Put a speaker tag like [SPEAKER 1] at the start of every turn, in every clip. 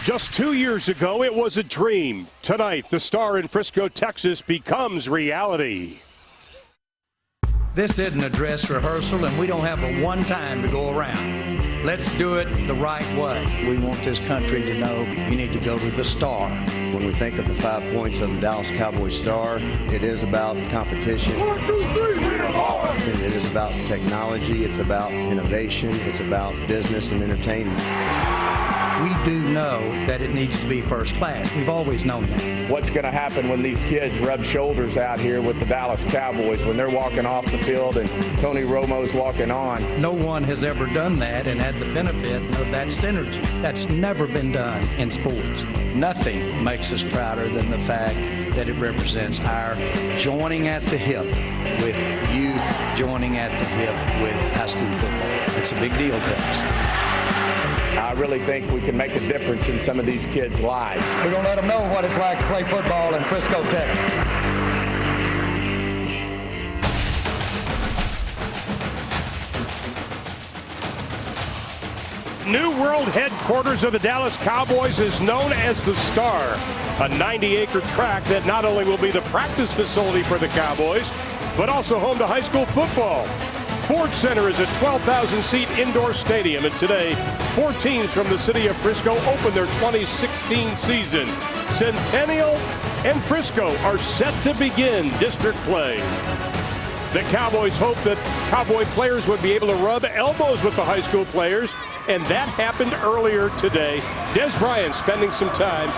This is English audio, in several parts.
[SPEAKER 1] Just 2 years ago, it was a dream. Tonight, the star in Frisco, Texas becomes reality.
[SPEAKER 2] This isn't a dress rehearsal, and we don't have but one time to go around. Let's do it the right way. We want this country to know you need to go to the star.
[SPEAKER 3] When we think of the 5 points of the Dallas Cowboys star, it is about competition. 1, 2, 3, it is about technology, it's about innovation, it's about business and entertainment.
[SPEAKER 2] We do know that it needs to be first class. We've always known that.
[SPEAKER 4] What's going to happen when these kids rub shoulders out here with the Dallas Cowboys when they're walking off the field and Tony Romo's walking on?
[SPEAKER 2] No one has ever done that and had the benefit of that synergy. That's never been done in sports. Nothing makes us prouder than the fact that it represents our joining at the hip with youth, joining at the hip with high school football. It's a big deal to us.
[SPEAKER 4] I really think we can make a difference in some of these kids' lives.
[SPEAKER 2] We're going to let them know what it's like to play football in Frisco, Texas.
[SPEAKER 1] New world headquarters of the Dallas Cowboys is known as the Star, a 90-acre track that not only will be the practice facility for the Cowboys, but also home to high school football. Ford Center is a 12,000-seat indoor stadium, and today, 4 teams from the city of Frisco open their 2016 season. Centennial and Frisco are set to begin district play. The Cowboys hope that Cowboy players would be able to rub elbows with the high school players, and that happened earlier today. Des Bryant spending some time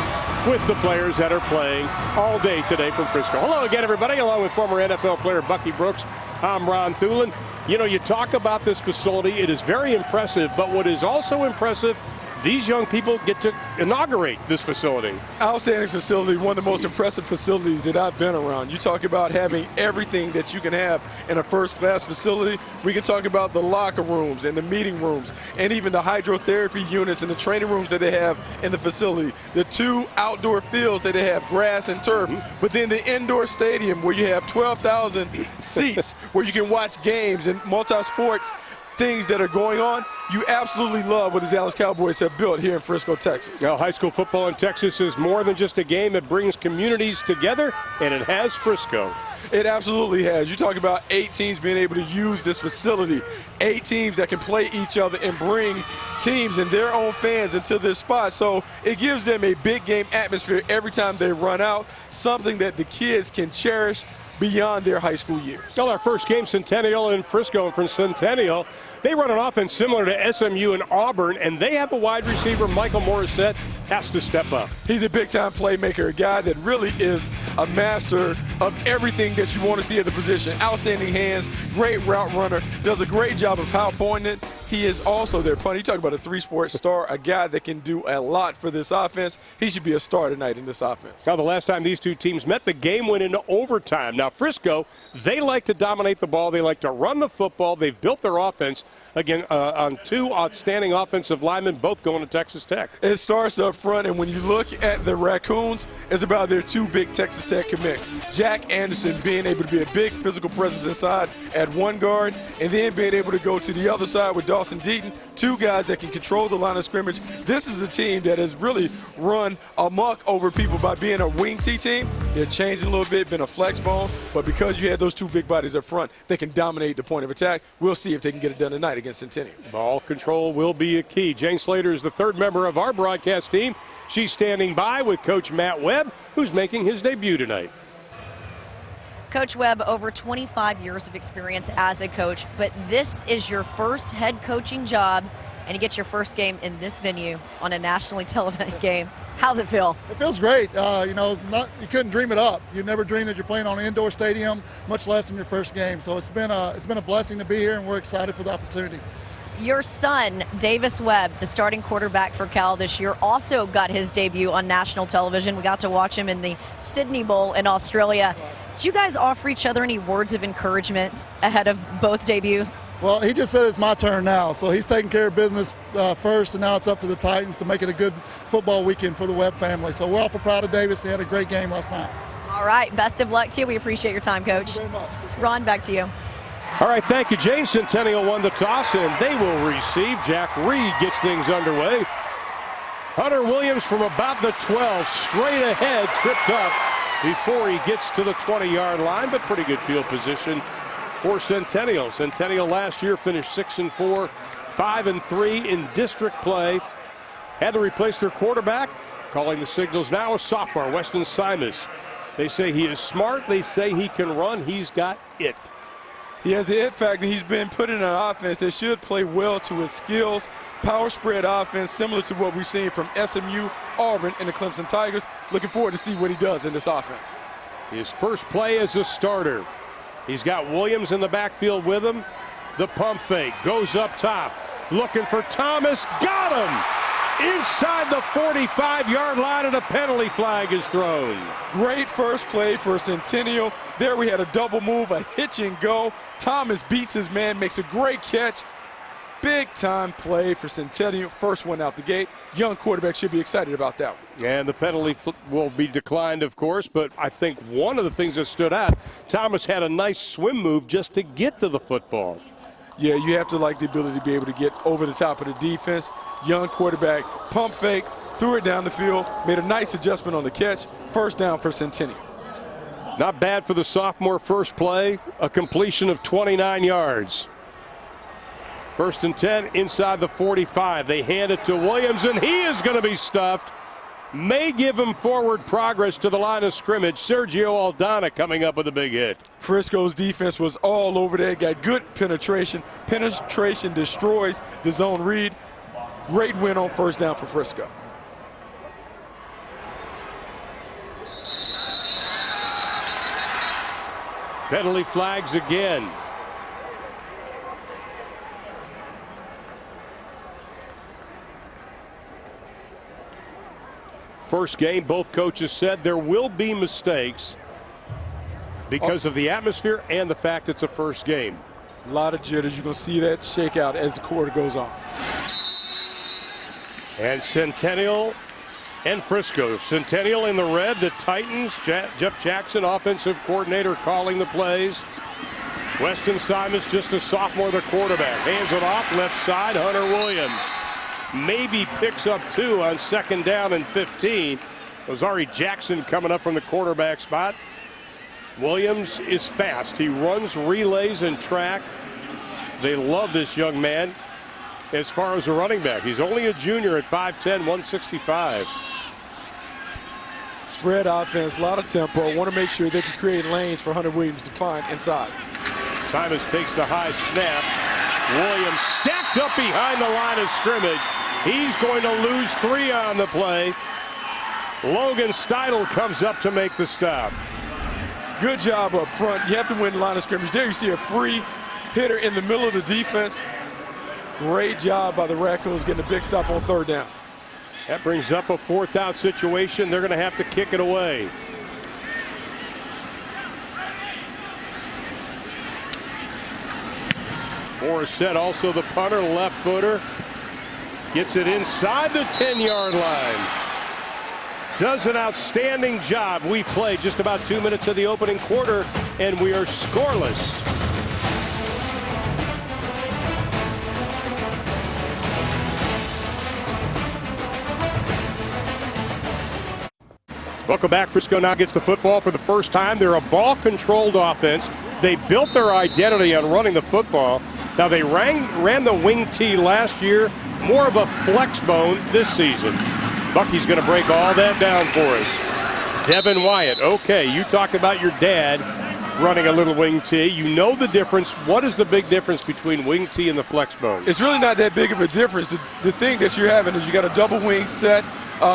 [SPEAKER 1] with the players that are playing all day today from Frisco. Hello again, everybody, along with former NFL player Bucky Brooks. I'm Ron Thulin. You know, you talk about this facility, it is very impressive, but what is also impressive, these young people get to inaugurate this facility.
[SPEAKER 5] Outstanding facility, one of the most impressive facilities that I've been around. You talk about having everything that you can have in a first-class facility. We can talk about the locker rooms and the meeting rooms and even the hydrotherapy units and the training rooms that they have in the facility. The 2 outdoor fields that they have, grass and turf, but then the indoor stadium where you have 12,000 seats where you can watch games and multi-sport things that are going on. You absolutely love what the Dallas Cowboys have built here in Frisco, Texas.
[SPEAKER 1] Now, high school football in Texas is more than just a game that brings communities together, and it has Frisco.
[SPEAKER 5] It absolutely has. You talk about 8 teams being able to use this facility, 8 teams that can play each other and bring teams and their own fans into this spot. So it gives them a big game atmosphere every time they run out, something that the kids can cherish beyond their high school years.
[SPEAKER 1] Well, our first game, Centennial in Frisco, and from Centennial, they run an offense similar to SMU and Auburn, and they have a wide receiver, Michael Morissette, has to step up.
[SPEAKER 5] He's a big-time playmaker, a guy that really is a master of everything that you want to see at the position. Outstanding hands, great route runner, does a great job of how poignant. He is also their punter. You talk about a 3-sport star, a guy that can do a lot for this offense. He should be a star tonight in this offense.
[SPEAKER 1] Now, the last time these 2 teams met, the game went into overtime. Now, Frisco, they like to dominate the ball. They like to run the football. They've built their offense, again, on 2 outstanding offensive linemen, both going to Texas Tech.
[SPEAKER 5] It starts up front, and when you look at the Raccoons, it's about their 2 big Texas Tech commits. Jack Anderson being able to be a big physical presence inside at 1 guard, and then being able to go to the other side with Dawson Deaton, 2 guys that can control the line of scrimmage. This is a team that has really run amok over people by being a wing T team. They're changing a little bit, been a flex bone, but because you had those 2 big bodies up front, they can dominate the point of attack. We'll see if they can get it done tonight against Centennial.
[SPEAKER 1] Ball control will be a key. Jane Slater is the 3rd member of our broadcast team. She's standing by with Coach Matt Webb, who's making his debut tonight.
[SPEAKER 6] Coach Webb, over 25 years of experience as a coach, but this is your first head coaching job, and you get your first game in this venue on a nationally televised game. How's it feel?
[SPEAKER 7] It feels great. You know, you couldn't dream it up. You never dreamed that you're playing on an indoor stadium, much less in your first game. So it's been a blessing to be here, and we're excited for the opportunity.
[SPEAKER 6] Your son, Davis Webb, the starting quarterback for Cal this year, also got his debut on national television. We got to watch him in the Sydney Bowl in Australia. Did you guys offer each other any words of encouragement ahead of both debuts?
[SPEAKER 7] Well, he just said it's my turn now, so he's taking care of business first, and now it's up to the Titans to make it a good football weekend for the Webb family. So we're awful proud of Davis. He had a great game last night.
[SPEAKER 6] All right, best of luck to you. We appreciate your time, Coach.
[SPEAKER 7] Thank you very much.
[SPEAKER 6] Ron, back to you.
[SPEAKER 1] All right, thank you, Jane. Centennial won the toss, and they will receive. Jack Reed gets things underway. Hunter Williams from about the 12, straight ahead, tripped up before he gets to the 20-yard line, but pretty good field position for Centennial. Centennial last year finished 6-4, 5-3 in district play. Had to replace their quarterback. Calling the signals now, a sophomore, Weston Simas. They say he is smart. They say he can run. He's got it.
[SPEAKER 5] He has the it factor. He's been put in an offense that should play well to his skills. Power spread offense, similar to what we've seen from SMU, Auburn, and the Clemson Tigers. Looking forward to see what he does in this offense. His
[SPEAKER 1] first play as a starter. He's got Williams in the backfield with him. The pump fake goes up top. Looking for Thomas. Got him! Inside the 45-yard line, and a penalty flag is thrown.
[SPEAKER 5] Great first play for Centennial. There we had a double move, a hitch and go. Thomas beats his man, makes a great catch. Big time play for Centennial. First one out the gate. Young quarterback should be excited about that one.
[SPEAKER 1] And the penalty will be declined, of course, but I think one of the things that stood out, Thomas had a nice swim move just to get to the football.
[SPEAKER 5] Yeah, you have to like the ability to be able to get over the top of the defense. Young quarterback, pump fake, threw it down the field, made a nice adjustment on the catch. First down for Centennial.
[SPEAKER 1] Not bad for the sophomore first play, a completion of 29 yards. 1st and 10 inside the 45. They hand it to Williams, and he is going to be stuffed. May give him forward progress to the line of scrimmage. Sergio Aldana coming up with a big hit.
[SPEAKER 5] Frisco's defense was all over there. Got good penetration. Penetration destroys the zone read. Great win on first down for Frisco.
[SPEAKER 1] Penalty flags again. First game, both coaches said there will be mistakes because of the atmosphere and the fact it's a first game.
[SPEAKER 5] A lot of jitters. You're going to see that shake out as the quarter goes on.
[SPEAKER 1] And Centennial and Frisco. Centennial in the red, the Titans. Jeff Jackson, offensive coordinator, calling the plays. Weston Simas, just a sophomore, the quarterback. Hands it off, left side, Hunter Williams. Maybe picks up 2 on 2nd down and 15. Ozari Jackson coming up from the quarterback spot. Williams is fast. He runs relays and track. They love this young man as far as a running back. He's only a junior at 5'10", 165.
[SPEAKER 5] Spread offense, a lot of tempo. Want to make sure they can create lanes for Hunter Williams to find inside.
[SPEAKER 1] Simas takes the high snap. Williams stacked up behind the line of scrimmage. He's going to lose 3 on the play. Logan Steidel comes up to make the stop.
[SPEAKER 5] Good job up front. You have to win the line of scrimmage. There you see a free hitter in the middle of the defense. Great job by the Raccoons getting a big stop on 3rd down.
[SPEAKER 1] That brings up a 4th down situation. They're going to have to kick it away. Morissette, also the punter, left footer. Gets it inside the 10-yard line. Does an outstanding job. We've played just about 2 minutes of the opening quarter, and we are scoreless. Welcome back. Frisco now gets the football for the first time. They're a ball-controlled offense. They built their identity on running the football. Now, they ran the wing tee last year, more of a flex bone this season. Bucky's going to break all that down for us. Devin Wyatt, okay, you talked about your dad running a little wing tee. You know the difference. What is the big difference between wing tee and the flex bone?
[SPEAKER 5] It's really not that big of a difference. The thing that you're having is you got a double wing set.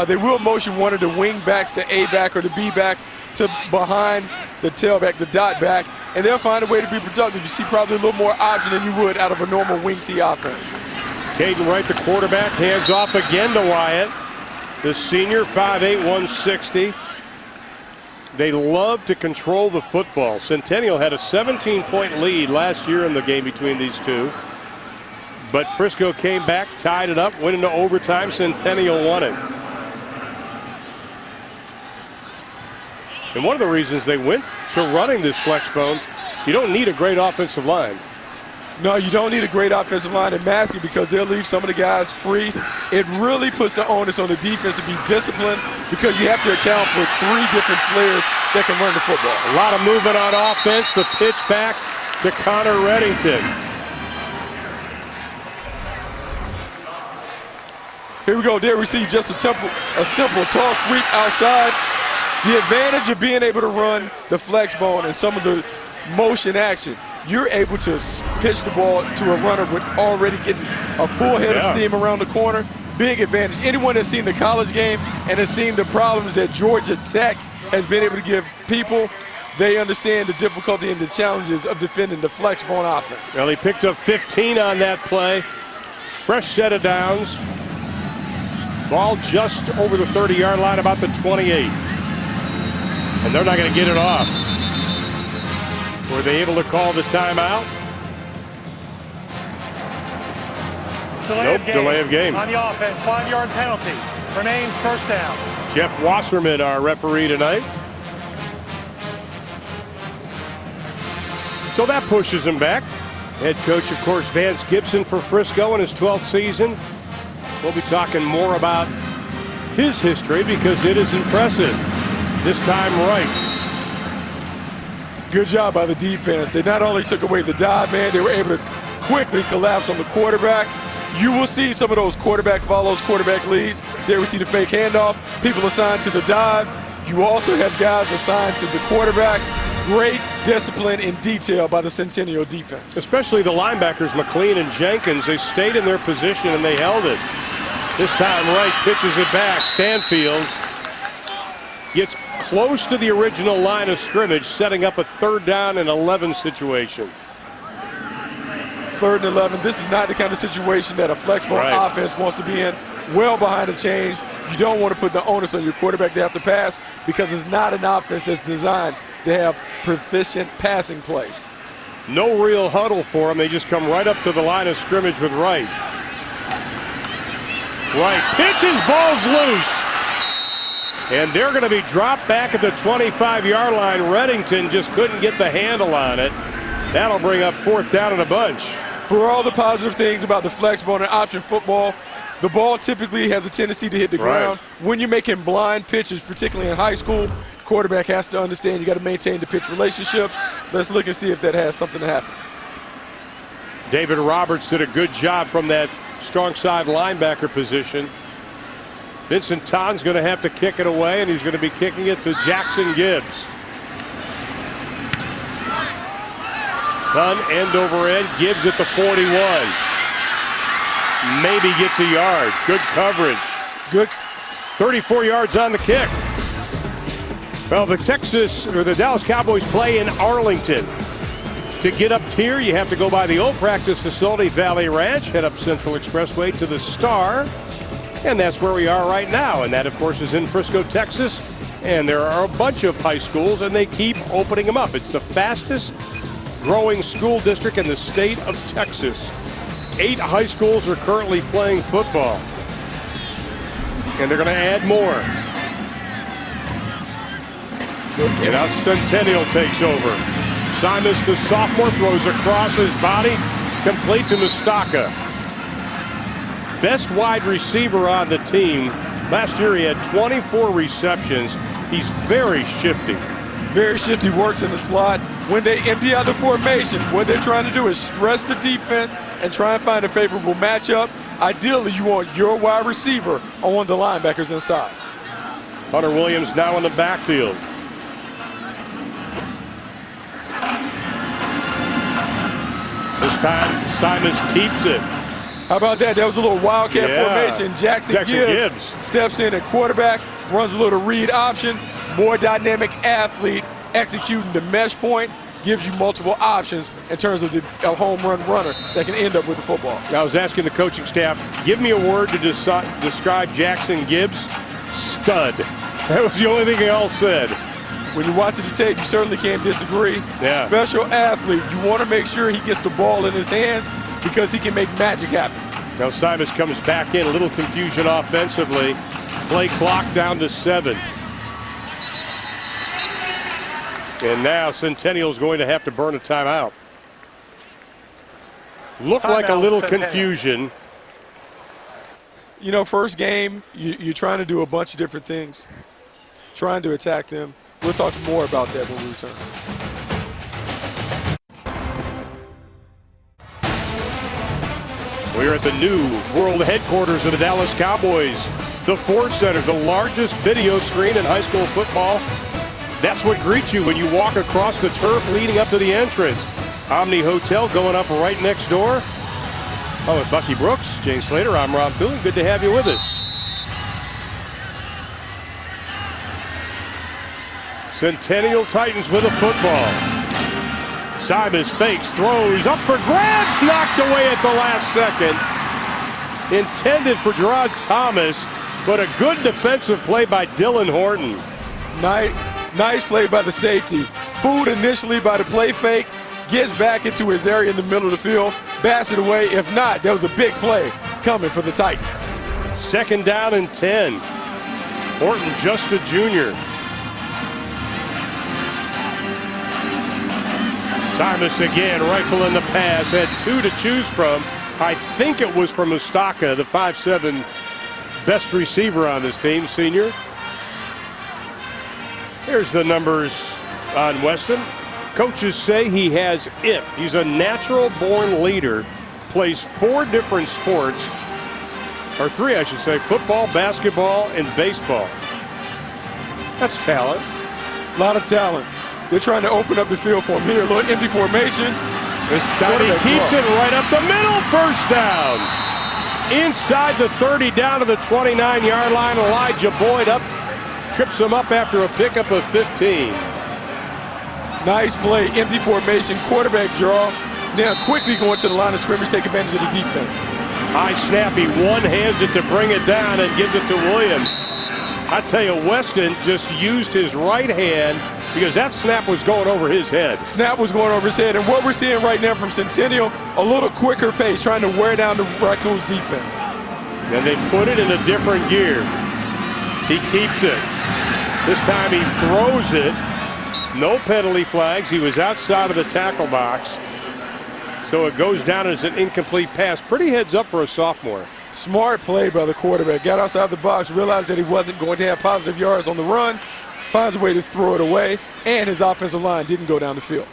[SPEAKER 5] They will motion one of the wing backs to A back or the B back to behind the tailback, the dot back, and they'll find a way to be productive. You see probably a little more option than you would out of a normal wing tee offense.
[SPEAKER 1] Caden Wright, the quarterback, hands off again to Wyatt. The senior, 5'8", 160. They love to control the football. Centennial had a 17-point lead last year in the game between these two. But Frisco came back, tied it up, went into overtime. Centennial won it. And one of the reasons they went to running this flex bone, you don't need a great offensive line.
[SPEAKER 5] No, you don't need a great offensive line in masking because they'll leave some of the guys free. It really puts the onus on the defense to be disciplined because you have to account for 3 different players that can run the football.
[SPEAKER 1] A lot of movement on offense. The pitch back to Connor Reddington.
[SPEAKER 5] Here we go. They receive just a simple toss sweep outside. The advantage of being able to run the flex bone and some of the motion action, you're able to pitch the ball to a runner with already getting a full head of steam around the corner. Big advantage. Anyone that's seen the college game and has seen the problems that Georgia Tech has been able to give people, they understand the difficulty and the challenges of defending the flex bone offense.
[SPEAKER 1] Well, he picked up 15 on that play. Fresh set of downs. Ball just over the 30-yard line, about the 28. And they're not going to get it off. Were they able to call the timeout? Delay of game.
[SPEAKER 8] On the offense, 5-yard penalty. Remains first down.
[SPEAKER 1] Jeff Wasserman, our referee tonight. So that pushes him back. Head coach, of course, Vance Gibson for Frisco in his 12th season. We'll be talking more about his history because it is impressive. This time right.
[SPEAKER 5] Good job by the defense. They not only took away the dive man, they were able to quickly collapse on the quarterback. You will see some of those quarterback follows, quarterback leads. They receive the fake handoff. People assigned to the dive. You also have guys assigned to the quarterback. Great discipline and detail by the Centennial defense.
[SPEAKER 1] Especially the linebackers, McLean and Jenkins. They stayed in their position and they held it. This time Wright pitches it back. Stanfield gets close to the original line of scrimmage, setting up a 3rd down and 11 situation.
[SPEAKER 5] 3rd and 11. This is not the kind of situation that a flex bone offense wants to be in. Well behind the chains. You don't want to put the onus on your quarterback to have to pass because it's not an offense that's designed to have proficient passing plays.
[SPEAKER 1] No real huddle for them. They just come right up to the line of scrimmage with Wright. Wright pitches, ball's loose. And they're going to be dropped back at the 25-yard line. Reddington just couldn't get the handle on it. That'll bring up 4th down in a bunch.
[SPEAKER 5] For all the positive things about the flex bone and option football, the ball typically has a tendency to hit the ground. When you're making blind pitches, particularly in high school, quarterback has to understand you got to maintain the pitch relationship. Let's look and see if that has something to happen.
[SPEAKER 1] David Roberts did a good job from that strong side linebacker position. Vincent Ton's going to have to kick it away, and he's going to be kicking it to Jackson Gibbs. Ton end over end. Gibbs at the 41. Maybe gets a yard. Good coverage.
[SPEAKER 5] Good.
[SPEAKER 1] 34 yards on the kick. Well, the Dallas Cowboys play in Arlington. To get up here, you have to go by the old practice facility, Valley Ranch, head up Central Expressway to the Star. And that's where we are right now. And that, of course, is in Frisco, Texas. And there are a bunch of high schools, and they keep opening them up. It's the fastest growing school district in the state of Texas. 8 high schools are currently playing football. And they're going to add more. And now Centennial takes over. Simons, the sophomore, throws across his body, complete to Mustaka. Best wide receiver on the team. Last year he had 24 receptions. He's very shifty.
[SPEAKER 5] Very shifty, works in the slot. When they empty out the formation, what they're trying to do is stress the defense and try and find a favorable matchup. Ideally, you want your wide receiver on one of the linebackers inside.
[SPEAKER 1] Hunter Williams now in the backfield. This time, Simons keeps it.
[SPEAKER 5] How about that? That was a little wildcat formation. Jackson Gibbs steps in at quarterback, runs a little read option. More dynamic athlete executing the mesh point, gives you multiple options in terms of a home run runner that can end up with the football.
[SPEAKER 1] I was asking the coaching staff, give me a word to describe Jackson Gibbs. Stud. That was the only thing they all said.
[SPEAKER 5] When you're watching the tape, you certainly can't disagree.
[SPEAKER 1] Yeah.
[SPEAKER 5] Special athlete. You want to make sure he gets the ball in his hands because he can make magic happen.
[SPEAKER 1] Now Simons comes back in. A little confusion offensively. Play clock down to 7. And now Centennial's going to have to burn a timeout. Looked like a
[SPEAKER 8] Timeout,
[SPEAKER 1] little
[SPEAKER 8] Centennial.
[SPEAKER 1] confusion.
[SPEAKER 5] You know, first game, you're trying to do a bunch of different things, trying to attack them. We'll talk more about that when we return.
[SPEAKER 1] We're at the new world headquarters of the Dallas Cowboys. The Ford Center, the largest video screen in high school football. That's what greets you when you walk across the turf leading up to the entrance. Omni Hotel going up right next door. Oh, with Bucky Brooks, Jane Slater, I'm Rob Philly. Good to have you with us. Centennial Titans with a football. Simas fakes, throws, up for grabs, knocked away at the last second. Intended for Gerard Thomas, but a good defensive play by Dylan Horton.
[SPEAKER 5] Nice play by the safety. Fooled initially by the play fake, gets back into his area in the middle of the field, bats it away. If not, that was a big play coming for the Titans.
[SPEAKER 1] 2nd down and 10. Horton just a junior. Simas again, rifling the pass, had 2 to choose from. I think it was from Mustaka, the 5'7" best receiver on this team, senior. Here's the numbers on Weston. Coaches say he has it. He's a natural-born leader, plays 4 different sports, or 3 I should say, football, basketball, and baseball. That's talent.
[SPEAKER 5] A lot of talent. They're trying to open up the field for him here. A little empty formation.
[SPEAKER 1] This time he keeps it right up the middle. First down. Inside the 30, down to the 29-yard line. Elijah Boyd up, trips him up after a pickup of 15.
[SPEAKER 5] Nice play, empty formation, quarterback draw. Now quickly going to the line of scrimmage, take advantage of the defense.
[SPEAKER 1] High snap, he one-hands it to bring it down and gives it to Williams. I tell you, Weston just used his right hand because that snap was going over his head.
[SPEAKER 5] Snap was going over his head, and what we're seeing right now from Centennial, a little quicker pace, trying to wear down the Raccoons defense.
[SPEAKER 1] And they put it in a different gear. He keeps it. This time he throws it. No penalty flags. He was outside of the tackle box. So it goes down as an incomplete pass. Pretty heads up for a sophomore.
[SPEAKER 5] Smart play by the quarterback. Got outside the box, realized that he wasn't going to have positive yards on the run, finds a way to throw it away, and his offensive line didn't go down the field.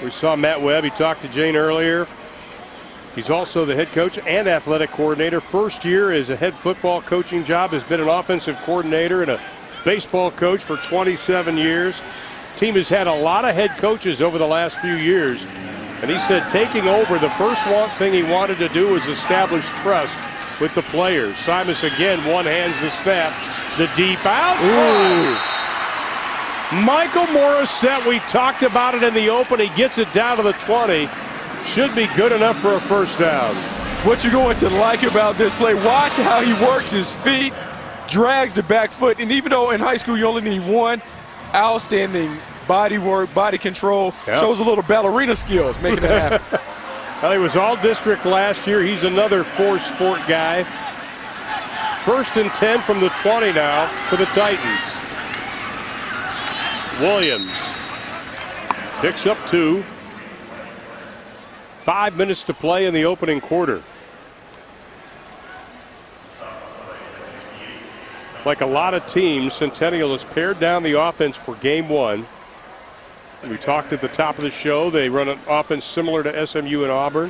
[SPEAKER 1] We saw Matt Webb. He talked to Jane earlier. He's also the head coach and athletic coordinator. First year as a head football coaching job, has been an offensive coordinator and a baseball coach for 27 years. Team has had a lot of head coaches over the last few years. And he said taking over, the first thing he wanted to do was establish trust with the players. Simas again one-hands the snap. The deep out. Ooh. Michael Morissette, we talked about it in the open. He gets it down to the 20. Should be good enough for a first down.
[SPEAKER 5] What you're going to like about this play, watch how he works his feet, drags the back foot. And even though in high school you only need one, outstanding body work, body control, shows a little ballerina skills, making it happen.
[SPEAKER 1] Well, he was all district last year. He's another 4-sport guy. 1st and 10 from the 20 now for the Titans. Williams picks up 2. 5 minutes to play in the opening quarter. Like a lot of teams, Centennial has pared down the offense for game 1. We talked at the top of the show. They run an offense similar to SMU and Auburn.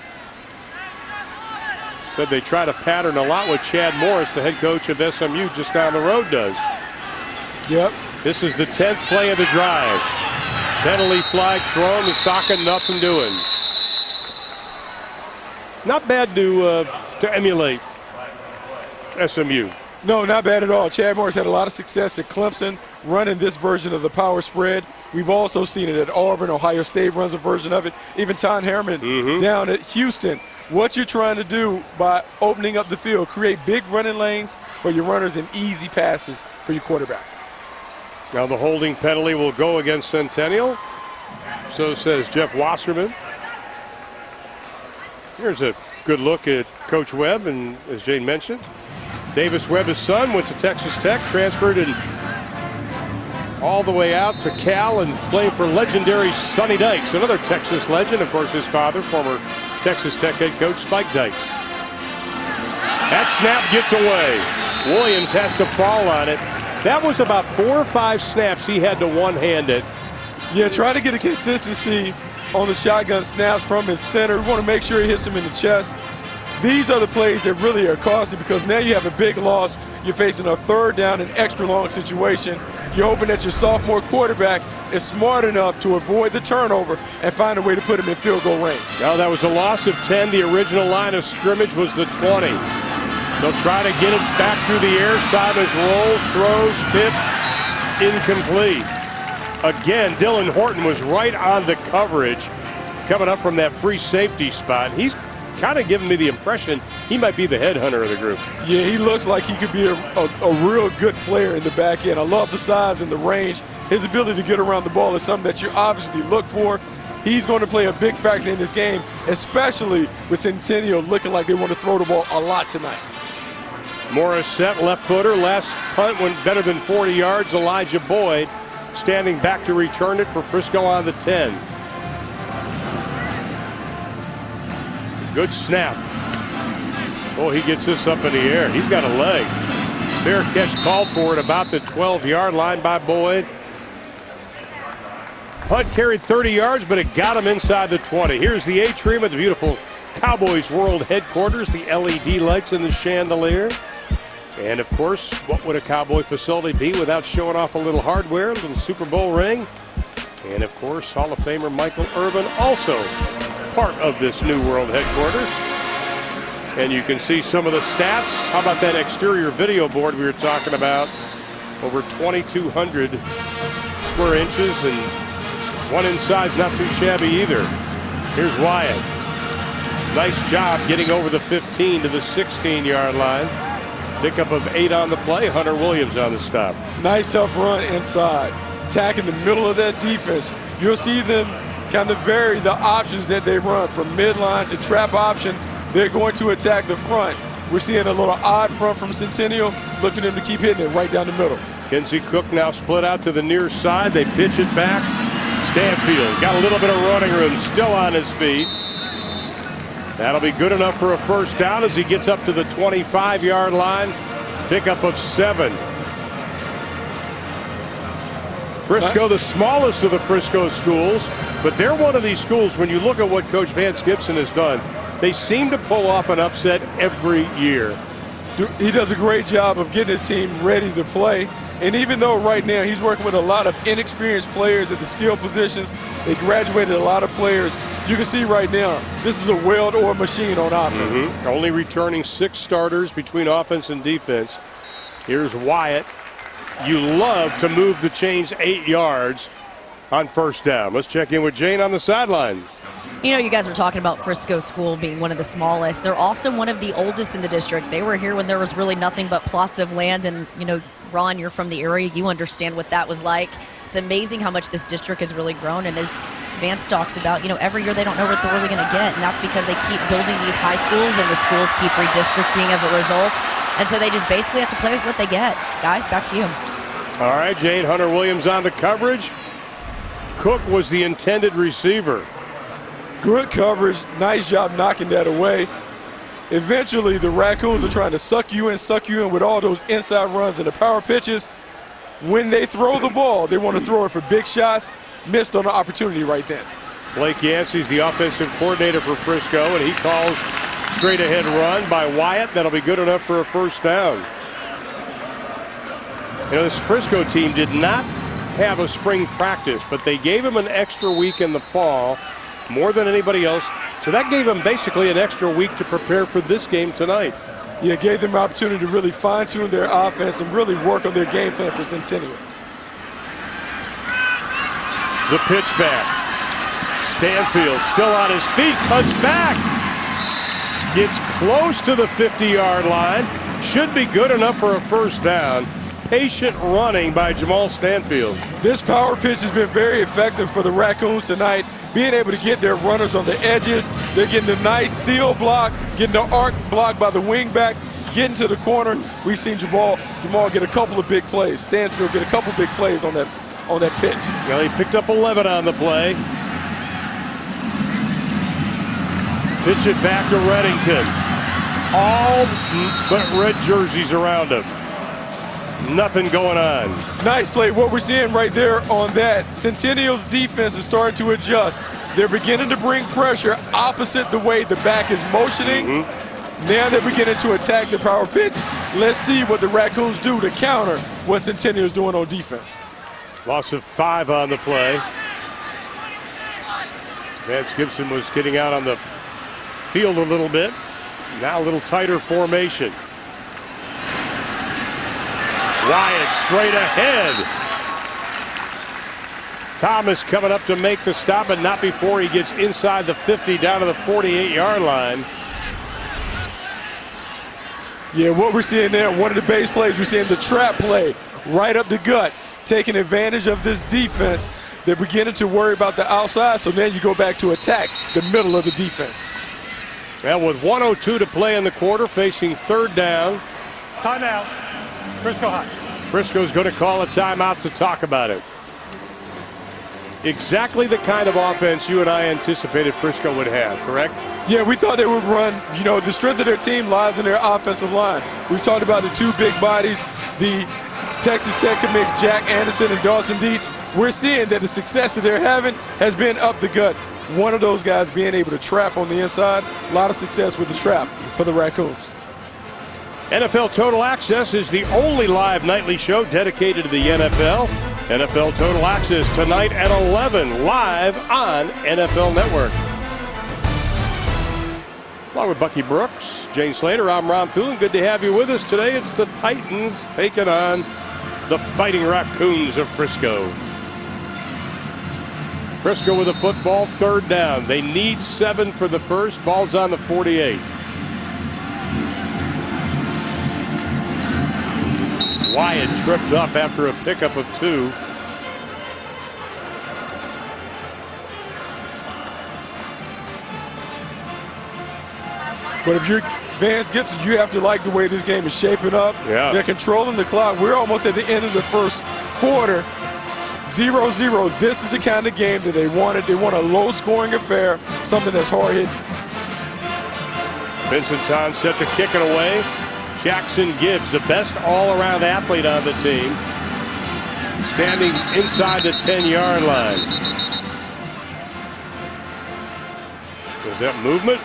[SPEAKER 1] Said they try to pattern a lot what Chad Morris, the head coach of SMU, just down the road does.
[SPEAKER 5] Yep.
[SPEAKER 1] This is the 10th play of the drive. Penalty flag thrown. Mustaka, nothing doing. Not bad to emulate SMU.
[SPEAKER 5] No, not bad at all. Chad Morris had a lot of success at Clemson running this version of the power spread. We've also seen it at Auburn. Ohio State runs a version of it. Even Tom Harriman down at Houston. What you're trying to do by opening up the field, create big running lanes for your runners and easy passes for your quarterback.
[SPEAKER 1] Now the holding penalty will go against Centennial. So says Jeff Wasserman. Here's a good look at Coach Webb, and as Jane mentioned, Davis Webb, his son, went to Texas Tech, transferred and all the way out to Cal and playing for legendary Sonny Dykes, another Texas legend. Of course, his father, former Texas Tech head coach Spike Dykes. That snap gets away. Williams has to fall on it. That was about 4 or 5 snaps he had to one-hand it.
[SPEAKER 5] Yeah, trying to get a consistency on the shotgun snaps from his center. We want to make sure he hits him in the chest. These are the plays that really are costly because now you have a big loss. You're facing a 3rd down and extra long situation. You're hoping that your sophomore quarterback is smart enough to avoid the turnover and find a way to put him in field goal range.
[SPEAKER 1] Well, that was a loss of 10. The original line of scrimmage was the 20. They'll try to get it back through the air. Simons rolls, throws, tip, incomplete. Again, Dylan Horton was right on the coverage coming up from that free safety spot. He's kind of giving me the impression he might be the headhunter of the group.
[SPEAKER 5] Yeah, he looks like he could be a real good player in the back end. I love the size and the range. His ability to get around the ball is something that you obviously look for. He's going to play a big factor in this game, especially with Centennial looking like they want to throw the ball a lot tonight.
[SPEAKER 1] Morris set left footer. Last punt went better than 40 yards. Elijah Boyd standing back to return it for Frisco on the 10. Good snap. Oh, he gets this up in the air. He's got a leg. Fair catch called for at about the 12-yard line by Boyd. Punt carried 30 yards, but it got him inside the 20. Here's the atrium at the beautiful Cowboys World headquarters, the LED lights in the chandelier. And, of course, what would a Cowboy facility be without showing off a little hardware, a little Super Bowl ring? And, of course, Hall of Famer Michael Irvin also part of this new world headquarters. And you can see some of the stats. How about that exterior video board we were talking about? Over 2,200 square inches, and one inside's not too shabby either. Here's Wyatt. Nice job getting over the 15 to the 16-yard line. Pickup of 8 on the play. Hunter Williams on the stop.
[SPEAKER 5] Nice tough run inside. Attacking the middle of that defense. You'll see them kind of vary the options that they run from midline to trap option. They're going to attack the front. We're seeing a little odd front from Centennial, looking them to keep hitting it right down the middle.
[SPEAKER 1] Kenzie Cook now split out to the near side. They pitch it back. Stanfield got a little bit of running room, still on his feet. That'll be good enough for a first down as he gets up to the 25-yard line. Pickup of 7. Frisco, the smallest of the Frisco schools, but they're one of these schools, when you look at what Coach Vance Gibson has done, they seem to pull off an upset every year.
[SPEAKER 5] He does a great job of getting his team ready to play. And even though right now he's working with a lot of inexperienced players at the skill positions, they graduated a lot of players. You can see right now, this is a well-oiled machine on offense.
[SPEAKER 1] Only returning 6 starters between offense and defense. Here's Wyatt. You love to move the chains 8 yards on first down. Let's check in with Jane on the sideline.
[SPEAKER 6] You know, you guys were talking about Frisco School being one of the smallest. They're also one of the oldest in the district. They were here when there was really nothing but plots of land. And, you know, Ron, you're from the area. You understand what that was like. It's amazing how much this district has really grown. And as Vance talks about, you know, every year they don't know what they're really going to get. And that's because they keep building these high schools and the schools keep redistricting as a result. And so they just basically have to play with what they get. Guys, back to you.
[SPEAKER 1] All right, Jane. Hunter Williams on the coverage. Cook was the intended receiver.
[SPEAKER 5] Good coverage. Nice job knocking that away. Eventually, the Raccoons are trying to suck you in with all those inside runs and the power pitches. When they throw the ball, they want to throw it for big shots. Missed on the opportunity right then. Blake
[SPEAKER 1] Yancey's the offensive coordinator for Frisco, and he calls straight ahead run by Wyatt. That'll be good enough for a first down. You know, this Frisco team did not have a spring practice, but they gave him an extra week in the fall, more than anybody else. So that gave them basically an extra week to prepare for this game tonight.
[SPEAKER 5] Yeah, gave them an opportunity to really fine-tune their offense and really work on their game plan for Centennial.
[SPEAKER 1] The pitch back. Stanfield still on his feet, cuts back. Gets close to the 50-yard line. Should be good enough for a first down. Patient running by Jamal Stanfield.
[SPEAKER 5] This power pitch has been very effective for the Raccoons tonight. Being able to get their runners on the edges. They're getting the nice seal block, getting the arc block by the wingback, getting to the corner. We've seen Jamal get a couple of big plays. Stanfield get a couple of big plays on that pitch.
[SPEAKER 1] Well, he picked up 11 on the play. Pitch it back to Reddington. All but red jerseys around him. Nothing going on.
[SPEAKER 5] Nice play. What we're seeing right there on that, Centennial's defense is starting to adjust. They're beginning to bring pressure opposite the way the back is motioning. Now they're beginning to attack the power pitch. Let's see what the Raccoons do to counter what Centennial's doing on defense.
[SPEAKER 1] Loss of 5 on the play. Vance Gibson was getting out on the field a little bit. Now a little tighter formation. Wyatt straight ahead. Thomas coming up to make the stop, but not before he gets inside the 50 down to the 48-yard line.
[SPEAKER 5] Yeah, what we're seeing there, one of the base plays, we're seeing the trap play right up the gut, taking advantage of this defense. They're beginning to worry about the outside, so now you go back to attack the middle of the defense.
[SPEAKER 1] Well, with 1:02 to play in the quarter, facing third down.
[SPEAKER 8] Timeout. Frisco High.
[SPEAKER 1] Frisco's going to call a timeout to talk about it. Exactly the kind of offense you and I anticipated Frisco would have, correct?
[SPEAKER 5] Yeah, we thought they would run. You know, the strength of their team lies in their offensive line. We've talked about the 2 big bodies, the Texas Tech commits Jack Anderson and Dawson Dietz. We're seeing that the success that they're having has been up the gut. One of those guys being able to trap on the inside. A lot of success with the trap for the Raccoons.
[SPEAKER 1] NFL Total Access is the only live nightly show dedicated to the NFL. NFL Total Access tonight at 11, live on NFL Network. Along with Bucky Brooks, Jane Slater, I'm Ron Thulin. Good to have you with us today. It's the Titans taking on the Fighting Raccoons of Frisco. Frisco with a football, third down. They need 7 for the first. Ball's on the 48. Wyatt tripped up after a pickup of 2.
[SPEAKER 5] But if you're Vance Gibson, you have to like the way this game is shaping up.
[SPEAKER 1] Yeah.
[SPEAKER 5] They're controlling the clock. We're almost at the end of the first quarter. 0-0. This is the kind of game that they wanted. They want a low-scoring affair, something that's hard-hitting.
[SPEAKER 1] Vincent Ton set to kick it away. Jackson Gibbs, the best all-around athlete on the team, standing inside the 10-yard line. Is that movement?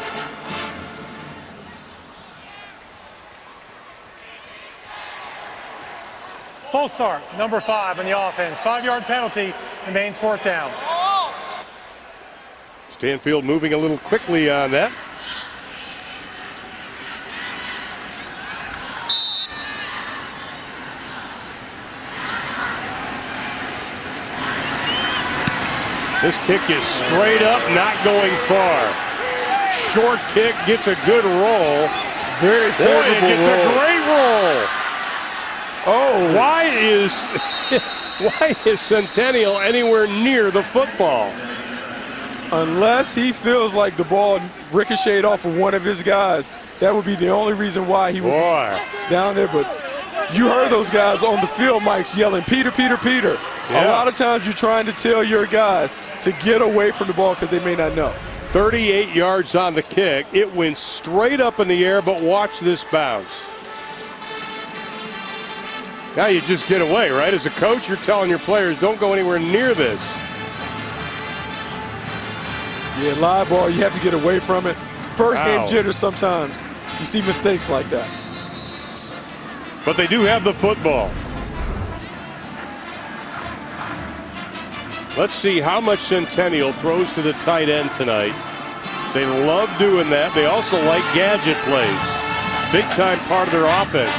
[SPEAKER 8] Full start, number 5 on the offense. 5-yard penalty, remains 4th down.
[SPEAKER 1] Stanfield moving a little quickly on that. This kick is straight up, not going far. Short kick, gets a good roll.
[SPEAKER 5] Very favorable
[SPEAKER 1] roll. It gets a great roll.
[SPEAKER 5] Oh,
[SPEAKER 1] why is Centennial anywhere near the football?
[SPEAKER 5] Unless he feels like the ball ricocheted off of one of his guys, that would be the only reason why he would be down there. But you heard those guys on the field mics yelling, Peter, Peter, Peter.
[SPEAKER 1] Yeah.
[SPEAKER 5] A lot of times you're trying to tell your guys to get away from the ball because they may not know.
[SPEAKER 1] 38 yards on the kick. It went straight up in the air, but watch this bounce. Now you just get away, right? As a coach, you're telling your players, don't go anywhere near this.
[SPEAKER 5] Yeah, live ball, you have to get away from it. First game jitters sometimes. You see mistakes like that.
[SPEAKER 1] But they do have the football. Let's see how much Centennial throws to the tight end tonight. They love doing that. They also like gadget plays. Big time part of their offense.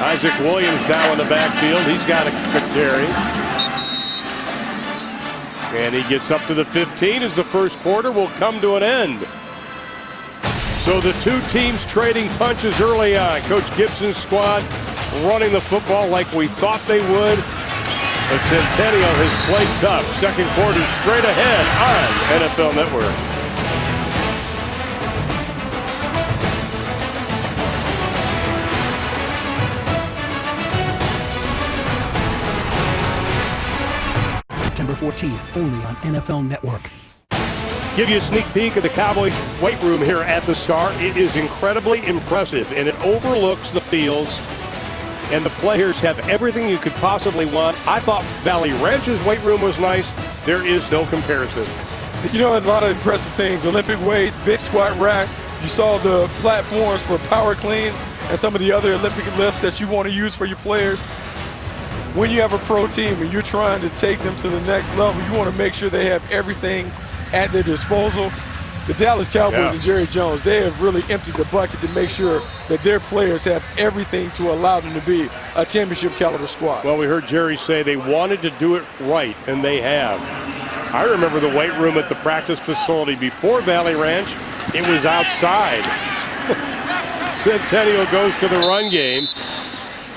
[SPEAKER 1] Isaac Williams now in the backfield. He's got a carry. And he gets up to the 15 as the first quarter will come to an end. So the two teams trading punches early on. Coach Gibson's squad running the football like we thought they would. But Centennial has played tough. Second quarter straight ahead on NFL Network.
[SPEAKER 9] September 14th, only on NFL Network.
[SPEAKER 1] Give you a sneak peek at the Cowboys weight room here at the Star. It is incredibly impressive, and it overlooks the fields, and the players have everything you could possibly want. I thought Valley Ranch's weight room was nice. There is no comparison.
[SPEAKER 5] You know, a lot of impressive things. Olympic weights, big squat racks. You saw the platforms for power cleans and some of the other Olympic lifts that you want to use for your players. When you have a pro team and you're trying to take them to the next level, you want to make sure they have everything at their disposal. The Dallas Cowboys and Jerry Jones, they have really emptied the bucket to make sure that their players have everything to allow them to be a championship caliber squad.
[SPEAKER 1] Well, we heard Jerry say they wanted to do it right, and they have. I remember the weight room at the practice facility before Valley Ranch. It was outside. Centennial goes to the run game.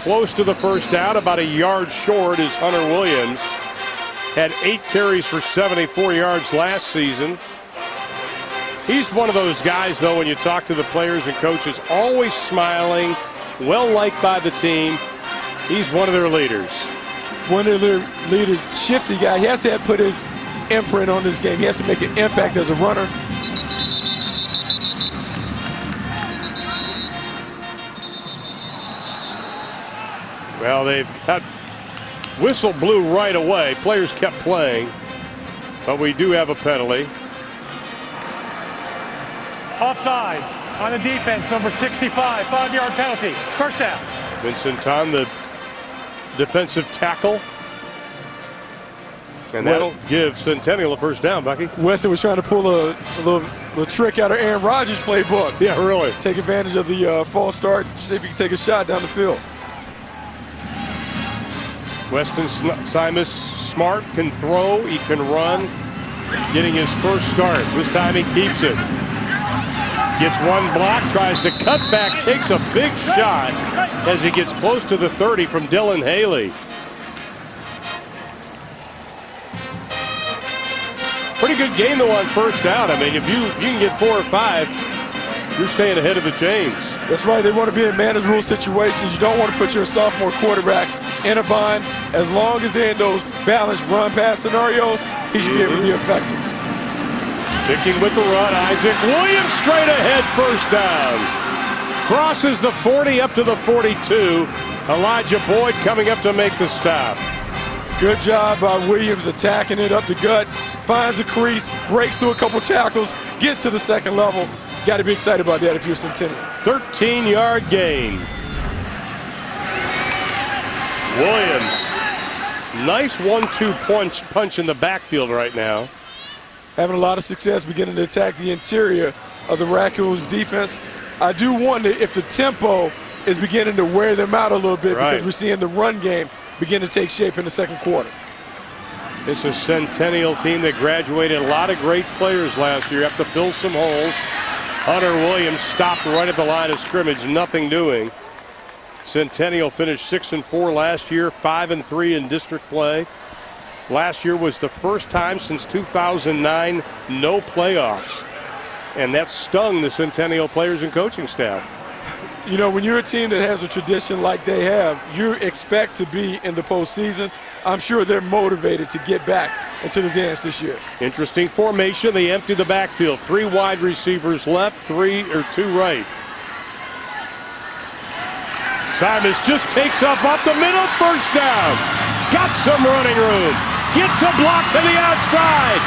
[SPEAKER 1] Close to the first down, about a yard short is Hunter Williams. Had 8 carries for 74 yards last season. He's one of those guys, though, when you talk to the players and coaches, always smiling, well-liked by the team. He's one of their leaders.
[SPEAKER 5] One of their leaders, shifty guy. He has to put his imprint on this game. He has to make an impact as a runner.
[SPEAKER 1] Well, they've got whistle blew right away. Players kept playing, but we do have a penalty.
[SPEAKER 8] Offsides on the defense, number 65, 5-yard penalty. First down.
[SPEAKER 1] Vincent on the defensive tackle. And that'll give Centennial a first down, Bucky.
[SPEAKER 5] Weston was trying to pull a little trick out of Aaron Rodgers' playbook.
[SPEAKER 1] Yeah, really.
[SPEAKER 5] Take advantage of the false start, see if he can take a shot down the field.
[SPEAKER 1] Weston Simus smart, can throw, he can run. Getting his first start. This time he keeps it. Gets one block, tries to cut back, takes a big shot as he gets close to the 30 from Dylan Haley. Pretty good game, though, on first down. I mean, if you can get 4 or 5, you're staying ahead of the chains.
[SPEAKER 5] That's right. They want to be in managed rule situations. You don't want to put your sophomore quarterback in a bind. As long as they're in those balanced run-pass scenarios, he should be able to be effective.
[SPEAKER 1] Sticking with the run, Isaac Williams straight ahead, first down. Crosses the 40 up to the 42. Elijah Boyd coming up to make the stop.
[SPEAKER 5] Good job by Williams attacking it up the gut. Finds a crease, breaks through a couple tackles, gets to the second level. Got to be excited about that if you're Centennial.
[SPEAKER 1] 13-yard gain. Williams. Nice 1-2 punch in the backfield right now.
[SPEAKER 5] Having a lot of success beginning to attack the interior of the Raccoons defense. I do wonder if the tempo is beginning to wear them out a little bit because we're seeing the run game begin to take shape in the second quarter.
[SPEAKER 1] This is a Centennial team that graduated a lot of great players last year. Have to fill some holes. Hunter Williams stopped right at the line of scrimmage, nothing doing. Centennial finished 6-4 last year, 5-3 in district play. Last year was the first time since 2009 no playoffs, and that stung the Centennial players and coaching staff.
[SPEAKER 5] You know, when you're a team that has a tradition like they have, you expect to be in the postseason. I'm sure they're motivated to get back into the dance this year.
[SPEAKER 1] Interesting formation. They empty the backfield. 3 wide receivers left, 2 right. Simus just takes off up the middle, first down. Got some running room. Gets a block to the outside.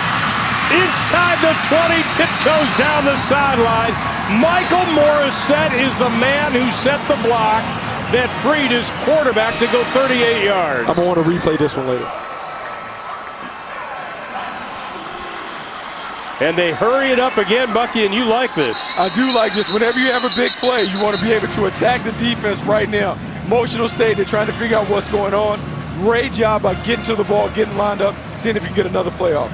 [SPEAKER 1] Inside the 20, tiptoes down the sideline. Michael Morissette is the man who set the block that freed his quarterback to go 38 yards.
[SPEAKER 5] I'm going to want to replay this one later.
[SPEAKER 1] And they hurry it up again, Bucky, and you like this.
[SPEAKER 5] I do like this. Whenever you have a big play, you want to be able to attack the defense right now. Emotional state, they're trying to figure out what's going on. Great job by getting to the ball, getting lined up, seeing if you can get another play off.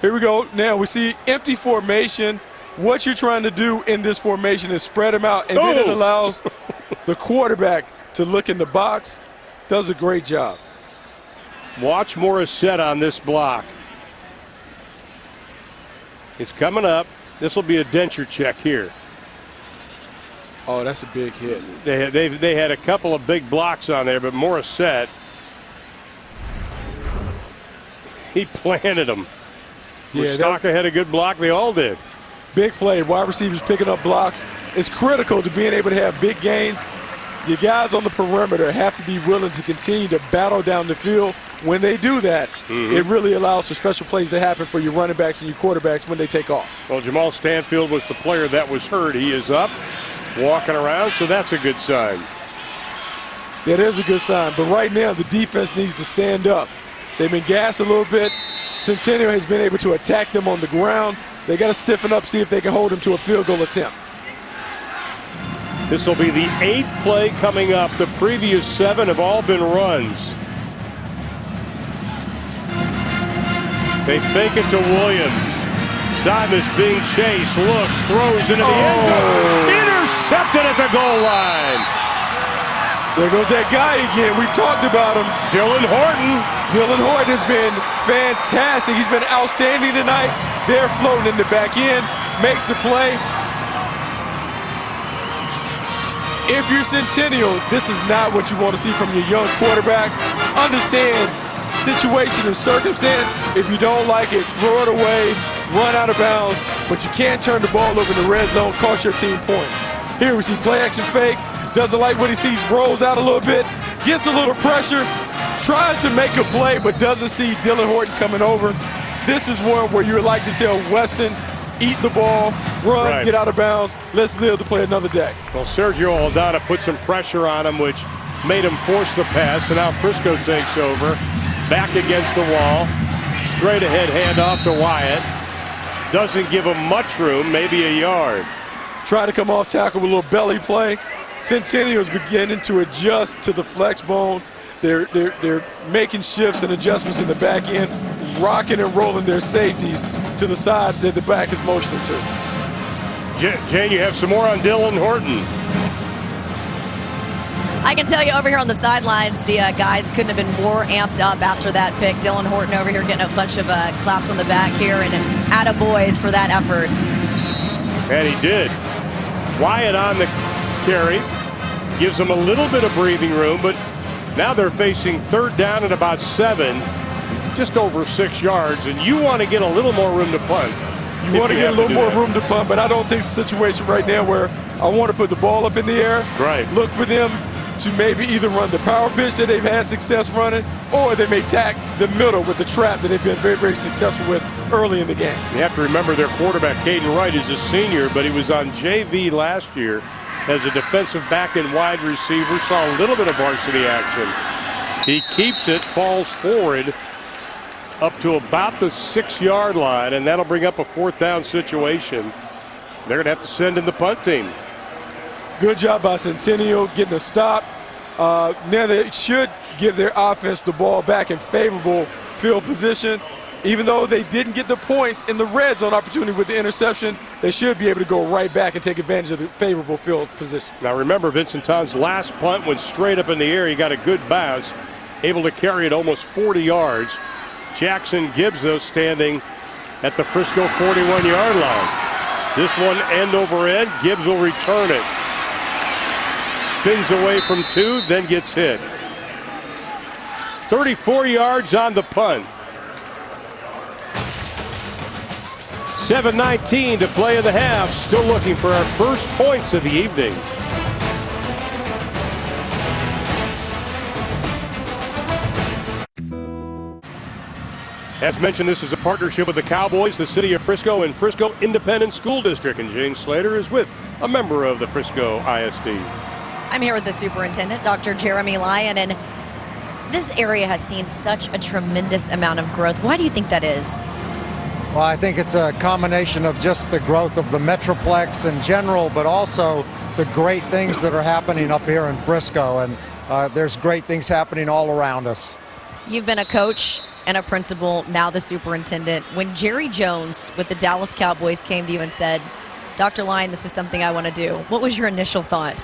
[SPEAKER 5] Here we go. Now we see empty formation. What you're trying to do in this formation is spread them out, and then it allows the quarterback to look in the box. Does a great job.
[SPEAKER 1] Watch Morissette on this block. It's coming up. This will be a denture check here.
[SPEAKER 5] Oh, that's a big hit.
[SPEAKER 1] They had a couple of big blocks on there, but Morissette. He planted them.
[SPEAKER 5] Yeah,
[SPEAKER 1] Staka had a good block. They all did.
[SPEAKER 5] Big play. Wide receivers picking up blocks. It's critical to being able to have big gains. Your guys on the perimeter have to be willing to continue to battle down the field. When they do that, it really allows for special plays to happen for your running backs and your quarterbacks when they take off.
[SPEAKER 1] Well, Jamal Stanfield was the player that was hurt. He is up, walking around, so that's a good sign.
[SPEAKER 5] That is a good sign. But right now, the defense needs to stand up. They've been gassed a little bit. Centennial has been able to attack them on the ground. They got to stiffen up, see if they can hold them to a field goal attempt.
[SPEAKER 1] This will be the 8th play coming up. The previous 7 have all been runs. They fake it to Williams. Simas being chased, looks, throws into the end zone. Intercepted at the goal line.
[SPEAKER 5] There goes that guy again. We've talked about him.
[SPEAKER 1] Dylan Horton.
[SPEAKER 5] Dylan Horton has been fantastic. He's been outstanding tonight. They're floating in the back end, makes a play. If you're Centennial, this is not what you want to see from your young quarterback. Understand situation and circumstance. If you don't like it, throw it away, run out of bounds, but you can't turn the ball over in the red zone, cost your team points. Here we see play action fake, doesn't like what he sees, rolls out a little bit, gets a little pressure, tries to make a play, but doesn't see Dylan Horton coming over. This is one where you would like to tell Weston, eat the ball, run, get out of bounds, let's live to play another day.
[SPEAKER 1] Well, Sergio Aldana put some pressure on him, which made him force the pass, and now Frisco takes over. Back against the wall, straight ahead handoff to Wyatt. Doesn't give him much room, maybe a yard.
[SPEAKER 5] Trying to come off tackle with a little belly play. Centennial's beginning to adjust to the flex bone. They're making shifts and adjustments in the back end, rocking and rolling their safeties to the side that the back is motioning to.
[SPEAKER 1] Jane, you have some more on Dylan Horton.
[SPEAKER 6] I can tell you over here on the sidelines, the guys couldn't have been more amped up after that pick. Dylan Horton over here getting a bunch of claps on the back here, and attaboys for that effort.
[SPEAKER 1] And he did. Wyatt on the carry, gives them a little bit of breathing room, but now they're facing 3rd down at about 7, just over 6 yards, and you want to get a little more room to punt.
[SPEAKER 5] You want to get a little more room to punt, but I don't think it's a situation right now where I want to put the ball up in the air.
[SPEAKER 1] Right.
[SPEAKER 5] Look for them to maybe either run the power pitch that they've had success running, or they may tack the middle with the trap that they've been very, very successful with early in the game.
[SPEAKER 1] You have to remember their quarterback, Caden Wright, is a senior, but he was on JV last year as a defensive back and wide receiver. Saw a little bit of varsity action. He keeps it, falls forward up to about the 6-yard line, and that'll bring up a 4th down situation. They're going to have to send in the punt team.
[SPEAKER 5] Good job by Centennial getting a stop. Now they should give their offense the ball back in favorable field position. Even though they didn't get the points in the red zone opportunity with the interception, they should be able to go right back and take advantage of the favorable field position.
[SPEAKER 1] Now remember, Vincent Todd's last punt went straight up in the air. He got a good bounce, able to carry it almost 40 yards. Jackson Gibbs, though, standing at the Frisco 41-yard line. This one end over end. Gibbs will return it. Spins away from 2, then gets hit. 34 yards on the punt. 7:19 to play in the half. Still looking for our first points of the evening. As mentioned, this is a partnership with the Cowboys, the City of Frisco, and Frisco Independent School District. And Jane Slater is with a member of the Frisco ISD.
[SPEAKER 6] I'm here with the superintendent, Dr. Jeremy Lyon, and this area has seen such a tremendous amount of growth. Why do you think that is?
[SPEAKER 9] Well, I think it's a combination of just the growth of the Metroplex in general, but also the great things that are happening up here in Frisco, and there's great things happening all around us.
[SPEAKER 6] You've been a coach and a principal, now the superintendent. When Jerry Jones with the Dallas Cowboys came to you and said, Dr. Lyon, this is something I want to do, what was your initial thought?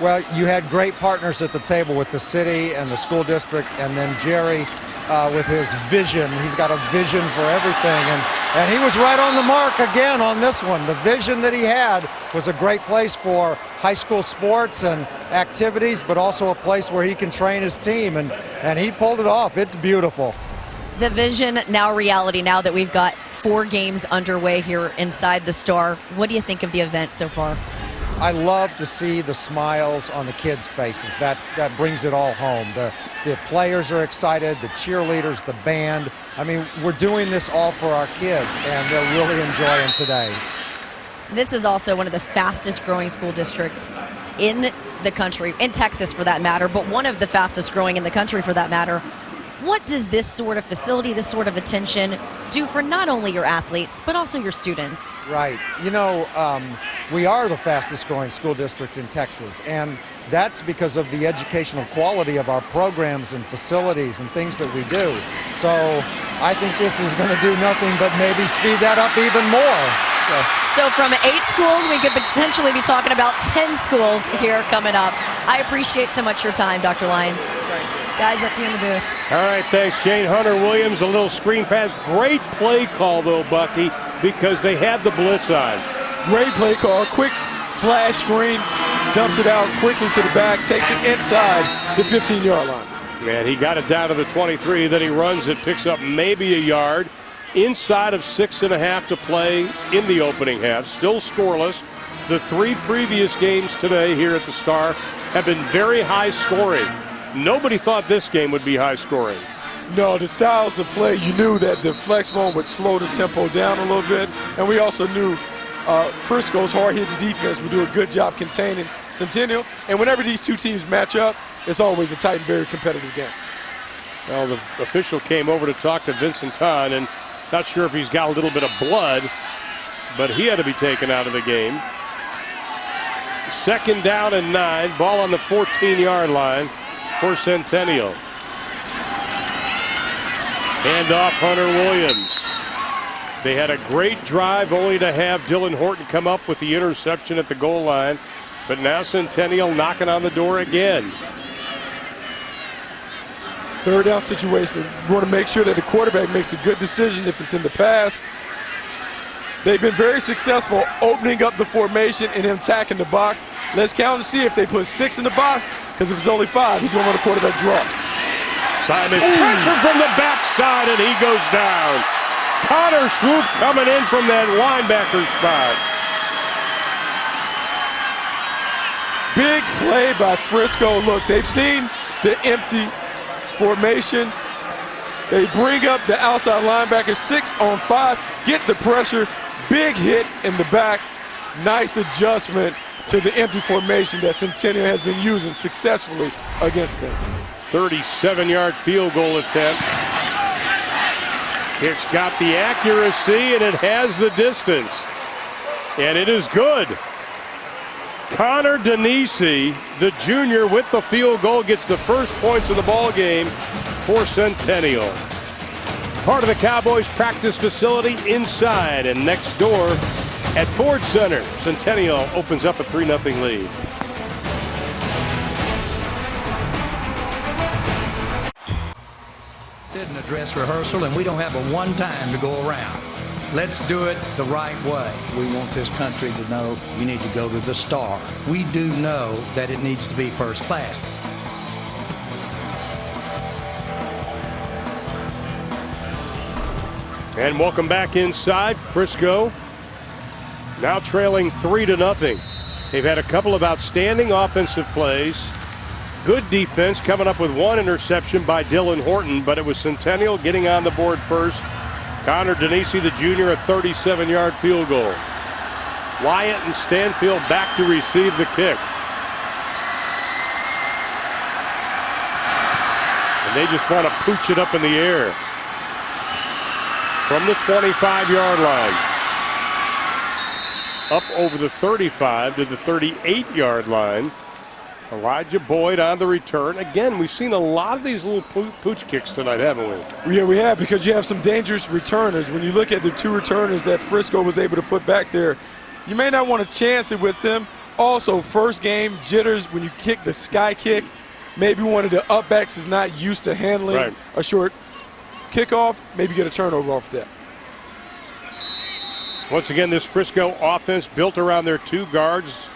[SPEAKER 9] Well, you had great partners at the table with the city and the school district, and then Jerry with his vision. He's got a vision for everything, and he was right on the mark again on this one. The vision that he had was a great place for high school sports and activities, but also a place where he can train his team, and he pulled it off. It's beautiful.
[SPEAKER 6] The vision, now reality, now that we've got 4 games underway here inside the Star. What do you think of the event so far?
[SPEAKER 9] I love to see the smiles on the kids' faces. That brings it all home. The players are excited, the cheerleaders, the band. I mean, we're doing this all for our kids, and they're really enjoying today.
[SPEAKER 6] This is also one of the fastest growing school districts in the country, in Texas for that matter, but one of the fastest growing in the country for that matter. What does this sort of facility, this sort of attention do for not only your athletes, but also your students?
[SPEAKER 9] Right. You know, we are the fastest growing school district in Texas, and that's because of the educational quality of our programs and facilities and things that we do. So I think this is going to do nothing but maybe speed that up even more.
[SPEAKER 6] So from 8 schools, we could potentially be talking about 10 schools here coming up. I appreciate so much your time, Dr. Lyon. Guys, up to you in the booth.
[SPEAKER 1] All right, thanks, Jane. Hunter Williams, a little screen pass. Great play call, though, Bucky, because they had the blitz on.
[SPEAKER 5] Great play call. Quick flash screen. Dumps it out quickly to the back. Takes it inside the 15-yard line.
[SPEAKER 1] And he got it down to the 23. Then he runs it, picks up maybe a yard. Inside of 6.5 to play in the opening half. Still scoreless. The 3 previous games today here at the Star have been very high scoring. Nobody thought this game would be high scoring.
[SPEAKER 5] No, the styles of play, you knew that the flex mode would slow the tempo down a little bit. And we also knew Frisco's hard-hitting defense would do a good job containing Centennial. And whenever these two teams match up, it's always a tight and very competitive game.
[SPEAKER 1] Well, the official came over to talk to Vincent Ton, and not sure if he's got a little bit of blood, but he had to be taken out of the game. 2nd down and 9. Ball on the 14-yard line for Centennial. Hand off Hunter Williams. They had a great drive only to have Dylan Horton come up with the interception at the goal line. But now Centennial knocking on the door again.
[SPEAKER 5] 3rd down situation. We want to make sure that the quarterback makes a good decision if it's in the pass. They've been very successful opening up the formation and attacking the box. Let's count and see if they put 6 in the box, because if it's only 5, he's going to want a quarterback draw.
[SPEAKER 1] Simon pressure from the backside, and he goes down. Connor Swoop coming in from that linebacker spot.
[SPEAKER 5] Big play by Frisco. Look, they've seen the empty formation. They bring up the outside linebacker, 6 on 5, get the pressure. Big hit in the back. Nice adjustment to the empty formation that Centennial has been using successfully against them.
[SPEAKER 1] 37-yard field goal attempt. Kick's got the accuracy, and it has the distance. And it is good. Connor Denisi, the junior, with the field goal, gets the first points of the ball game for Centennial. Part of the Cowboys practice facility inside and next door at Ford Center. Centennial opens up a 3-0 lead.
[SPEAKER 2] Sit in a dress rehearsal, and we don't have a one time to go around. Let's do it the right way. We want this country to know we need to go to the Star. We do know that it needs to be first class.
[SPEAKER 1] And welcome back inside. Frisco now trailing 3-0. They've had a couple of outstanding offensive plays. Good defense, coming up with 1 interception by Dylan Horton, but it was Centennial getting on the board first. Connor Denisi, the junior, a 37-yard field goal. Wyatt and Stanfield back to receive the kick. And they just want to pooch it up in the air. From the 25-yard line. Up over the 35 to the 38-yard line. Elijah Boyd on the return. Again, we've seen a lot of these little pooch kicks tonight, haven't we?
[SPEAKER 5] Yeah, we have, because you have some dangerous returners. When you look at the 2 returners that Frisco was able to put back there, you may not want to chance it with them. Also, first game jitters when you kick the sky kick. Maybe one of the upbacks is not used to handling a short kickoff. Maybe get a turnover off that.
[SPEAKER 1] Once again, this Frisco offense built around their 2 guards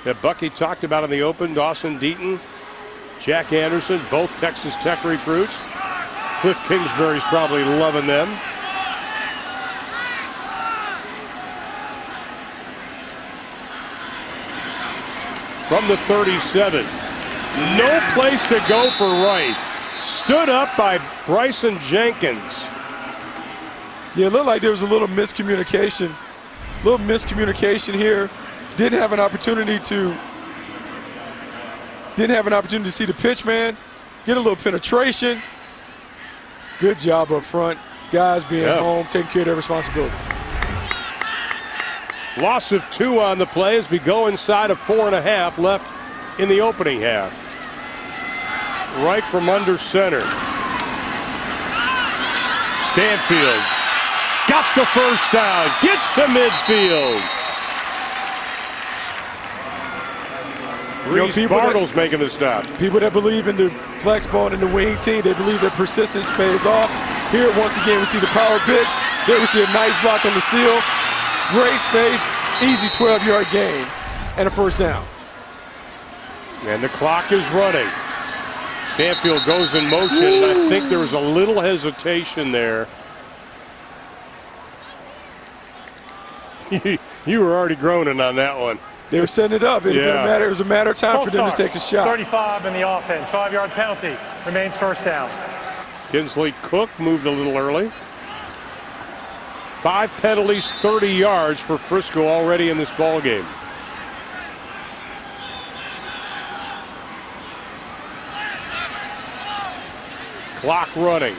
[SPEAKER 1] that Bucky talked about in the open. Dawson Deaton, Jack Anderson, both Texas Tech recruits. Cliff Kingsbury's probably loving them. From the 37. No place to go for Wright. Stood up by Bryson Jenkins.
[SPEAKER 5] Yeah, it looked like there was a little miscommunication. Here. Didn't have an opportunity to see the pitch man, get a little penetration. Good job up front. Guys being home, taking care of their responsibilities.
[SPEAKER 1] Loss of 2 on the play as we go inside of 4.5 left in the opening half. Right from under center. Stanfield got the first down, gets to midfield. Reese Bartles making the stop.
[SPEAKER 5] People that believe in the flex bone and the wing team, they believe that persistence pays off. Here, once again, we see the power pitch. There we see a nice block on the seal. Great space, easy 12-yard gain, and a first down.
[SPEAKER 1] And the clock is running. Stanfield goes in motion, and I think there was a little hesitation there. You were already groaning on that one.
[SPEAKER 5] They were setting it up. It was a matter of time for them to take a shot.
[SPEAKER 8] 35 in the offense, 5-yard penalty, remains first down.
[SPEAKER 1] Kinsley Cook moved a little early. 5 penalties, 30 yards for Frisco already in this ball game. Clock running.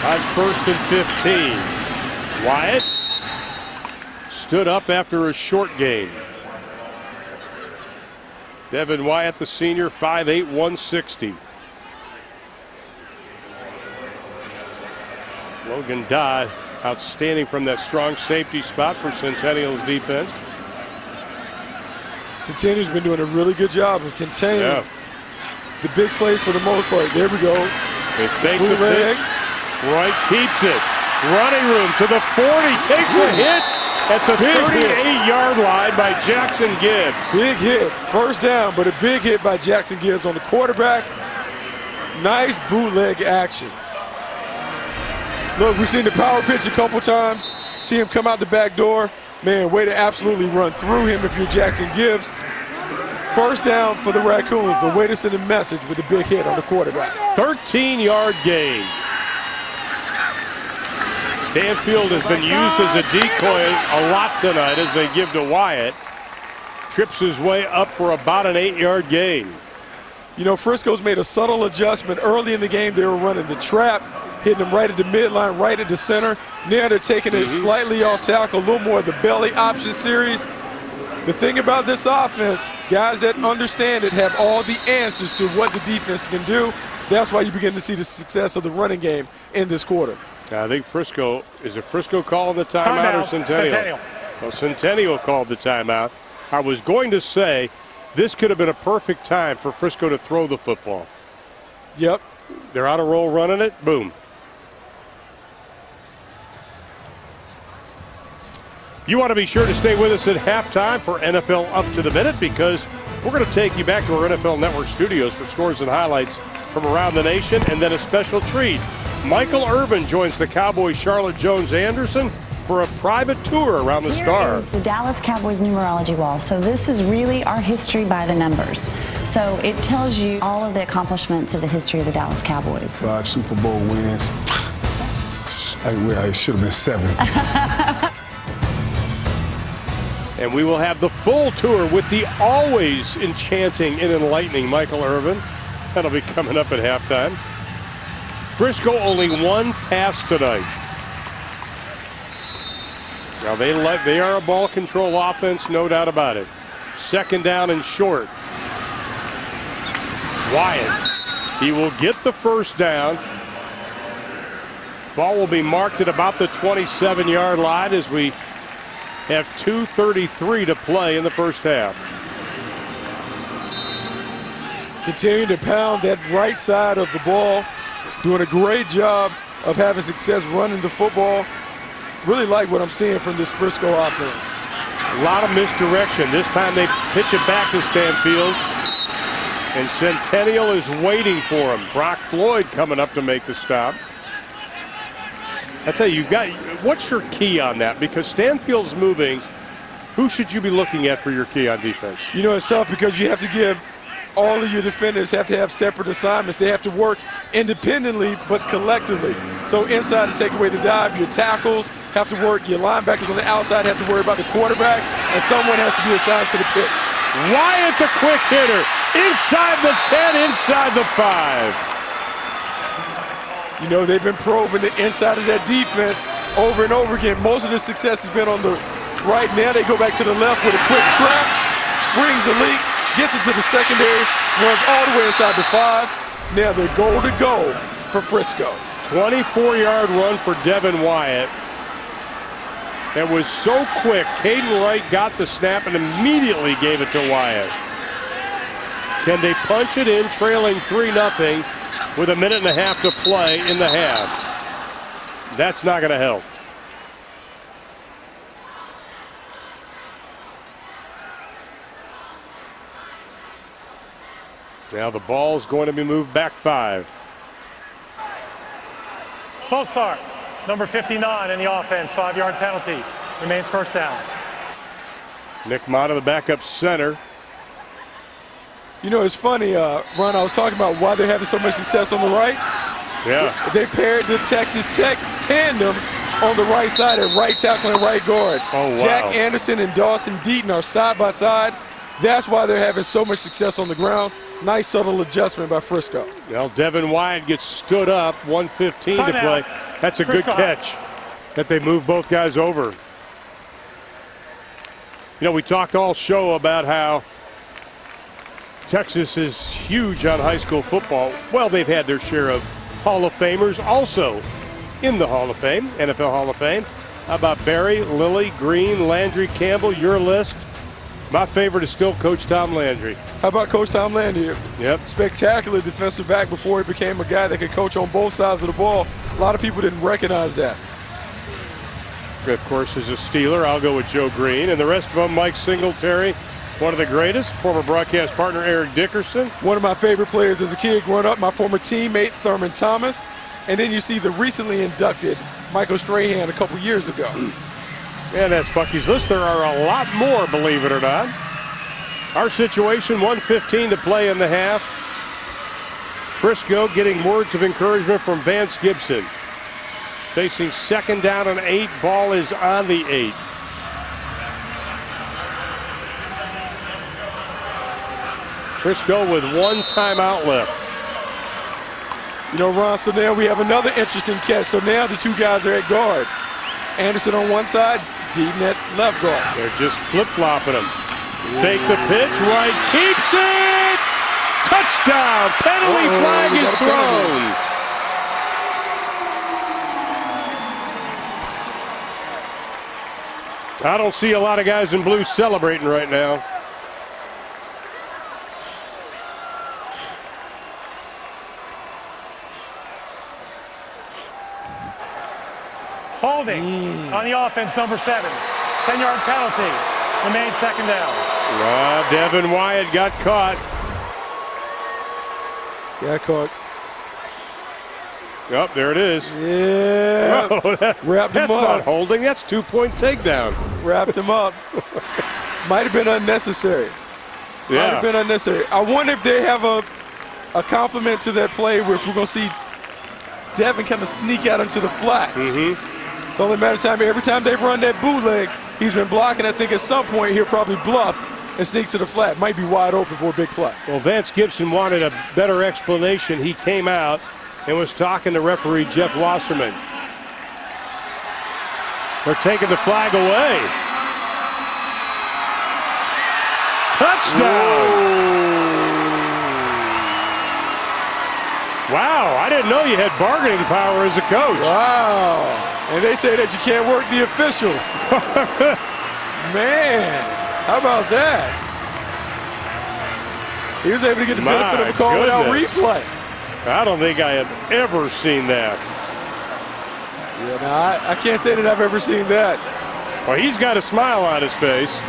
[SPEAKER 1] On 1st and 15. Wyatt stood up after a short gain. Devin Wyatt, the senior, 5'8", 160. Logan Dodd, outstanding from that strong safety spot for Centennial's defense.
[SPEAKER 5] Centennial's been doing a really good job of containing the big plays for the most part. There we go.
[SPEAKER 1] They fake the pitch. Wright keeps it. Running room to the 40. Takes a hit at the 38-yard line by Jackson Gibbs.
[SPEAKER 5] Big hit. First down, but a big hit by Jackson Gibbs on the quarterback. Nice bootleg action. Look, we've seen the power pitch a couple times. See him come out the back door. Man, way to absolutely run through him if you're Jackson Gibbs. First down for the Raccoons, but way to send a message with a big hit on the quarterback.
[SPEAKER 1] 13-yard gain. Stanfield has been used as a decoy a lot tonight as they give to Wyatt. Trips his way up for about an 8-yard gain.
[SPEAKER 5] You know, Frisco's made a subtle adjustment. Early in the game, they were running the trap, hitting them right at the midline, right at the center. Now they're taking it slightly off tackle, a little more of the belly option series. The thing about this offense, guys that understand it have all the answers to what the defense can do. That's why you begin to see the success of the running game in this quarter.
[SPEAKER 1] I think Frisco, is it Frisco calling the timeout or Centennial? Well, Centennial called the timeout. I was going to say this could have been a perfect time for Frisco to throw the football.
[SPEAKER 5] Yep.
[SPEAKER 1] They're on a roll running it. Boom. You want to be sure to stay with us at halftime for NFL Up to the Minute, because we're going to take you back to our NFL Network studios for scores and highlights from around the nation, and then a special treat. Michael Irvin joins the Cowboys' Charlotte Jones-Anderson for a private tour around the Star.
[SPEAKER 10] Here is the Dallas Cowboys numerology wall. So this is really our history by the numbers. So it tells you all of the accomplishments of the history of the Dallas Cowboys.
[SPEAKER 11] 5 Super Bowl wins. It should have been 7.
[SPEAKER 1] And we will have the full tour with the always enchanting and enlightening Michael Irvin. That'll be coming up at halftime. Frisco only 1 pass tonight. Now they are a ball control offense, no doubt about it. 2nd down and short. Wyatt, he will get the first down. Ball will be marked at about the 27-yard line as we have 2:33 to play in the first half.
[SPEAKER 5] Continuing to pound that right side of the ball. Doing a great job of having success running the football. Really like what I'm seeing from this Frisco offense.
[SPEAKER 1] A lot of misdirection. This time they pitch it back to Stanfield. And Centennial is waiting for him. Brock Floyd coming up to make the stop. I tell you, what's your key on that? Because Stanfield's moving. Who should you be looking at for your key on defense?
[SPEAKER 5] You know, it's tough because you have to give all of your defenders have to have separate assignments. They have to work independently but collectively. So inside to take away the dive, your tackles have to work, your linebackers on the outside have to worry about the quarterback, and someone has to be assigned to the pitch.
[SPEAKER 1] Wyatt, the quick hitter, inside the 10, inside the 5.
[SPEAKER 5] You know, they've been probing the inside of that defense over and over again. Most of the success has been on the right. Now they go back to the left with a quick trap, springs the leak, gets into the secondary, runs all the way inside the 5. Now they're goal to goal for Frisco.
[SPEAKER 1] 24-yard run for Devin Wyatt. It was so quick. Caden Wright got the snap and immediately gave it to Wyatt. Can they punch it in, trailing 3-0 with a minute and a half to play in the half? That's not going to help. Now the ball's going to be moved back 5.
[SPEAKER 8] False start. Number 59 in the offense. 5-yard penalty. Remains first down.
[SPEAKER 1] Nick Mata, the backup center.
[SPEAKER 5] You know, it's funny, Ron, I was talking about why they're having so much success on the right.
[SPEAKER 1] Yeah.
[SPEAKER 5] They paired the Texas Tech tandem on the right side at right tackle and right guard.
[SPEAKER 1] Oh, wow.
[SPEAKER 5] Jack Anderson and Dawson Deaton are side by side. That's why they're having so much success on the ground. Nice subtle adjustment by Frisco.
[SPEAKER 1] Well, Devin Wyatt gets stood up, 1:15 to play. That's a good catch that they move both guys over. You know, we talked all show about how Texas is huge on high school football. Well, they've had their share of Hall of Famers also in the Hall of Fame, NFL Hall of Fame. How about Barry, Lilly, Green, Landry, Campbell, your list? My favorite is still Coach Tom Landry.
[SPEAKER 5] How about Coach Tom Landry?
[SPEAKER 1] Yep.
[SPEAKER 5] Spectacular defensive back before he became a guy that could coach on both sides of the ball. A lot of people didn't recognize that.
[SPEAKER 1] Of course, as a Steeler, I'll go with Joe Green. And the rest of them, Mike Singletary, one of the greatest. Former broadcast partner Eric Dickerson.
[SPEAKER 5] One of my favorite players as a kid growing up, my former teammate Thurman Thomas. And then you see the recently inducted Michael Strahan a couple years ago.
[SPEAKER 1] And that's Bucky's list. There are a lot more, believe it or not. Our situation, 1:15 to play in the half. Frisco getting words of encouragement from Vance Gibson. Facing 2nd down and 8. Ball is on the 8. Frisco with 1 timeout left.
[SPEAKER 5] You know, Ron, so now we have another interesting catch. So now the 2 guys are at guard. Anderson on one side, Deaton at left guard.
[SPEAKER 1] They're just flip-flopping him. Fake the pitch, Wright keeps it! Touchdown! Penalty flag is thrown. I don't see a lot of guys in blue celebrating right now.
[SPEAKER 8] Holding on the offense, number 7. 10-yard penalty. Remains 2nd down.
[SPEAKER 1] Devin Wyatt got caught.
[SPEAKER 5] Got caught.
[SPEAKER 1] Yep, there it is.
[SPEAKER 5] Yeah.
[SPEAKER 1] Oh,
[SPEAKER 5] Wrapped him
[SPEAKER 1] that's
[SPEAKER 5] up.
[SPEAKER 1] not holding. That's 2-point takedown.
[SPEAKER 5] Wrapped him up. Might have been unnecessary.
[SPEAKER 1] Yeah.
[SPEAKER 5] Might have been unnecessary. I wonder if they have a compliment to that play where if we're going to see Devin kind of sneak out into the flat. It's only a matter of time. Every time they run that bootleg, he's been blocking. I think at some point he'll probably bluff and sneak to the flat. Might be wide open for a big play.
[SPEAKER 1] Well, Vance Gibson wanted a better explanation. He came out and was talking to referee Jeff Wasserman. They're taking the flag away. Touchdown! Wow, I didn't know you had bargaining power as a coach.
[SPEAKER 5] Wow. And they say that you can't work the officials. Man, how about that? He was able to get the benefit of a call without replay.
[SPEAKER 1] I don't think I have ever seen that.
[SPEAKER 5] Yeah, no, I can't say that I've ever seen that.
[SPEAKER 1] Well, he's got a smile on his face.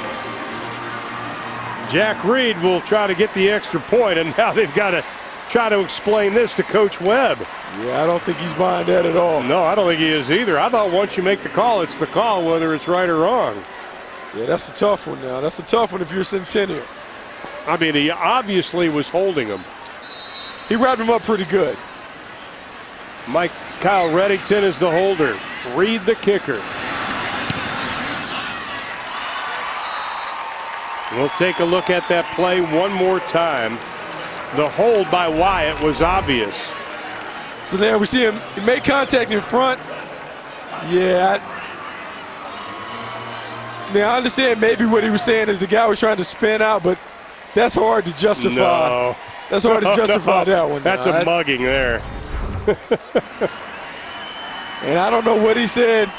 [SPEAKER 1] Jack Reed will try to get the extra point, and now they've got to try to explain this to Coach Webb.
[SPEAKER 5] Yeah, I don't think he's buying that at all.
[SPEAKER 1] No, I don't think he is either. I thought once you make the call, it's the call, whether it's right or wrong.
[SPEAKER 5] Yeah, that's a tough one now. That's a tough one if you're Centennial.
[SPEAKER 1] I mean, he obviously was holding him.
[SPEAKER 5] He wrapped him up pretty good.
[SPEAKER 1] Kyle Reddington is the holder. Reed the kicker. We'll take a look at that play one more time. The hold by Wyatt was obvious.
[SPEAKER 5] So there we see him. He made contact in front. Yeah. Now I understand maybe what he was saying is the guy was trying to spin out, but that's hard to justify.
[SPEAKER 1] No.
[SPEAKER 5] That's hard to justify that one.
[SPEAKER 1] That's a mugging there.
[SPEAKER 5] And I don't know what he said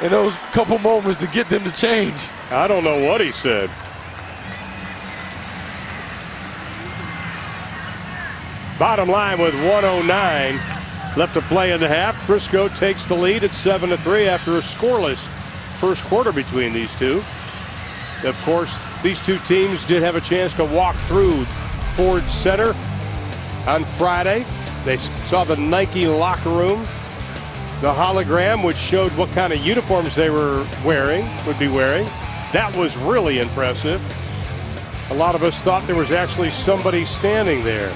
[SPEAKER 5] in those couple moments to get them to change.
[SPEAKER 1] I don't know what he said. Bottom line with 1:09 left to play in the half. Frisco takes the lead at 7-3 after a scoreless first quarter between these two. Of course, these two teams did have a chance to walk through Ford Center on Friday. They saw the Nike locker room, the hologram, which showed what kind of uniforms they would be wearing. That was really impressive. A lot of us thought there was actually somebody standing there.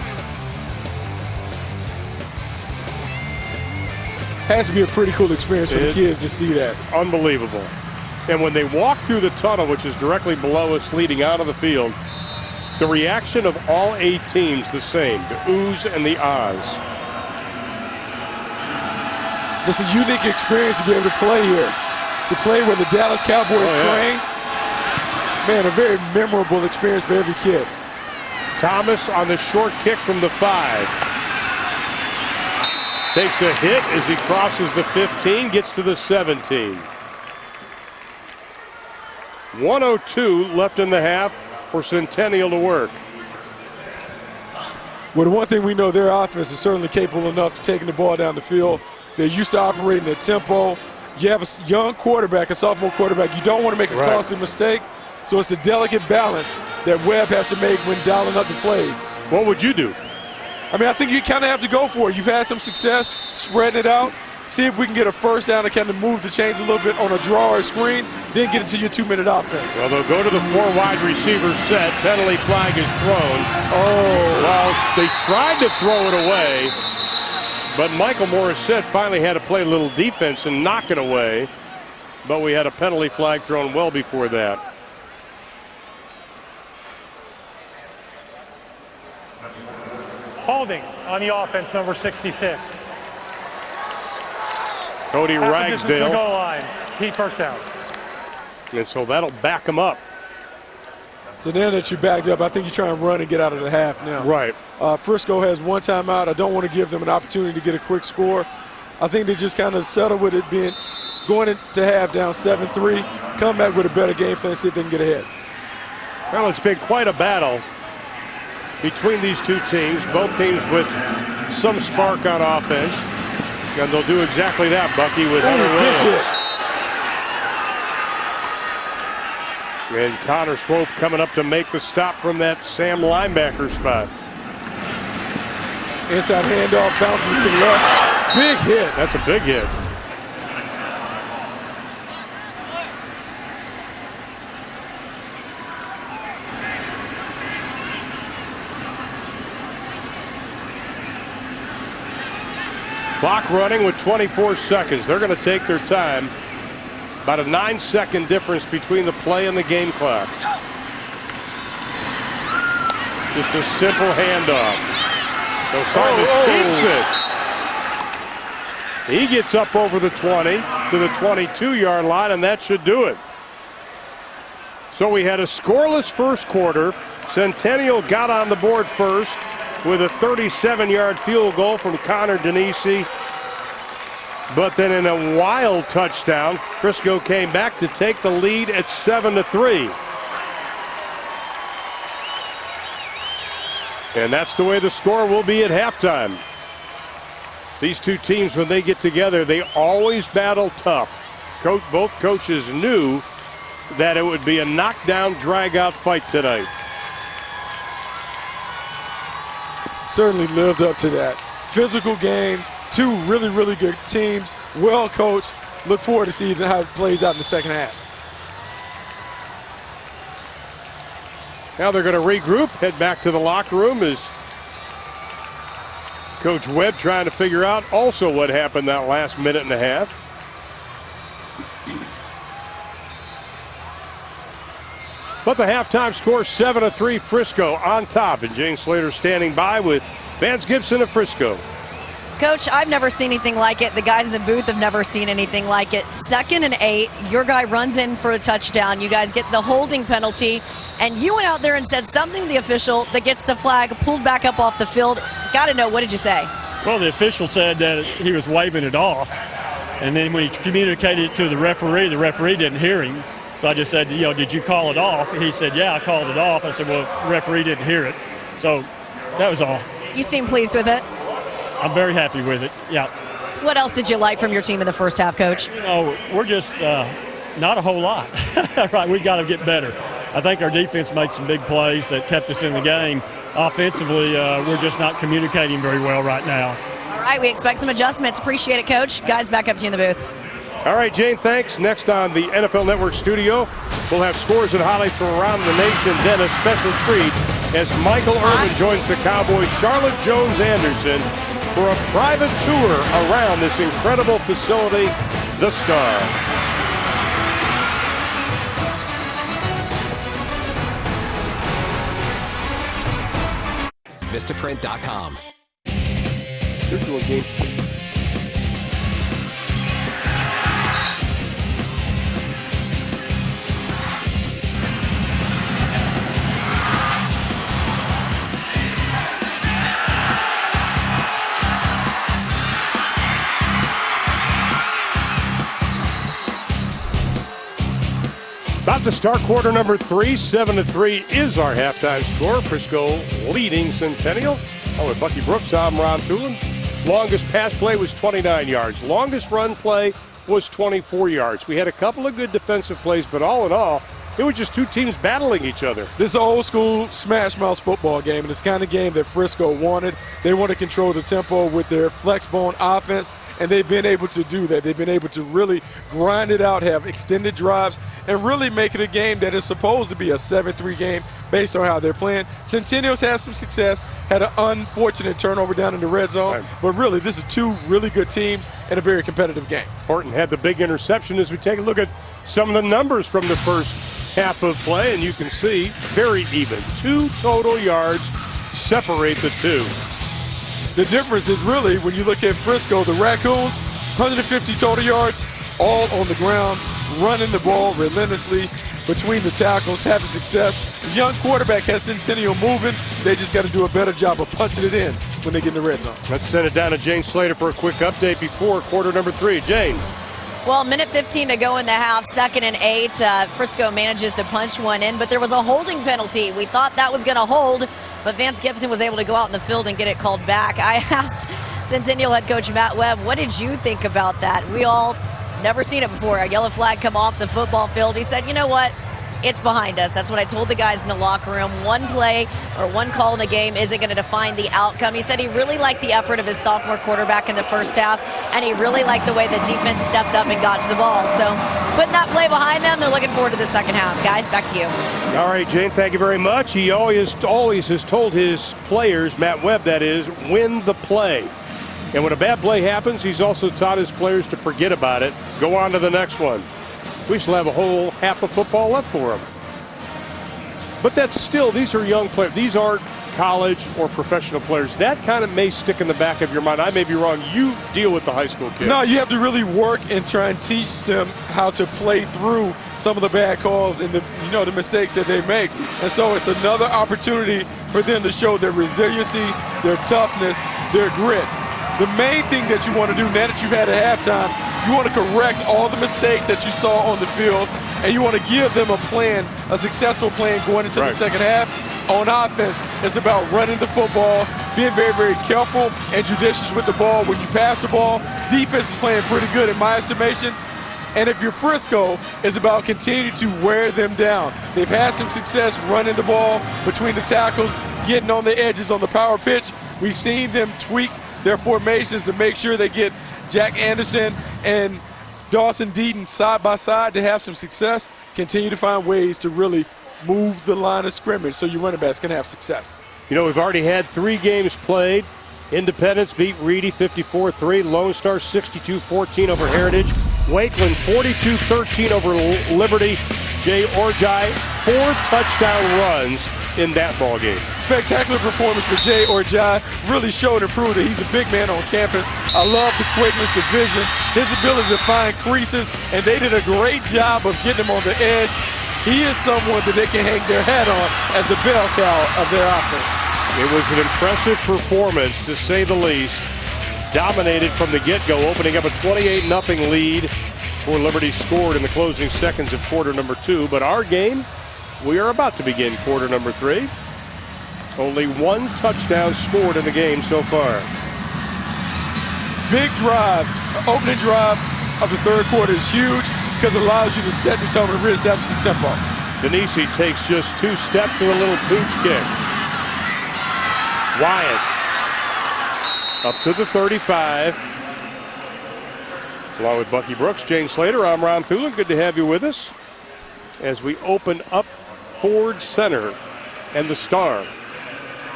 [SPEAKER 5] Has to be a pretty cool experience for the kids to see that.
[SPEAKER 1] Unbelievable. And when they walk through the tunnel, which is directly below us leading out of the field, the reaction of all 8 teams the same, the oohs and the ahs.
[SPEAKER 5] Just a unique experience to be able to play here. To play where the Dallas Cowboys train. Man, a very memorable experience for every kid.
[SPEAKER 1] Thomas on the short kick from the 5. Takes a hit as he crosses the 15, gets to the 17. 1:02 left in the half for Centennial to work.
[SPEAKER 5] Well, the one thing we know, their offense is certainly capable enough to taking the ball down the field. They're used to operating at tempo. You have a young quarterback, a sophomore quarterback. You don't want to make a costly mistake. So it's the delicate balance that Webb has to make when dialing up the plays.
[SPEAKER 1] What would you do?
[SPEAKER 5] I mean, I think you kind of have to go for it. You've had some success spreading it out. See if we can get a first down and kind of move the chains a little bit on a draw or a screen, then get into your 2-minute offense.
[SPEAKER 1] Well, they'll go to the 4 wide receiver set. Penalty flag is thrown.
[SPEAKER 5] Oh.
[SPEAKER 1] Well, they tried to throw it away, but Michael Morissette finally had to play a little defense and knock it away. But we had a penalty flag thrown well before that.
[SPEAKER 8] Holding on the offense, number 66.
[SPEAKER 1] Cody Ragsdale.
[SPEAKER 8] Goal line. Heat first down.
[SPEAKER 1] And so that'll back him up.
[SPEAKER 5] So now that you're backed up, I think you try and run and get out of the half now.
[SPEAKER 1] Right.
[SPEAKER 5] Frisco has 1 timeout. I don't want to give them an opportunity to get a quick score. I think they just kind of settle with it being going into half down 7-3, come back with a better game plan, see if they can get ahead.
[SPEAKER 1] Well, it's been quite a battle between these two teams, both teams with some spark on offense. And they'll do exactly that, Bucky, with Hunter Williams. And Connor Swope coming up to make the stop from that Sam linebacker spot.
[SPEAKER 5] Inside handoff, bounces it to the left. Big hit.
[SPEAKER 1] That's a big hit. Clock running with 24 seconds. They're going to take their time. About a 9-second difference between the play and the game clock. Just a simple handoff. Osiris keeps it. He gets up over the 20 to the 22-yard line, and that should do it. So we had a scoreless first quarter. Centennial got on the board first with a 37-yard field goal from Connor Denisi. But then in a wild touchdown, Frisco came back to take the lead at 7-3. And that's the way the score will be at halftime. These two teams, when they get together, they always battle tough. Both coaches knew that it would be a knockdown, drag-out fight tonight.
[SPEAKER 5] certainly lived up to that. Physical game, two really, really good teams, well coached. Look forward to seeing how it plays out in the second half.
[SPEAKER 1] Now they're going to regroup, head back to the locker room as Coach Webb trying to figure out also what happened that last minute and a half. But the halftime score 7-3 Frisco on top, and Jane Slater standing by with Vance Gibson of Frisco.
[SPEAKER 6] Coach, I've never seen anything like it. The guys in the booth have never seen anything like it. 2nd and 8, your guy runs in for a touchdown. You guys get the holding penalty, and you went out there and said something to the official that gets the flag pulled back up off the field. Got to know, what did you say?
[SPEAKER 12] Well, the official said that he was waving it off, and then when he communicated it to the referee didn't hear him. So I just said, did you call it off? And he said, yeah, I called it off. I said, well, the referee didn't hear it. So that was all.
[SPEAKER 6] You seem pleased with it?
[SPEAKER 12] I'm very happy with it, yeah.
[SPEAKER 6] What else did you like from your team in the first half, Coach?
[SPEAKER 12] We're just not a whole lot. Right, we got to get better. I think our defense made some big plays that kept us in the game. Offensively, we're just not communicating very well right now.
[SPEAKER 6] All right, we expect some adjustments. Appreciate it, Coach. Guys, back up to you in the booth.
[SPEAKER 1] All right, Jane, thanks. Next on the NFL Network studio, we'll have scores and highlights from around the nation, then a special treat as Michael Irvin joins the Cowboys' Charlotte Jones-Anderson for a private tour around this incredible facility, the Star.
[SPEAKER 13] Vistaprint.com.
[SPEAKER 1] They're doing games. About to start quarter number 3, 7-3 is our halftime score. Frisco leading Centennial. With Bucky Brooks, I'm Ron Thulin. Longest pass play was 29 yards. Longest run play was 24 yards. We had a couple of good defensive plays, but all in all, it was just two teams battling each other.
[SPEAKER 5] This is an old school smash mouth football game, and it's the kind of game that Frisco wanted. They want to control the tempo with their flex bone offense, and they've been able to do that. They've been able to really grind it out, have extended drives, and really make it a game that is supposed to be a 7-3 game based on how they're playing. Centennial's had some success, had an unfortunate turnover down in the red zone, but really this is two really good teams and a very competitive game.
[SPEAKER 1] Horton had the big interception. As we take a look at some of the numbers from the first half of play, and you can see very even. 2 total yards separate the two.
[SPEAKER 5] The difference is really when you look at Frisco, the Raccoons, 150 total yards, all on the ground, running the ball relentlessly between the tackles, having success. The young quarterback has Centennial moving. They just got to do a better job of punching it in when they get in the red zone.
[SPEAKER 1] Let's send it down to Jane Slater for a quick update before quarter number 3. Jane.
[SPEAKER 6] Well, minute 15 to go in the half, 2nd and 8. Frisco manages to punch one in, but there was a holding penalty. We thought that was going to hold, but Vance Gibson was able to go out in the field and get it called back. I asked Centennial head coach Matt Webb, what did you think about that? We all never seen it before, a yellow flag come off the football field. He said, you know what? It's behind us. That's what I told the guys in the locker room. One play or one call in the game isn't going to define the outcome. He said he really liked the effort of his sophomore quarterback in the first half, and he really liked the way the defense stepped up and got to the ball. So putting that play behind them, they're looking forward to the second half. Guys, back to you.
[SPEAKER 1] All right, Jane, thank you very much. He always has told his players, Matt Webb that is, win the play. And when a bad play happens, he's also taught his players to forget about it, go on to the next one. We still have a whole half of football left for them. But that's still, these are young players. These aren't college or professional players. That kind of may stick in the back of your mind. I may be wrong. You deal with the high school kids.
[SPEAKER 5] No, you have to really work and try and teach them how to play through some of the bad calls and the mistakes that they make. And so it's another opportunity for them to show their resiliency, their toughness, their grit. The main thing that you want to do now that you've had a halftime, you want to correct all the mistakes that you saw on the field, and you want to give them a plan, a successful plan going into the second half. On offense, it's about running the football, being very, very careful and judicious with the ball when you pass the ball. Defense is playing pretty good in my estimation. And if you're Frisco, it's about continuing to wear them down. They've had some success running the ball between the tackles, getting on the edges on the power pitch. We've seen them tweak their formations to make sure they get Jack Anderson and Dawson Deaton side by side to have some success. Continue to find ways to really move the line of scrimmage so your running backs can have success.
[SPEAKER 1] You know, we've already had 3 games played. Independence beat Reedy 54-3. Lone Star 62-14 over Heritage. Wakeland 42-13 over Liberty. Jay Orjai, 4 touchdown runs in that ball game.
[SPEAKER 5] Spectacular performance for Jay Orjai. Really showed and proved that he's a big man on campus. I love the quickness, the vision, his ability to find creases, and they did a great job of getting him on the edge. He is someone that they can hang their hat on as the bell cow of their offense.
[SPEAKER 1] It was an impressive performance, to say the least. Dominated from the get-go, opening up a 28-0 lead before Liberty scored in the closing seconds of quarter number 2. But our game, we are about to begin quarter number 3. Only 1 touchdown scored in the game so far.
[SPEAKER 5] Big drive, opening drive of the third quarter is huge because it allows you to set the tone and reestablish the tempo.
[SPEAKER 1] Denisi takes just 2 steps with a little pooch kick. Wyatt up to the 35. Along with Bucky Brooks, Jane Slater, I'm Ron Thulin. Good to have you with us as we open up Ford Center and the Star.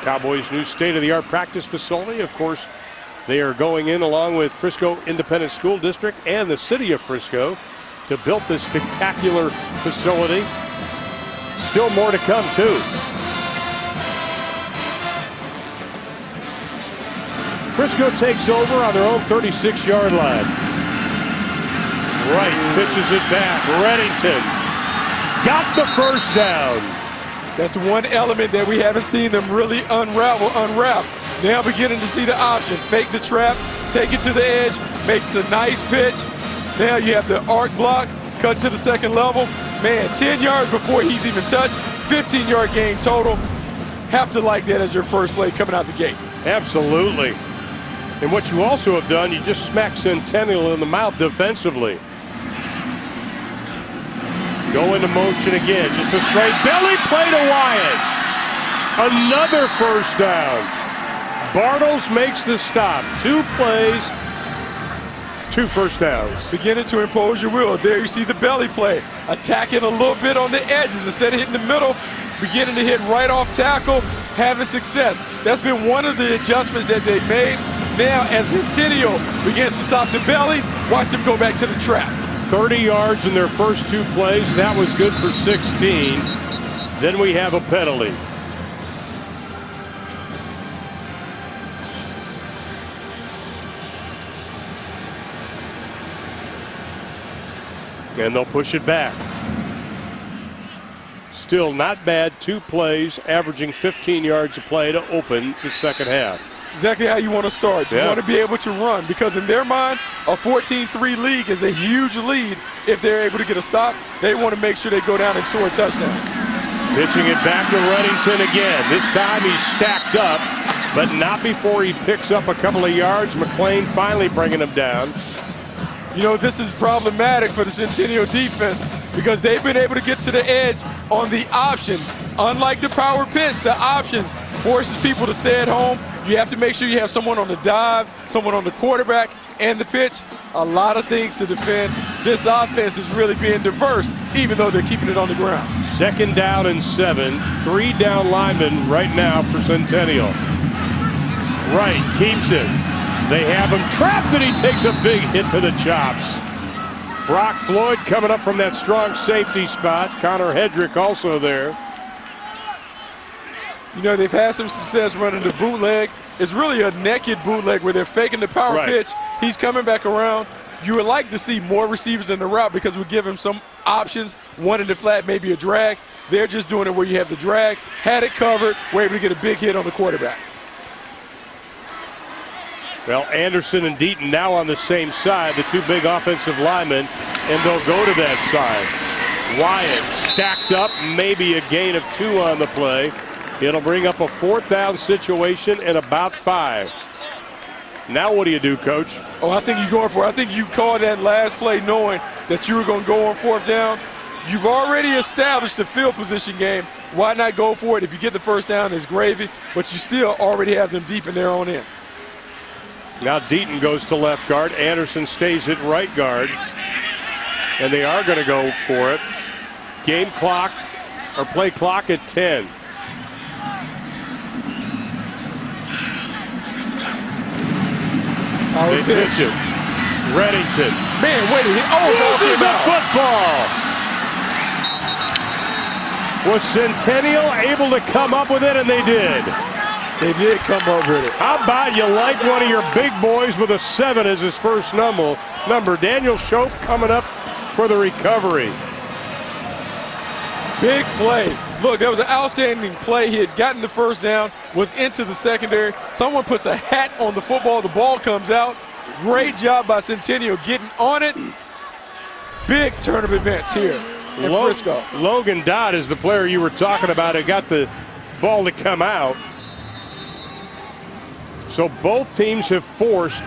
[SPEAKER 1] Cowboys' new state-of-the-art practice facility. Of course, they are going in along with Frisco Independent School District and the city of Frisco to build this spectacular facility. Still more to come, too. Frisco takes over on their own 36-yard line. Wright pitches it back. Reddington got the first down.
[SPEAKER 5] That's the one element that we haven't seen them really unwrap. Now beginning to see the option. Fake the trap, take it to the edge, makes a nice pitch. Now you have the arc block, cut to the second level. Man, 10 yards before he's even touched, 15-yard gain total. Have to like that as your first play coming out the gate.
[SPEAKER 1] Absolutely. And what you also have done, you just smacked Centennial in the mouth defensively. Go into motion again, just a straight belly play to Wyatt. Another first down. Bartles makes the stop. 2 plays, 2 first downs.
[SPEAKER 5] Beginning to impose your will. There you see the belly play. Attacking a little bit on the edges instead of hitting the middle. Beginning to hit right off tackle, having success. That's been one of the adjustments that they've made. Now, as Centennial begins to stop the belly, watch them go back to the trap.
[SPEAKER 1] 30 yards in their first 2 plays. That was good for 16. Then we have a penalty. And they'll push it back. Still not bad. 2 plays, averaging 15 yards a play to open the second half.
[SPEAKER 5] Exactly how you want to start. You want to be able to run because in their mind, a 14-3 lead is a huge lead. If they're able to get a stop, they want to make sure they go down and score a touchdown.
[SPEAKER 1] Pitching it back to Reddington again. This time he's stacked up, but not before he picks up a couple of yards. McLean finally bringing him down.
[SPEAKER 5] You know, this is problematic for the Centennial defense because they've been able to get to the edge on the option. Unlike the power pitch, the option forces people to stay at home. You have to make sure you have someone on the dive, someone on the quarterback, and the pitch. A lot of things to defend. This offense is really being diverse, even though they're keeping it on the ground.
[SPEAKER 1] 2nd down and 7. 3 down linemen right now for Centennial. Wright keeps it. They have him trapped, and he takes a big hit to the chops. Brock Floyd coming up from that strong safety spot. Connor Hedrick also there.
[SPEAKER 5] You know, they've had some success running the bootleg. It's really a naked bootleg where they're faking the power pitch. He's coming back around. You would like to see more receivers in the route because we give him some options. One in the flat, maybe a drag. They're just doing it where you have the drag. Had it covered, were able to get a big hit on the quarterback.
[SPEAKER 1] Well, Anderson and Deaton now on the same side, the 2 big offensive linemen, and they'll go to that side. Wyatt stacked up, maybe a gain of 2 on the play. It'll bring up a 4th down situation and about 5. Now what do you do, Coach?
[SPEAKER 5] Oh, I think you're going for it. I think you called that last play knowing that you were going to go on 4th down. You've already established the field position game. Why not go for it? If you get the first down, it's gravy, but you still already have them deep in their own end.
[SPEAKER 1] Now Deaton goes to left guard. Anderson stays at right guard. And they are going to go for it. Game clock, or play clock at 10. They pitch it. Reddington.
[SPEAKER 5] Man, wait a minute.
[SPEAKER 1] Loses the football. Was Centennial able to come up with it? And they did.
[SPEAKER 5] They did come up with it.
[SPEAKER 1] How about you like one of your big boys with a 7 as his first number? Daniel Schoep coming up for the recovery.
[SPEAKER 5] Big play. Look, that was an outstanding play. He had gotten the first down, was into the secondary. Someone puts a hat on the football. The ball comes out. Great job by Centennial getting on it. Big turn of events here in Frisco.
[SPEAKER 1] Logan Dodd is the player you were talking about who got the ball to come out. So both teams have forced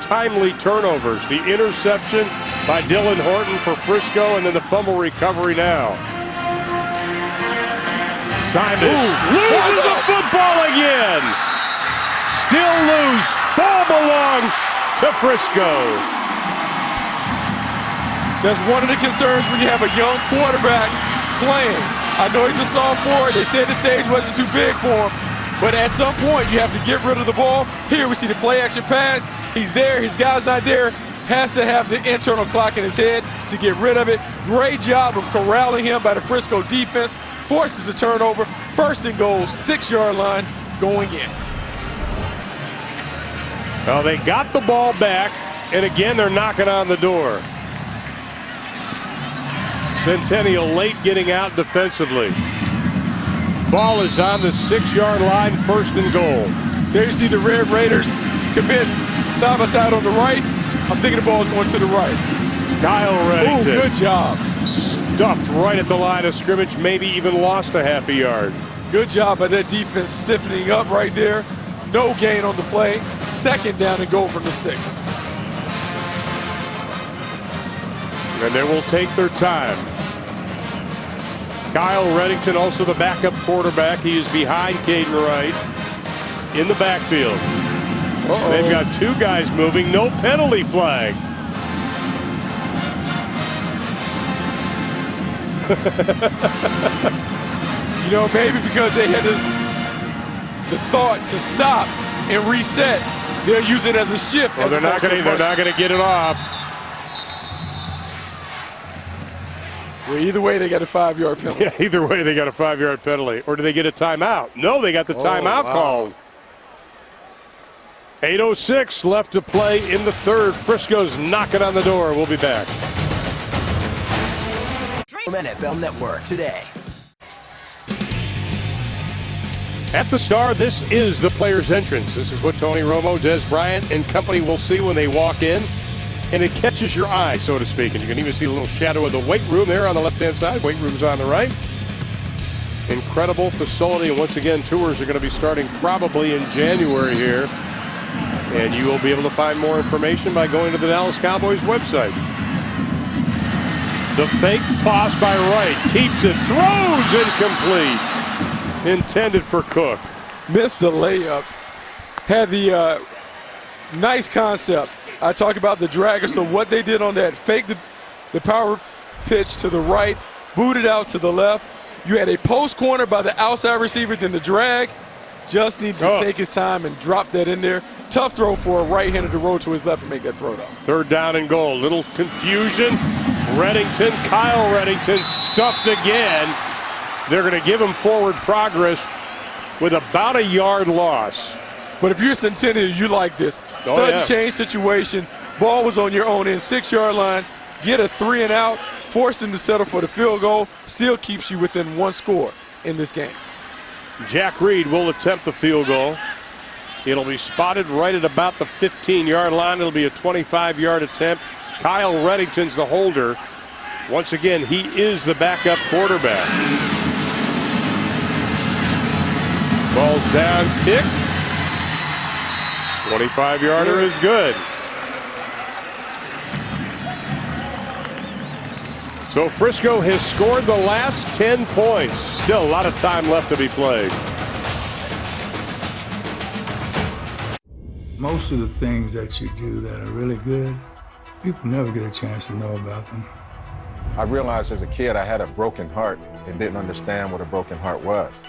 [SPEAKER 1] timely turnovers. The interception by Dylan Horton for Frisco, and then the fumble recovery now. Simons loses the football again. Still loose. Ball belongs to Frisco.
[SPEAKER 5] That's one of the concerns when you have a young quarterback playing. I know he's a sophomore. They said the stage wasn't too big for him. But at some point, you have to get rid of the ball. Here we see the play action pass. He's there. His guy's not there. Has to have the internal clock in his head to get rid of it. Great job of corralling him by the Frisco defense. Forces the turnover. First and goal, 6-yard line, going in.
[SPEAKER 1] Well, they got the ball back, and again, they're knocking on the door. Centennial late getting out defensively. Ball is on the 6-yard line, first and goal.
[SPEAKER 5] There you see the Red Raiders commit side by side on the right. I'm thinking the ball is going to the right.
[SPEAKER 1] Kyle Reddington.
[SPEAKER 5] Ooh, good job.
[SPEAKER 1] Stuffed right at the line of scrimmage, maybe even lost a half a yard.
[SPEAKER 5] Good job by that defense stiffening up right there. No gain on the play. Second down and goal from the 6.
[SPEAKER 1] And they will take their time. Kyle Reddington, also the backup quarterback. He is behind Caden Wright in the backfield. They've got 2 guys moving. No penalty flag.
[SPEAKER 5] You know, maybe because they had the thought to stop and reset, they'll use it as a shift.
[SPEAKER 1] Well, they're not going to get it off.
[SPEAKER 5] Well, either way, they got a 5-yard penalty.
[SPEAKER 1] Yeah, either way, they got a 5-yard penalty. Or do they get a timeout? No, they got the timeout called. 8:06 left to play in the third. Frisco's knocking on the door. We'll be back.
[SPEAKER 13] From NFL Network today.
[SPEAKER 1] At the Star, this is the player's entrance. This is what Tony Romo, Des Bryant, and company will see when they walk in. And it catches your eye, so to speak. And you can even see a little shadow of the weight room there on the left-hand side. Weight room's on the right. Incredible facility. And once again, tours are going to be starting probably in January here. And you will be able to find more information by going to the Dallas Cowboys website. The fake toss by Wright. Keeps it. Throws incomplete. Intended for Cook.
[SPEAKER 5] Missed the layup. Had the nice concept. I talk about the dragger. So what they did on that, fake the power pitch to the right, booted out to the left. You had a post corner by the outside receiver, then the drag. Just needed to take his time and drop that in there. Tough throw for a right-hander to roll to his left and make that throw down.
[SPEAKER 1] Third down and goal. Little confusion. Reddington, Kyle Reddington stuffed again. They're going to give him forward progress with about a yard loss.
[SPEAKER 5] But if you're Centennial, you like this. Sudden change situation. Ball was on your own end, 6-yard line. Get a 3 and out. Forced him to settle for the field goal. Still keeps you within 1 score in this game.
[SPEAKER 1] Jack Reed will attempt the field goal. It'll be spotted right at about the 15-yard line. It'll be a 25-yard attempt. Kyle Reddington's the holder. Once again, he is the backup quarterback. Ball's down, kick. 25-yarder is good. So Frisco has scored the last 10 points. Still a lot of time left to be played.
[SPEAKER 11] Most of the things that you do that are really good, people never get a chance to know about them.
[SPEAKER 14] I realized as a kid I had a broken heart and didn't understand what a broken heart was.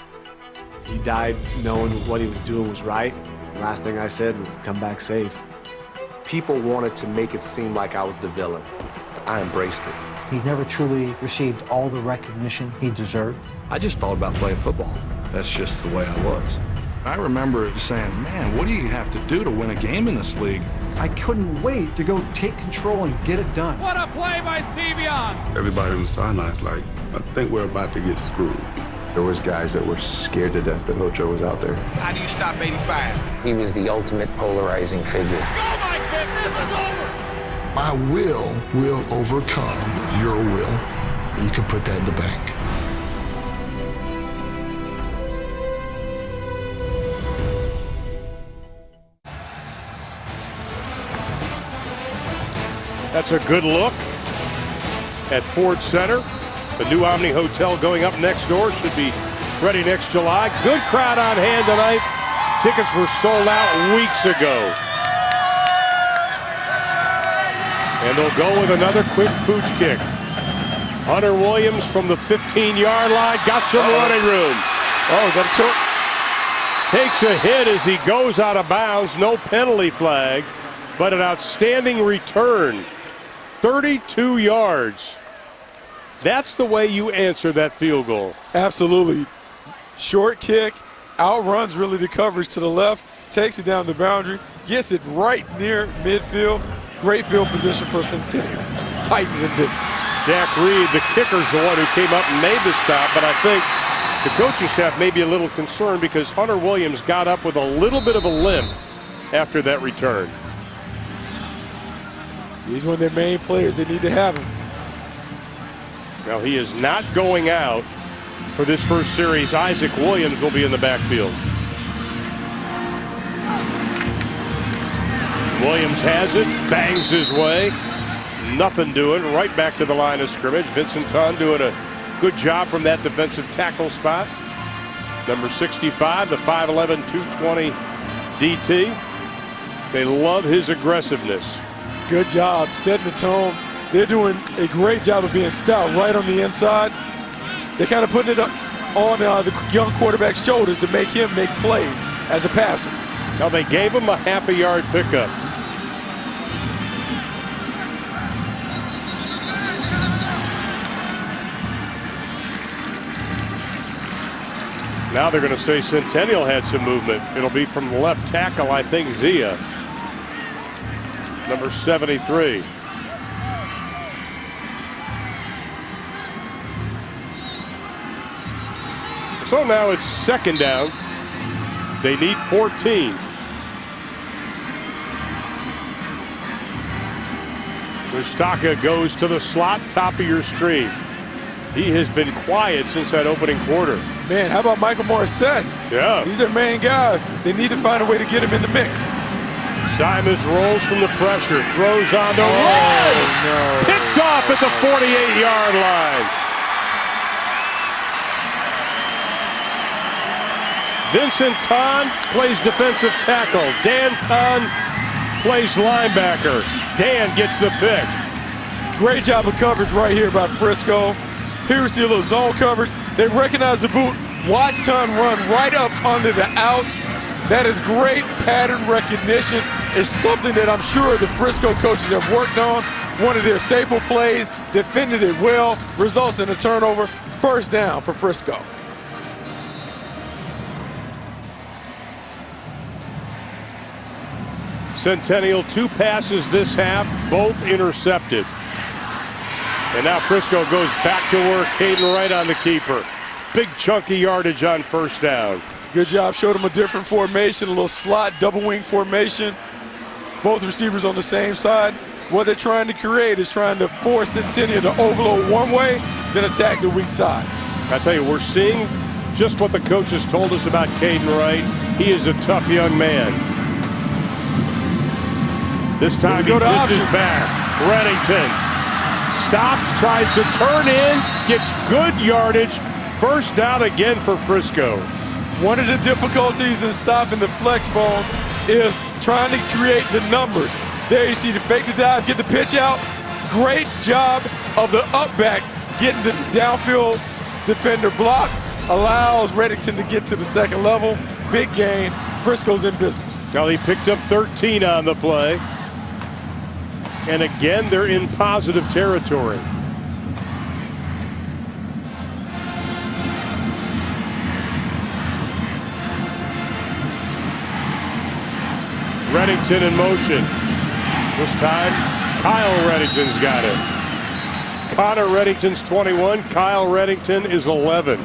[SPEAKER 15] He died knowing what he was doing was right. Last thing I said was come back safe. People wanted to make it seem like I was the villain. I embraced it.
[SPEAKER 16] He never truly received all the recognition he deserved.
[SPEAKER 17] I just thought about playing football. That's just the way I was. I remember saying, man, what do you have to do to win a game in this league?
[SPEAKER 16] I couldn't wait to go take control and get it done.
[SPEAKER 18] What a play by Stevion!
[SPEAKER 19] Everybody on the sidelines like, I think we're about to get screwed.
[SPEAKER 3] There was guys that were scared to death that Ocho was out there.
[SPEAKER 18] How do you stop 85?
[SPEAKER 20] He was the ultimate polarizing figure.
[SPEAKER 18] Go, Mike Vick, this is over!
[SPEAKER 21] My will overcome your will. You can put that in the bank.
[SPEAKER 1] That's a good look at Ford Center. The new Omni Hotel going up next door should be ready next July. Good crowd on hand tonight. Tickets were sold out weeks ago. And they'll go with another quick pooch kick. Hunter Williams from the 15-yard line got some running room.
[SPEAKER 5] Oh, that
[SPEAKER 1] takes a hit as he goes out of bounds. No penalty flag, but an outstanding return. 32 yards. That's the way you answer that field goal.
[SPEAKER 5] Absolutely. Short kick, outruns really the coverage to the left, takes it down the boundary, gets it right near midfield. Great field position for Centennial. Titans in business.
[SPEAKER 1] Jack Reed, the kicker's the one who came up and made the stop, but I think the coaching staff may be a little concerned because Hunter Williams got up with a little bit of a limp after that return.
[SPEAKER 5] He's one of their main players. They need to have him.
[SPEAKER 1] Now he is not going out for this first series. Isaac Williams will be in the backfield. Williams has it, bangs his way. Nothing doing, right back to the line of scrimmage. Vincent Tunn doing a good job from that defensive tackle spot. Number 65, the 5'11", 220 DT. They love his aggressiveness.
[SPEAKER 5] Good job setting the tone. They're doing a great job of being stout right on the inside. They're kind of putting it on the young quarterback's shoulders to make him make plays as a passer.
[SPEAKER 1] Now they gave him a half-a-yard pickup. Now they're going to say Centennial had some movement. It'll be from the left tackle, I think, Zia. Number 73. So now it's second down. They need 14. Mustaka goes to the slot, top of your screen. He has been quiet since that opening quarter.
[SPEAKER 5] Man, how about Michael Morissette?
[SPEAKER 1] Yeah.
[SPEAKER 5] He's their main guy. They need to find a way to get him in the mix.
[SPEAKER 1] Simons rolls from the pressure, throws on the run.
[SPEAKER 5] No.
[SPEAKER 1] Picked off at the 48-yard line. Vincent Ton plays defensive tackle. Dan Ton plays linebacker. Dan gets the pick.
[SPEAKER 5] Great job of coverage right here by Frisco. Here we see a little zone coverage. They recognize the boot. Watch Ton run right up under the out. That is great pattern recognition. It's something that I'm sure the Frisco coaches have worked on. One of their staple plays, defended it well, results in a turnover. First down for Frisco.
[SPEAKER 1] Centennial, 2 passes this half, both intercepted. And now Frisco goes back to work. Caden Wright on the keeper. Big chunky yardage on first down.
[SPEAKER 5] Good job. Showed them a different formation, a little slot, double wing formation. Both receivers on the same side. What they're trying to create is trying to force Centennial to overload one way, then attack the weak side.
[SPEAKER 1] I tell you, we're seeing just what the coaches told us about Caden Wright. He is a tough young man. This time he pitches back. Reddington stops, tries to turn in, gets good yardage. First down again for Frisco.
[SPEAKER 5] One of the difficulties in stopping the flex bone is trying to create the numbers. There you see the fake the dive, get the pitch out. Great job of the up back, getting the downfield defender block. Allows Reddington to get to the second level. Big gain. Frisco's in business.
[SPEAKER 1] Now he picked up 13 on the play. And again, they're in positive territory. Reddington in motion. This time, Kyle Reddington's got it. Connor Reddington's 21. Kyle Reddington is 11.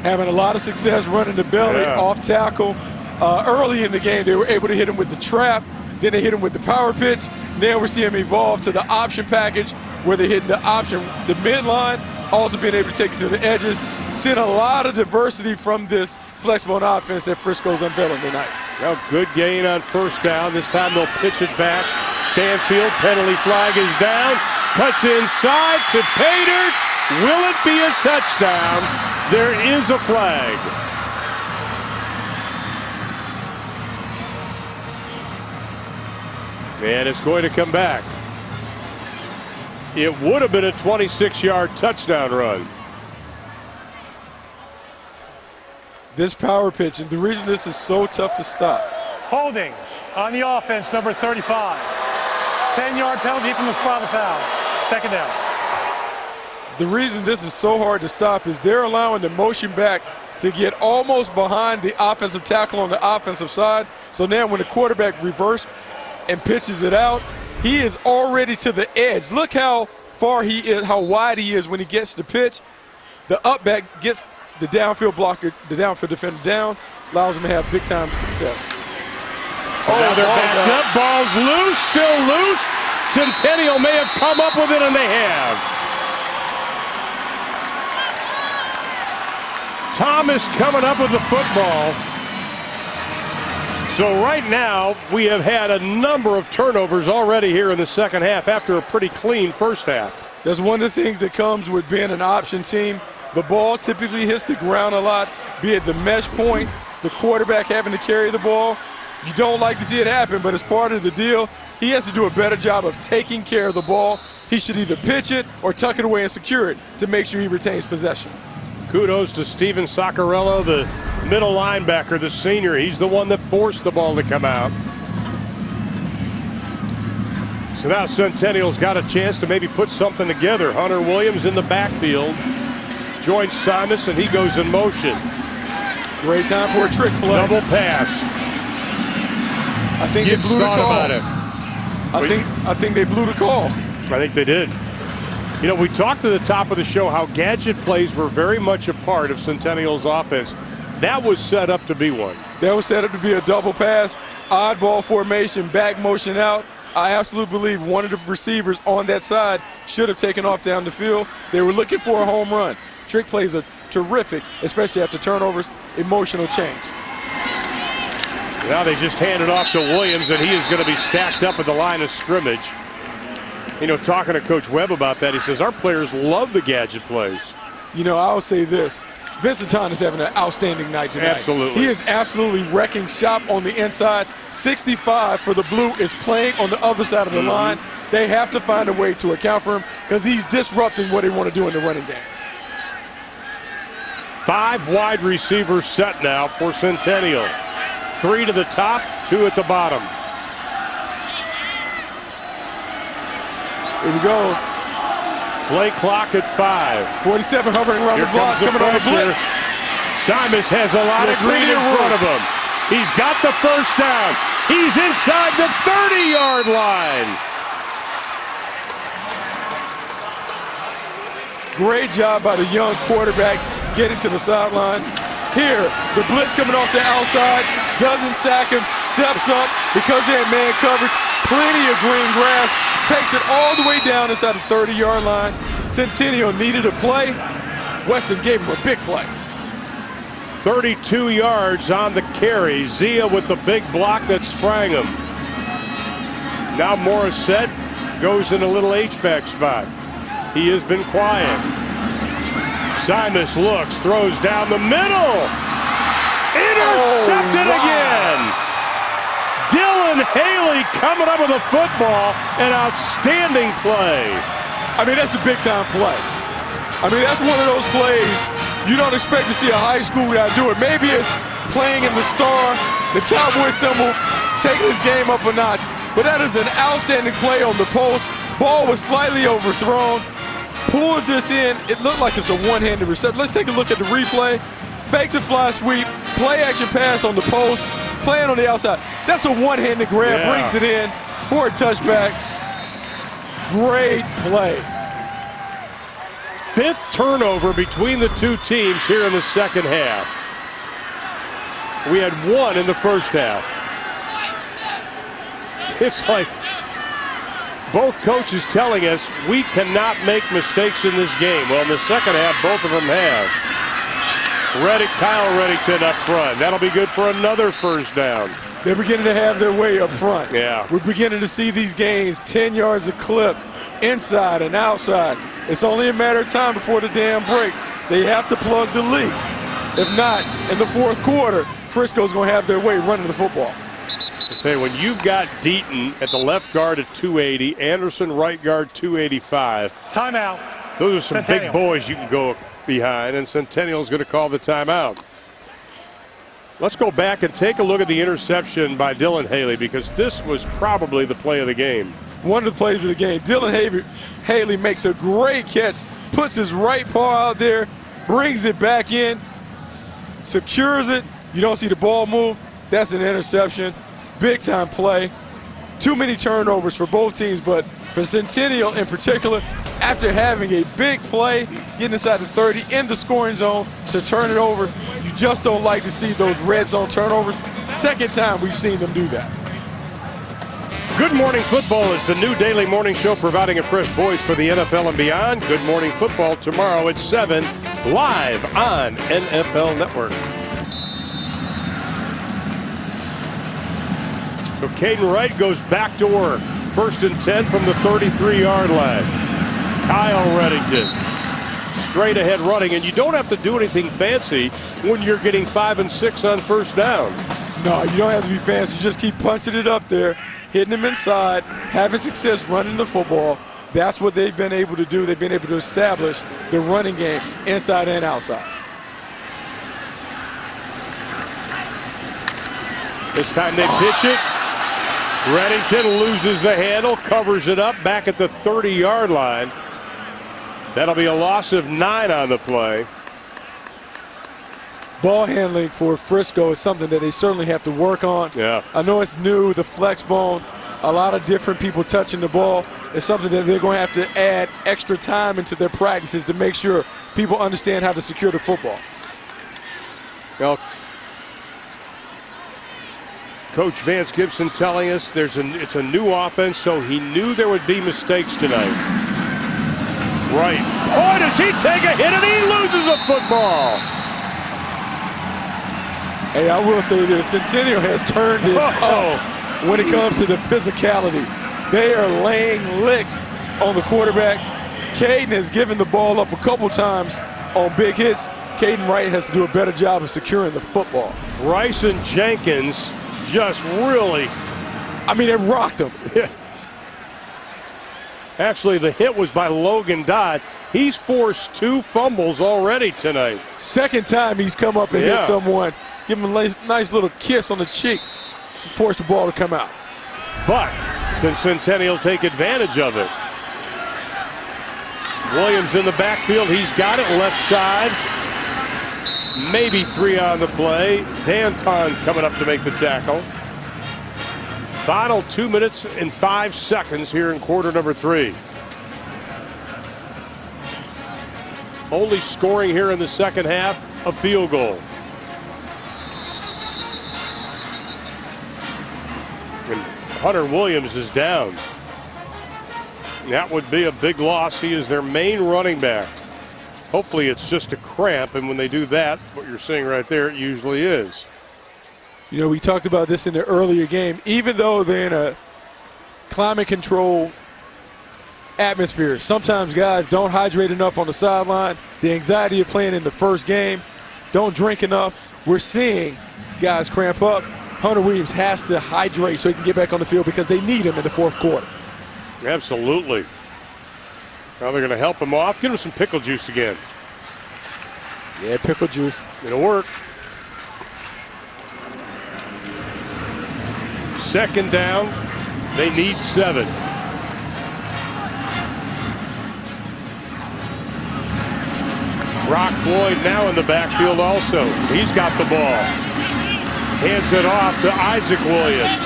[SPEAKER 5] Having a lot of success running the belly, off tackle. Early in the game, they were able to hit him with the trap. Then they hit him with the power pitch. Now we're seeing him evolve to the option package where they're hitting the option, the midline, also being able to take it to the edges. Seeing a lot of diversity from this flexbone offense that Frisco's unveiling tonight.
[SPEAKER 1] Well, good gain on first down. This time they'll pitch it back. Stanfield, penalty flag is down. Cuts inside to Paydirt. Will it be a touchdown? There is a flag. And it's going to come back. It would have been a 26-yard touchdown run.
[SPEAKER 5] This power pitch, and the reason this is so tough to stop.
[SPEAKER 8] Holding on the offense, number 35. 10-yard penalty from the spot of the foul. Second down.
[SPEAKER 5] The reason this is so hard to stop is they're allowing the motion back to get almost behind the offensive tackle on the offensive side. So now when the quarterback reverses and pitches it out, he is already to the edge. Look how far he is, how wide he is when he gets the pitch. The up back gets the downfield blocker, the downfield defender down, allows him to have big time success.
[SPEAKER 1] So now they're backed up, ball's loose, still loose. Centennial may have come up with it, and they have. Thomas coming up with the football. So right now, we have had a number of turnovers already here in the second half after a pretty clean first half.
[SPEAKER 5] That's one of the things that comes with being an option team. The ball typically hits the ground a lot, be it the mesh points, the quarterback having to carry the ball. You don't like to see it happen, but it's part of the deal. He has to do a better job of taking care of the ball. He should either pitch it or tuck it away and secure it to make sure he retains possession.
[SPEAKER 1] Kudos to Steven Saccarello, the middle linebacker, the senior. He's the one that forced the ball to come out. So now Centennial's got a chance to maybe put something together. Hunter Williams in the backfield joins Simus, and he goes in motion.
[SPEAKER 5] Great time for a trick play.
[SPEAKER 1] Double pass.
[SPEAKER 5] I think they blew the call.
[SPEAKER 1] About it.
[SPEAKER 5] I think they blew the call.
[SPEAKER 1] I think they did. You know, we talked at the top of the show how gadget plays were very much a part of Centennial's offense. That was set up to be one.
[SPEAKER 5] That was set up to be a double pass, oddball formation, back motion out. I absolutely believe one of the receivers on that side should have taken off down the field. They were looking for a home run. Trick plays are terrific, especially after turnovers, emotional change.
[SPEAKER 1] Now they just hand it off to Williams, and he is going to be stacked up at the line of scrimmage. You know, talking to Coach Webb about that, he says our players love the gadget plays.
[SPEAKER 5] You know, I'll say this. Vincent Ton is having an outstanding night tonight.
[SPEAKER 1] Absolutely.
[SPEAKER 5] He is absolutely wrecking shop on the inside. 65 for the Blue is playing on the other side of the line. They have to find a way to account for him because he's disrupting what they want to do in the running game.
[SPEAKER 1] 5 wide receivers set now for Centennial. 3 to the top, 2 at the bottom.
[SPEAKER 5] Here we go.
[SPEAKER 1] Play clock at 5.
[SPEAKER 5] 47 hovering around the blocks, coming on the blitz.
[SPEAKER 1] Simus has a lot of green in front of him. He's got the first down. He's inside the 30-yard line.
[SPEAKER 5] Great job by the young quarterback getting to the sideline. Here, the blitz coming off the outside, doesn't sack him, steps up because they had man coverage, plenty of green grass, takes it all the way down inside the 30-yard line. Centennial needed a play. Weston gave him a big play.
[SPEAKER 1] 32 yards on the carry. Zia with the big block that sprang him. Now Morissette goes in a little H-back spot. He has been quiet. Simus looks, throws down the middle. Intercepted again. Dylan Haley coming up with a football. An outstanding play.
[SPEAKER 5] I mean, that's a big-time play. I mean, that's one of those plays you don't expect to see a high school guy do it. Maybe it's playing in the star, the Cowboy symbol, taking his game up a notch. But that is an outstanding play on the post. Ball was slightly overthrown. Pulls this in. It looked like it's a one-handed reception. Let's take a look at the replay. Fake the fly sweep, play action pass on the post, playing on the outside. That's a one-handed grab, brings it in for a touchback. Great play.
[SPEAKER 1] 5th turnover between the two teams here in the second half. We had 1 in the first half. It's like both coaches telling us we cannot make mistakes in this game. Well, in the second half, both of them have. Kyle Reddington up front. That'll be good for another first down.
[SPEAKER 5] They're beginning to have their way up front.
[SPEAKER 1] Yeah.
[SPEAKER 5] We're beginning to see these gains, 10 yards a clip, inside and outside. It's only a matter of time before the dam breaks. They have to plug the leaks. If not, in the fourth quarter, Frisco's going to have their way running the football.
[SPEAKER 1] I tell you, when you've got Deaton at the left guard at 280, Anderson right guard 285.
[SPEAKER 8] Timeout.
[SPEAKER 1] Those are some
[SPEAKER 8] Centennial.
[SPEAKER 1] big boys you can go behind, and Centennial's going to call the timeout. Let's go back and take a look at the interception by Dylan Haley, because this was probably the play of the game.
[SPEAKER 5] One of the plays of the game. Dylan Haley makes a great catch, puts his right paw out there, brings it back in, secures it. You don't see the ball move. That's an interception. Big-time play. Too many turnovers for both teams, but for Centennial in particular, after having a big play, getting inside the 30 in the scoring zone to turn it over, you just don't like to see those red zone turnovers. Second time we've seen them do that.
[SPEAKER 1] Good Morning Football is the new daily morning show providing a fresh voice for the NFL and beyond. Good Morning Football tomorrow at 7, live on NFL Network. So Caden Wright goes back to work. 1st and 10 from the 33-yard line. Kyle Reddington straight ahead running, and you don't have to do anything fancy when you're getting 5 and 6 on first down.
[SPEAKER 5] No, you don't have to be fancy. You just keep punching it up there, hitting them inside, having success running the football. That's what they've been able to do. They've been able to establish the running game inside and outside.
[SPEAKER 1] This time they pitch it. Reddington loses the handle, covers it up back at the 30-yard line. That'll be a loss of 9 on the play.
[SPEAKER 5] Ball handling for Frisco is something that they certainly have to work on.
[SPEAKER 1] Yeah.
[SPEAKER 5] I know it's new, the flex bone, a lot of different people touching the ball. It's something that they're going to have to add extra time into their practices to make sure people understand how to secure the football.
[SPEAKER 1] Well, Coach Vance Gibson telling us it's a new offense, so he knew there would be mistakes tonight. Right. Boy, does he take a hit, and he loses a football.
[SPEAKER 5] Hey, I will say this. Centennial has turned it up when it comes to the physicality. They are laying licks on the quarterback. Caden has given the ball up a couple times on big hits. Caden Wright has to do a better job of securing the football.
[SPEAKER 1] Bryson Jenkins just really,
[SPEAKER 5] I mean, it rocked him.
[SPEAKER 1] Actually, the hit was by Logan Dodd. He's forced 2 fumbles already tonight.
[SPEAKER 5] Second time he's come up and hit someone. Give him a nice little kiss on the cheek. Force the ball to come out.
[SPEAKER 1] But can Centennial take advantage of it? Williams in the backfield. He's got it left side. Maybe 3 on the play. Danton coming up to make the tackle. Final 2 minutes and 5 seconds here in quarter number 3. Only scoring here in the second half, a field goal. And Hunter Williams is down. That would be a big loss. He is their main running back. Hopefully it's just a cramp, and when they do that, what you're seeing right there, it usually is.
[SPEAKER 5] You know, we talked about this in the earlier game. Even though they're in a climate control atmosphere. Sometimes guys don't hydrate enough on the sideline. The anxiety of playing in the first game, don't drink enough. We're seeing guys cramp up. Hunter Williams has to hydrate so he can get back on the field because they need him in the fourth quarter.
[SPEAKER 1] Absolutely. Now they're going to help him off. Give him some pickle juice again.
[SPEAKER 5] Yeah, pickle juice.
[SPEAKER 1] It'll work. Second down. They need 7. Brock Floyd now in the backfield also. He's got the ball. Hands it off to Isaac Williams.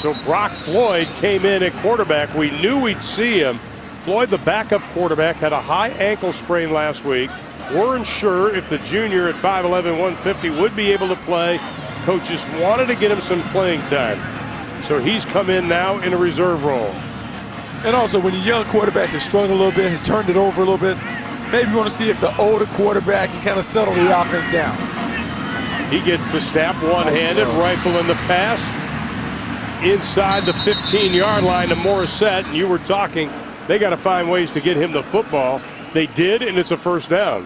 [SPEAKER 1] So Brock Floyd came in at quarterback. We knew we'd see him. Floyd, the backup quarterback, had a high ankle sprain last week. Weren't sure if the junior at 5'11", 150 would be able to play. Coaches wanted to get him some playing time. So he's come in now in a reserve role.
[SPEAKER 5] And also, when your young quarterback has struggled a little bit, has turned it over a little bit, maybe you want to see if the older quarterback can kind of settle the offense down.
[SPEAKER 1] He gets the snap one-handed, rifle in the pass. Inside the 15-yard line to Morissette, and you were talking, they got to find ways to get him the football. They did, and it's a first down.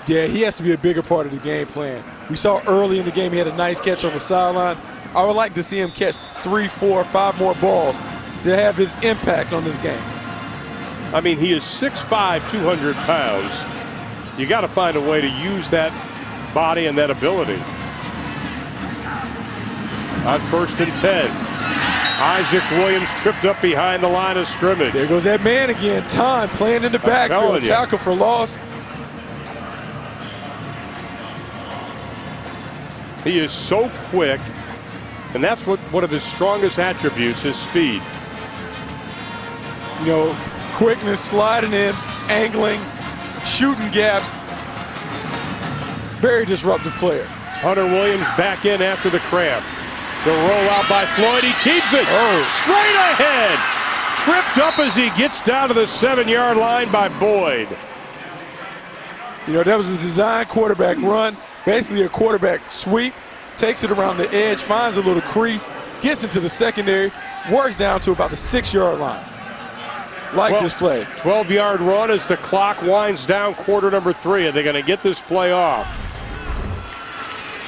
[SPEAKER 5] Yeah, he has to be a bigger part of the game plan. We saw early in the game he had a nice catch on the sideline. I would like to see him catch 3, 4, 5 more balls to have his impact on this game.
[SPEAKER 1] I mean, he is 6'5", 200 pounds. You got to find a way to use that body and that ability. On 1st and 10. Isaac Williams tripped up behind the line of scrimmage.
[SPEAKER 5] There goes that man again. Time playing in the backfield. Tackle for loss.
[SPEAKER 1] He is so quick, and that's one of his strongest attributes, his speed.
[SPEAKER 5] You know, quickness, sliding in, angling, shooting gaps. Very disruptive player.
[SPEAKER 1] Hunter Williams back in after the cramp. The roll out by Floyd. He keeps it straight ahead. Tripped up as he gets down to the 7-yard line by Boyd.
[SPEAKER 5] You know, that was a design quarterback run. Basically a quarterback sweep. Takes it around the edge, finds a little crease, gets into the secondary, works down to about the 6-yard line. Like this play.
[SPEAKER 1] 12-yard run as the clock winds down, quarter number 3. Are they going to get this play off?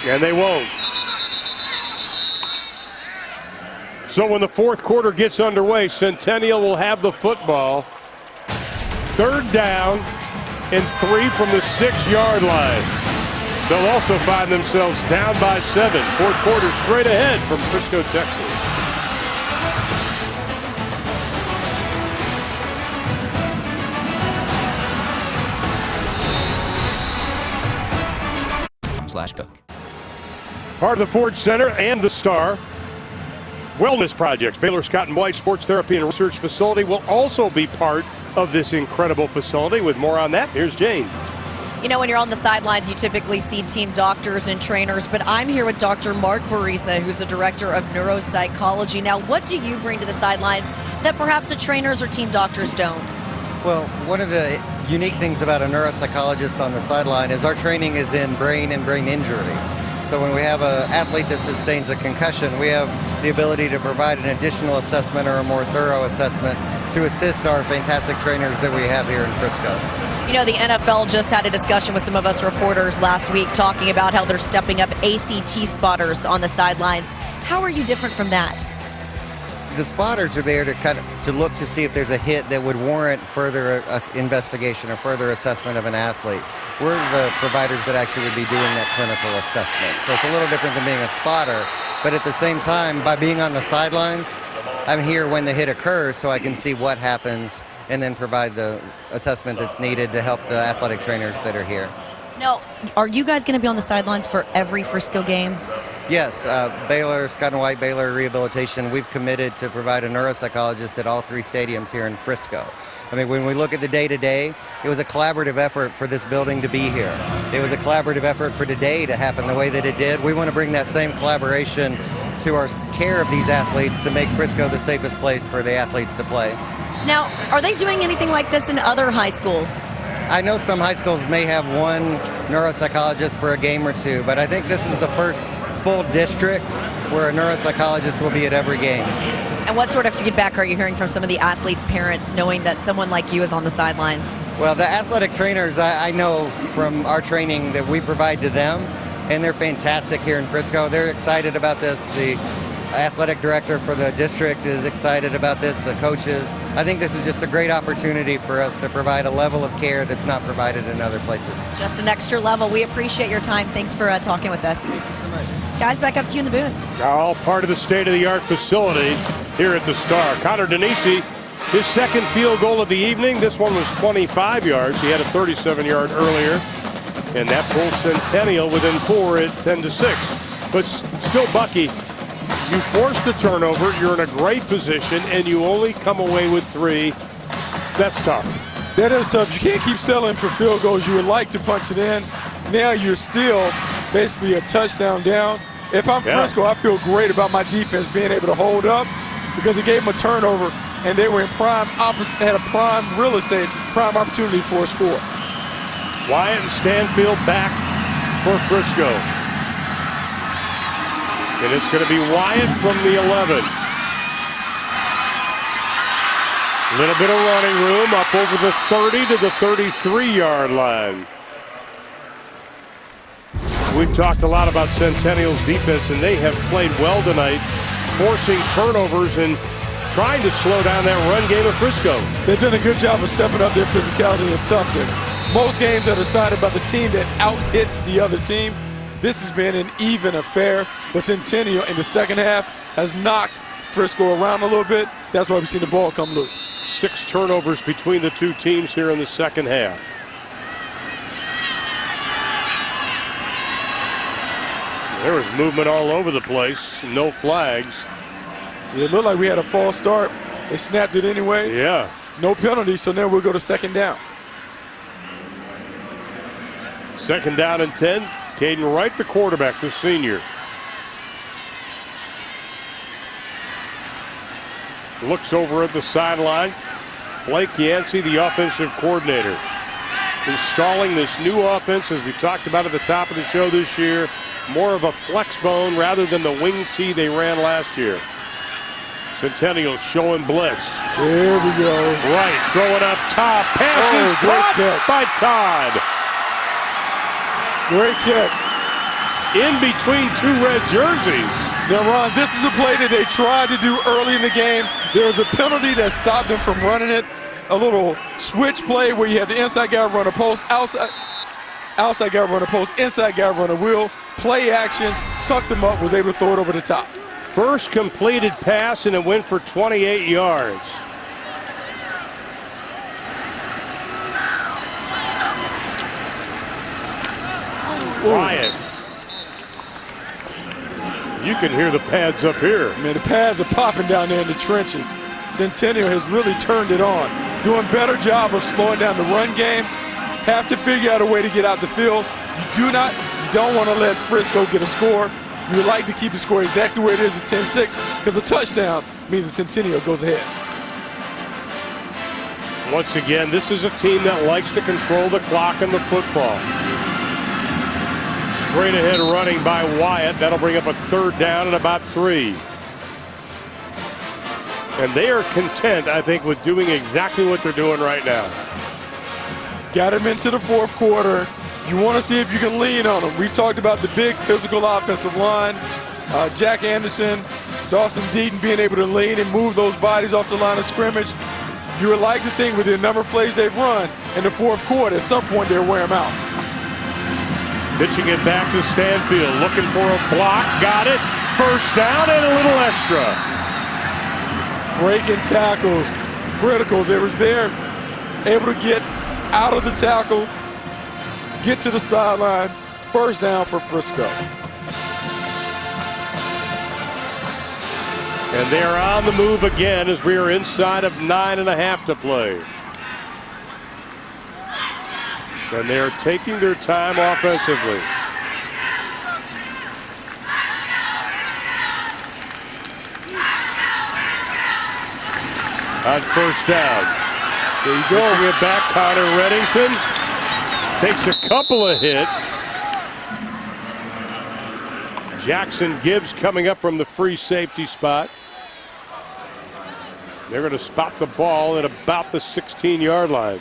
[SPEAKER 1] And they won't. So when the fourth quarter gets underway, Centennial will have the football. 3rd down and 3 from the 6-yard line. They'll also find themselves down by 7. Fourth quarter straight ahead from Frisco, Texas.
[SPEAKER 4] /cook.
[SPEAKER 1] Part of the Ford Center and the Star Wellness Projects. Baylor Scott and White Sports Therapy and Research Facility will also be part of this incredible facility. With more on that, here's Jane.
[SPEAKER 6] You know, when you're on the sidelines, you typically see team doctors and trainers, but I'm here with Dr. Mark Barisa, who's the director of neuropsychology. Now, what do you bring to the sidelines that perhaps the trainers or team doctors don't?
[SPEAKER 9] Well, one of the unique things about a neuropsychologist on the sideline is our training is in brain and brain injury. So when we have an athlete that sustains a concussion, we have the ability to provide an additional assessment or a more thorough assessment to assist our fantastic trainers that we have here in Frisco.
[SPEAKER 6] You know, the NFL just had a discussion with some of us reporters last week talking about how they're stepping up ACT spotters on the sidelines. How are you different from that?
[SPEAKER 9] The spotters are there to look to see if there's a hit that would warrant further investigation or further assessment of an athlete. We're the providers that actually would be doing that clinical assessment. So it's a little different than being a spotter, but at the same time, by being on the sidelines, I'm here when the hit occurs so I can see what happens and then provide the assessment that's needed to help the athletic trainers that are here.
[SPEAKER 6] Now, are you guys going to be on the sidelines for every Frisco game?
[SPEAKER 9] Yes, Baylor, Scott and White Baylor Rehabilitation, we've committed to provide a neuropsychologist at all 3 stadiums here in Frisco. I mean, when we look at the day-to-day, it was a collaborative effort for this building to be here. It was a collaborative effort for today to happen the way that it did. We want to bring that same collaboration to our care of these athletes to make Frisco the safest place for the athletes to play.
[SPEAKER 6] Now, are they doing anything like this in other high schools?
[SPEAKER 9] I know some high schools may have one neuropsychologist for a game or two, but I think this is the first full district where a neuropsychologist will be at every game.
[SPEAKER 6] And what sort of feedback are you hearing from some of the athletes' parents, knowing that someone like you is on the sidelines?
[SPEAKER 4] Well, the athletic trainers, I know from our training that we provide to them, and they're fantastic here in Frisco. They're excited about this. The athletic director for the district is excited about this, the coaches. I think this is just a great opportunity for us to provide a level of care that's not provided in other places.
[SPEAKER 6] Just an extra level. We appreciate your time. Thanks for talking with us.
[SPEAKER 4] Thank you so much.
[SPEAKER 6] Guys, back up to you in the booth.
[SPEAKER 1] All part of the state-of-the-art facility here at the Star. Connor Denisi, his second field goal of the evening. This one was 25 yards. He had a 37-yard earlier. And that pulls Centennial within 4 at 10-6. But still, Bucky, you force the turnover, you're in a great position, and you only come away with 3. That's tough.
[SPEAKER 5] That is tough. You can't keep settling for field goals. You would like to punch it in. Now you're still basically a touchdown down. If I'm Frisco, I feel great about my defense being able to hold up because it gave them a turnover, and they were in had a prime real estate, prime opportunity for a score.
[SPEAKER 1] Wyatt and Stanfield back for Frisco. And it's going to be Wyatt from the 11. Little bit of running room up over the 30 to the 33-yard line. We've talked a lot about Centennial's defense, and they have played well tonight, forcing turnovers and trying to slow down that run game of Frisco.
[SPEAKER 5] They've done a good job of stepping up their physicality and toughness. Most games are decided by the team that out-hits the other team. This has been an even affair, but Centennial in the second half has knocked Frisco around a little bit. That's why we've seen the ball come loose.
[SPEAKER 1] 6 turnovers between the two teams here in the second half. There was movement all over the place, no flags.
[SPEAKER 5] It looked like we had a false start. They snapped it anyway.
[SPEAKER 1] Yeah.
[SPEAKER 5] No penalty, so now we'll go to second down.
[SPEAKER 1] Second down and 10. Caden Wright, the quarterback, the senior. Looks over at the sideline. Blake Yancey, the offensive coordinator, installing this new offense, as we talked about at the top of the show this year. More of a flex bone rather than the wing tee they ran last year. Centennial showing blitz.
[SPEAKER 5] There we go.
[SPEAKER 1] Right, throwing up top. Passes caught by Todd.
[SPEAKER 5] Great catch.
[SPEAKER 1] In between 2 red jerseys.
[SPEAKER 5] Now, Ron, this is a play that they tried to do early in the game. There was a penalty that stopped them from running it. A little switch play where you had the inside guy run a post, outside guy run a post, inside guy run a wheel. Play action, sucked them up, was able to throw it over the top.
[SPEAKER 1] First completed pass, and it went for 28 yards. Wyatt. You can hear the pads up here.
[SPEAKER 5] Man, the pads are popping down there in the trenches. Centennial has really turned it on. Doing a better job of slowing down the run game. Have to figure out a way to get out the field. You don't want to let Frisco get a score. You would like to keep the score exactly where it is at 10-6, because a touchdown means the Centennial goes ahead.
[SPEAKER 1] Once again, this is a team that likes to control the clock and the football. Straight ahead running by Wyatt. That'll bring up a 3rd down and about 3. And they are content, I think, with doing exactly what they're doing right now.
[SPEAKER 5] Got him into the 4th quarter. You want to see if you can lean on them. We've talked about the big physical offensive line. Jack Anderson, Dawson Deaton being able to lean and move those bodies off the line of scrimmage. You would like to think with the number of plays they've run in the 4th quarter, at some point they'll wear them out.
[SPEAKER 1] Pitching it back to Stanfield, looking for a block, got it. 1st down and a little extra.
[SPEAKER 5] Breaking tackles, critical. They was there, able to get out of the tackle, get to the sideline. 1st down for Frisco.
[SPEAKER 1] And they are on the move again as we are inside of 9.5 to play. And they are taking their time offensively. On 1st down.
[SPEAKER 5] There you go.
[SPEAKER 1] Bring it back, Connor Reddington. Takes a couple of hits. Jackson Gibbs coming up from the free safety spot. They're going to spot the ball at about the 16-yard line.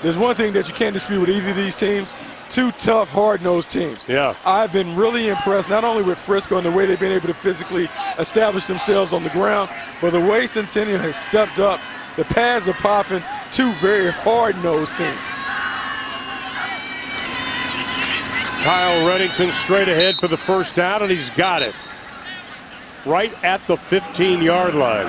[SPEAKER 5] There's one thing that you can't dispute with either of these teams. Two tough, hard-nosed teams.
[SPEAKER 1] Yeah.
[SPEAKER 5] I've been really impressed not only with Frisco and the way they've been able to physically establish themselves on the ground, but the way Centennial has stepped up. The pads are popping. Two very hard-nosed teams.
[SPEAKER 1] Kyle Reddington straight ahead for the first down, and he's got it. Right at the 15-yard line.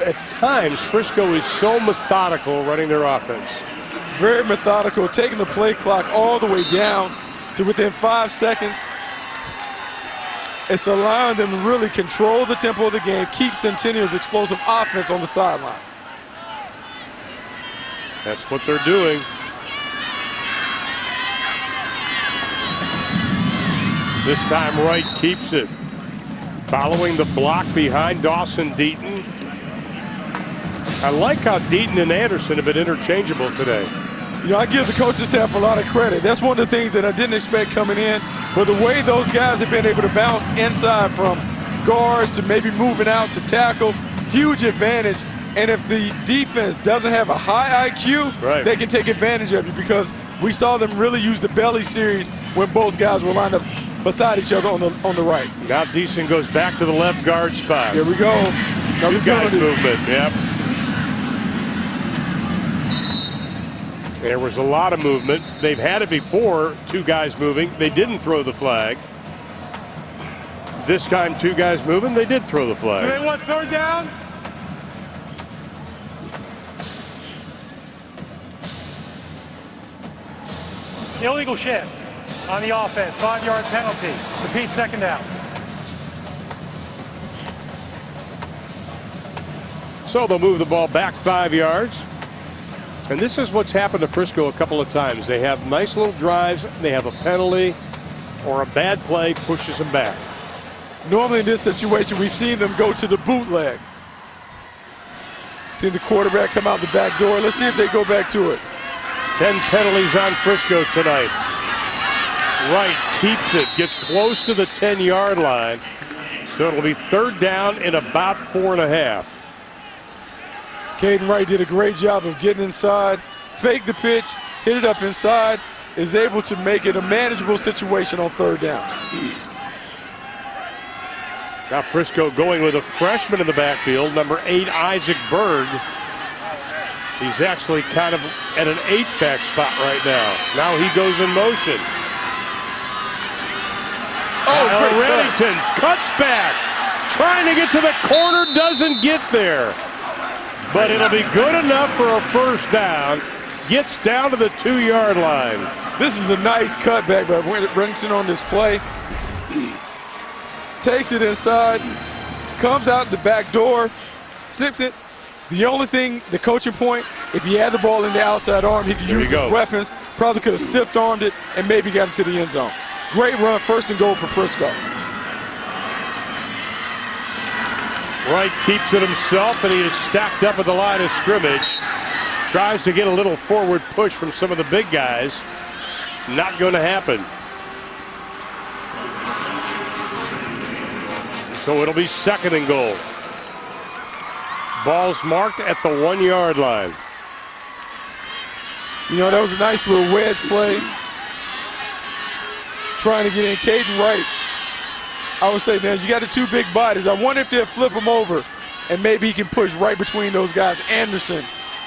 [SPEAKER 1] At times, Frisco is so methodical running their offense.
[SPEAKER 5] Very methodical, taking the play clock all the way down to within 5 seconds. It's allowing them to really control the tempo of the game, keep Centennial's explosive offense on the sideline.
[SPEAKER 1] That's what they're doing. This time Wright keeps it. Following the block behind Dawson Deaton. I like how Deaton and Anderson have been interchangeable today.
[SPEAKER 5] You know, I give the coaching staff a lot of credit. That's one of the things that I didn't expect coming in. But the way those guys have been able to bounce inside from guards to maybe moving out to tackle, huge advantage. And if the defense doesn't have a high IQ, they can take advantage of you, because we saw them really use the belly series when both guys were lined up beside each other on the right.
[SPEAKER 1] Now Deason goes back to the left guard spot.
[SPEAKER 5] Here we go.
[SPEAKER 1] Two guys movement, yep. There was a lot of movement. They've had it before, two guys moving. They didn't throw the flag. This time, two guys moving, they did throw the flag.
[SPEAKER 8] Do they want third down? Illegal shift on the offense, 5-yard penalty. Repeat, second down.
[SPEAKER 1] So they'll move the ball back 5 yards. And this is what's happened to Frisco a couple of times. They have nice little drives, they have a penalty, or a bad play pushes them back.
[SPEAKER 5] Normally in this situation, we've seen them go to the bootleg. Seen the quarterback come out the back door. Let's see if they go back to it.
[SPEAKER 1] 10 penalties on Frisco tonight. Wright keeps it, gets close to the 10-yard line. So it'll be third down in about 4.5.
[SPEAKER 5] Caden Wright did a great job of getting inside, faked the pitch, hit it up inside, is able to make it a manageable situation on third down.
[SPEAKER 1] Now Frisco going with a freshman in the backfield, number 8, Isaac Berg. He's actually kind of at an H-back spot right now. Now he goes in motion.
[SPEAKER 5] Oh,
[SPEAKER 1] Reddington cuts back, trying to get to the corner, doesn't get there. But it'll be good enough for a first down. Gets down to the 2-yard line.
[SPEAKER 5] This is a nice cutback by Reddington on this play. Takes it inside, comes out the back door, slips it. The only thing, the coaching point, if he had the ball in the outside arm, he could use his weapons. Probably could have stiff-armed it and maybe got into the end zone. Great run, first and goal for Frisco.
[SPEAKER 1] Wright keeps it himself, and he is stacked up at the line of scrimmage. Tries to get a little forward push from some of the big guys. Not going to happen. So it'll be second and goal. Ball's marked at the 1-yard line.
[SPEAKER 5] You know, that was a nice little wedge play. Trying to get in. Caden Wright, I would say, man, you got the two big bodies. I wonder if they'll flip him over and maybe he can push right between those guys, Anderson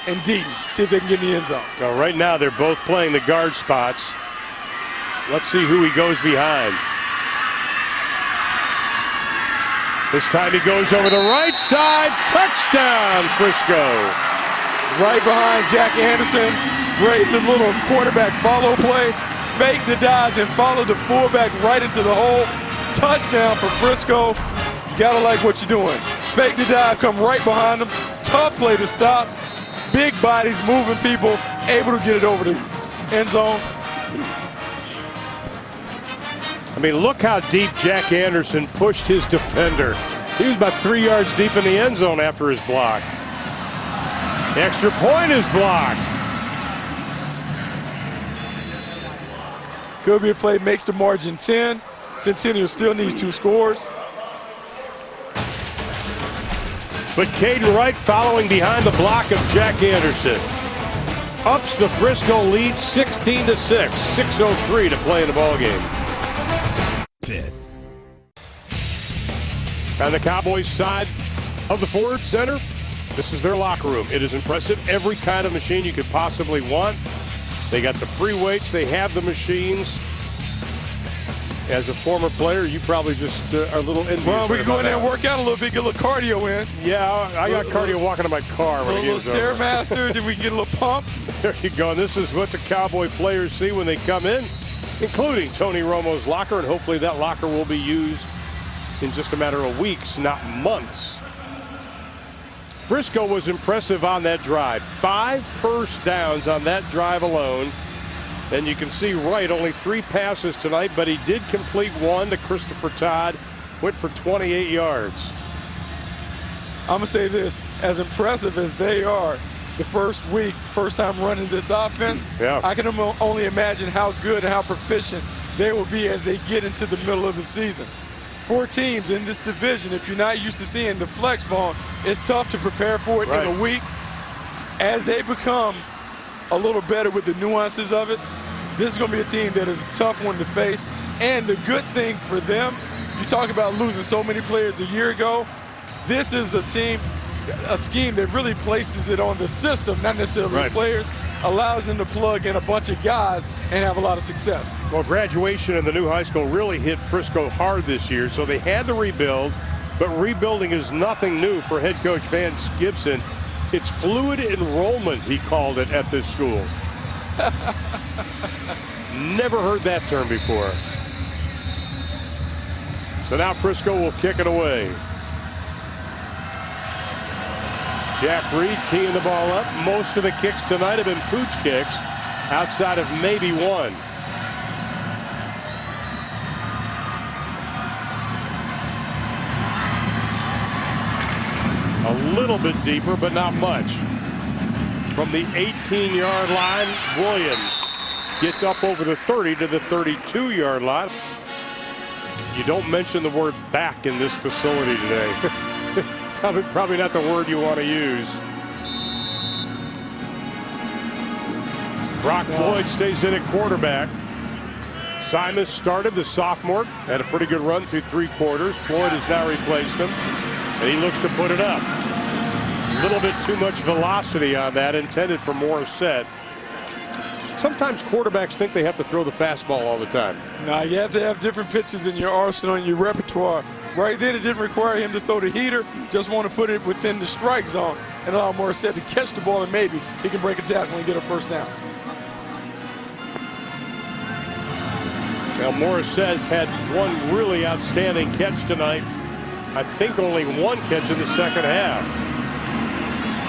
[SPEAKER 5] and Deaton. See if they can get in the end zone.
[SPEAKER 1] Well, right now they're both playing the guard spots. Let's see who he goes behind. This time he goes over the right side. Touchdown, Frisco.
[SPEAKER 5] Right behind Jack Anderson. Great little quarterback follow play. Fake the dive, then follow the fullback right into the hole. Touchdown for Frisco. You gotta like what you're doing. Fake the dive, come right behind them. Tough play to stop. Big bodies, moving people, able to get it over the end zone.
[SPEAKER 1] I mean, look how deep Jack Anderson pushed his defender. He was about 3 yards deep in the end zone after his block. The extra point is blocked.
[SPEAKER 5] Could be a play, makes the margin 10. Centennial still needs 2 scores.
[SPEAKER 1] But Caden Wright following behind the block of Jack Anderson. Ups the Frisco lead 16-6. 6:03 to play in the ballgame. On the Cowboys side of the Ford Center, this is their locker room. It is impressive. Every kind of machine you could possibly want. They got the free weights. They have the machines. As a former player, you probably just are a little envious.
[SPEAKER 5] Well, we can go in there and work out a little bit, get a little cardio in.
[SPEAKER 1] Yeah, I got cardio walking to my car.
[SPEAKER 5] A little Stairmaster, then we can get a little pump.
[SPEAKER 1] There you go. And this is what the Cowboy players see when they come in, including Tony Romo's locker, and hopefully that locker will be used in just a matter of weeks, not months. Frisco was impressive on that drive. 5 first downs on that drive alone. And you can see Wright only 3 passes tonight, but he did complete 1 to Christopher Todd. Went for 28 yards.
[SPEAKER 5] I'm going to say this, as impressive as they are the first week, first time running this offense, I can only imagine how good and how proficient they will be as they get into the middle of the season. 4 teams in this division, if you're not used to seeing the flex ball, it's tough to prepare for it in a week. As they become a little better with the nuances of it, this is going to be a team that is a tough one to face. And the good thing for them, you talk about losing so many players a year ago, this is a team, a scheme that really places it on the system, not necessarily the players, allows them to plug in a bunch of guys and have a lot of success.
[SPEAKER 1] Well, graduation in the new high school really hit Frisco hard this year, so they had to rebuild, but rebuilding is nothing new for head coach Vance Gibson. It's fluid enrollment, he called it at this school. Never heard that term before. So now Frisco will kick it away. Jack Reed teeing the ball up. Most of the kicks tonight have been pooch kicks, outside of maybe 1. A little bit deeper, but not much. From the 18-yard line, Williams gets up over the 30 to the 32-yard line. You don't mention the word back in this facility today. Probably not the word you want to use. Brock Floyd stays in at quarterback. Simon started, the sophomore, had a pretty good run through 3 quarters. Floyd has now replaced him, and he looks to put it up. A little bit too much velocity on that, intended for Morissette. Sometimes quarterbacks think they have to throw the fastball all the time.
[SPEAKER 5] No, you have to have different pitches in your arsenal and your repertoire. Right then, it didn't require him to throw the heater, just want to put it within the strike zone and allow Morissette to catch the ball, and maybe he can break a tackle and get a first down.
[SPEAKER 1] Now, Morissette's had one really outstanding catch tonight. I think only 1 catch in the second half.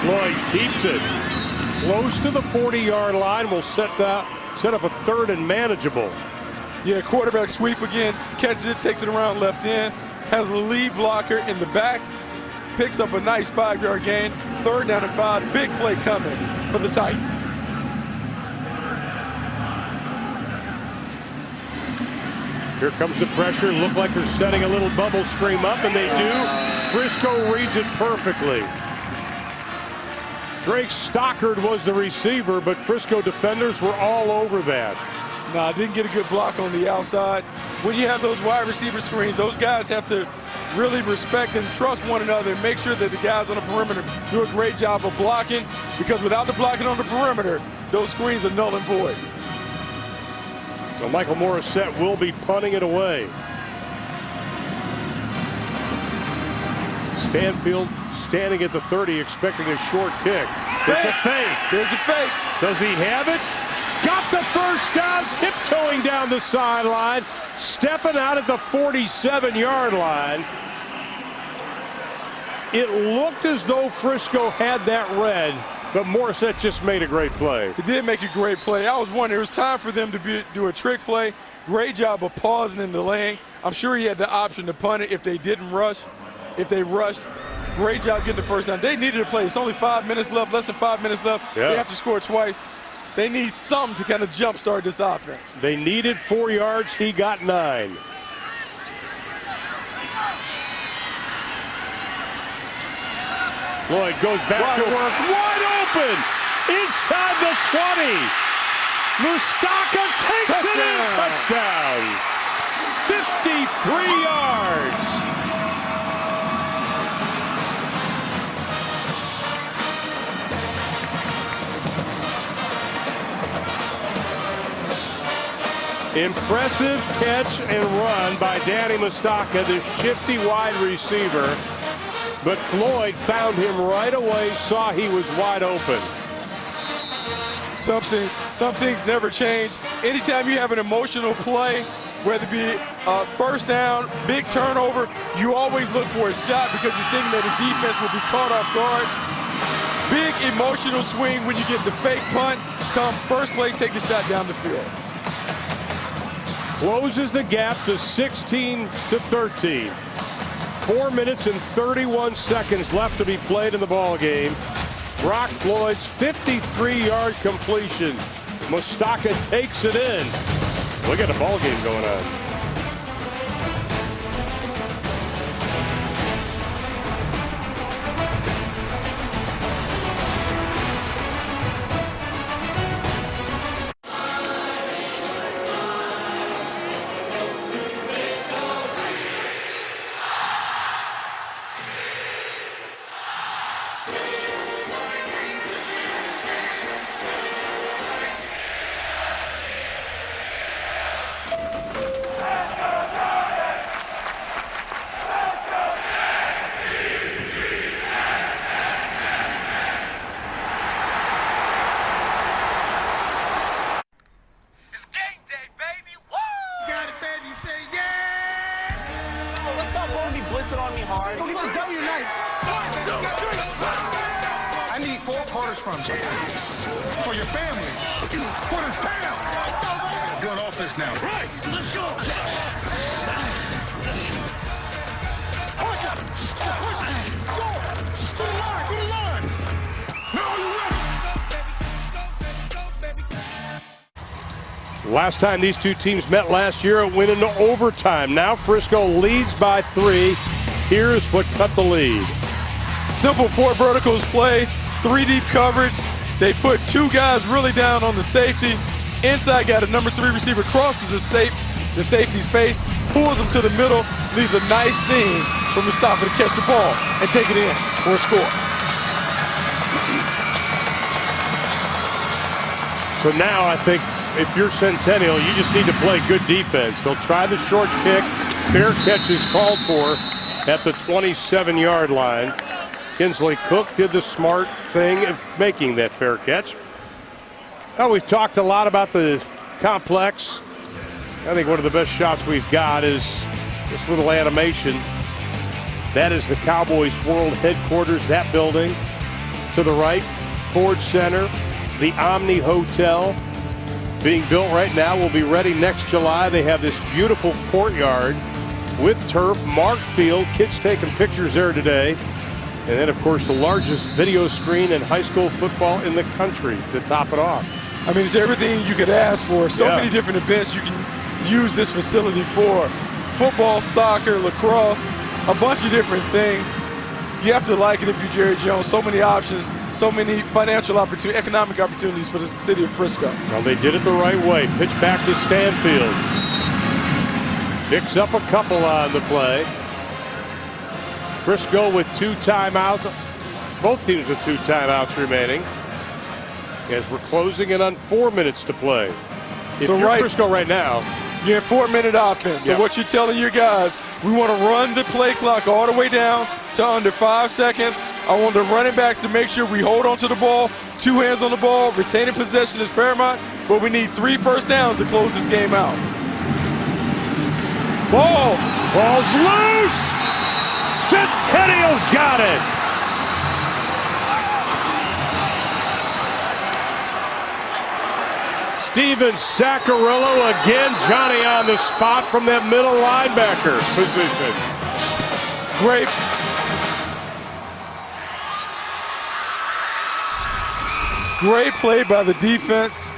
[SPEAKER 1] Floyd keeps it close to the 40-yard line. Will set up a 3rd and manageable.
[SPEAKER 5] Yeah, quarterback sweep again, catches it, takes it around left end, has a lead blocker in the back, picks up a nice 5-yard gain, 3rd down and 5, big play coming for the Titans.
[SPEAKER 1] Here comes the pressure. Look like they're setting a little bubble screen up, and they do. Frisco reads it perfectly. Drake Stockard was the receiver, but Frisco defenders were all over that.
[SPEAKER 5] No, didn't get a good block on the outside. When you have those wide receiver screens, those guys have to really respect and trust one another and make sure that the guys on the perimeter do a great job of blocking, because without the blocking on the perimeter, those screens are null and void.
[SPEAKER 1] So Michael Morissette will be punting it away. Stanfield standing at the 30, expecting a short kick. It's a fake.
[SPEAKER 5] There's a fake.
[SPEAKER 1] Does he have it? Got the first down, tiptoeing down the sideline, stepping out at the 47-yard line. It looked as though Frisco had that read, but Morissette just made a great play.
[SPEAKER 5] He did make a great play. I was wondering, it was time for them to do a trick play. Great job of pausing and delaying. I'm sure he had the option to punt it if they didn't rush. If they rushed, great job getting the first down. They needed to play. It's only 5 minutes left, less than 5 minutes left.
[SPEAKER 1] Yeah.
[SPEAKER 5] They have to score twice. They need something to kind of jumpstart this offense.
[SPEAKER 1] They needed 4 yards. He got 9. Floyd goes back to work, wide open, inside the 20. Mustaka takes it in, touchdown. 53 yards. Impressive catch and run by Danny Mustaka, the shifty wide receiver. But Floyd found him right away, saw he was wide open.
[SPEAKER 5] Some things never change. Anytime you have an emotional play, whether it be first down, big turnover, you always look for a shot because you think that the defense will be caught off guard. Big emotional swing when you get the fake punt. Come first play, take the shot down the field.
[SPEAKER 1] Closes the gap to 16-13. 4 minutes and 31 seconds left to be played in the ball game. Brock Floyd's 53-yard completion. Mustaka takes it in. Look at the ball game going on.
[SPEAKER 18] On me hard. Don't get the W tonight. I need 4 quarters from you. For your family. For this town. You're on offense now. Right. Let's go. Push. Go. To the line. To the line. Now you ready?
[SPEAKER 1] Last time these two teams met last year, it went into overtime. Now Frisco leads by 3. Here's what cut the lead.
[SPEAKER 5] Simple 4 verticals play, 3 deep coverage. They put 2 guys really down on the safety. Inside got a number 3 receiver, crosses the safety's face, pulls him to the middle, leaves a nice seam for Mustafa to catch the ball and take it in for a score.
[SPEAKER 1] So now I think if you're Centennial, you just need to play good defense. They'll try the short kick. Fair catch is called for at the 27-yard line. Kinsley Cook did the smart thing of making that fair catch. Well, we've talked a lot about the complex. I think one of the best shots we've got is this little animation. That is the Cowboys World Headquarters, that building. To the right, Ford Center, the Omni Hotel. Being built right now, will be ready next July. They have this beautiful courtyard with turf, Mark Field, kids taking pictures there today. And then, of course, the largest video screen in high school football in the country to top it off.
[SPEAKER 5] I mean, it's everything you could ask for. So many different events you can use this facility for. Football, soccer, lacrosse, a bunch of different things. You have to like it if you're Jerry Jones. So many options, so many financial opportunities, economic opportunities for the city of Frisco.
[SPEAKER 1] Well, they did it the right way. Pitch back to Stanfield. Picks up a couple on the play. Frisco with 2 timeouts. Both teams with 2 timeouts remaining. As we're closing in on 4 minutes to play. If you're Frisco right now,
[SPEAKER 5] you're in 4-minute offense. So what you're telling your guys, we want to run the play clock all the way down to under 5 seconds. I want the running backs to make sure we hold on to the ball, 2 hands on the ball, retaining possession is paramount, but we need 3 first downs to close this game out.
[SPEAKER 1] Ball's loose! Centennial's got it! Steven Saccarillo again, Johnny on the spot from that middle linebacker position.
[SPEAKER 5] Great play by the defense.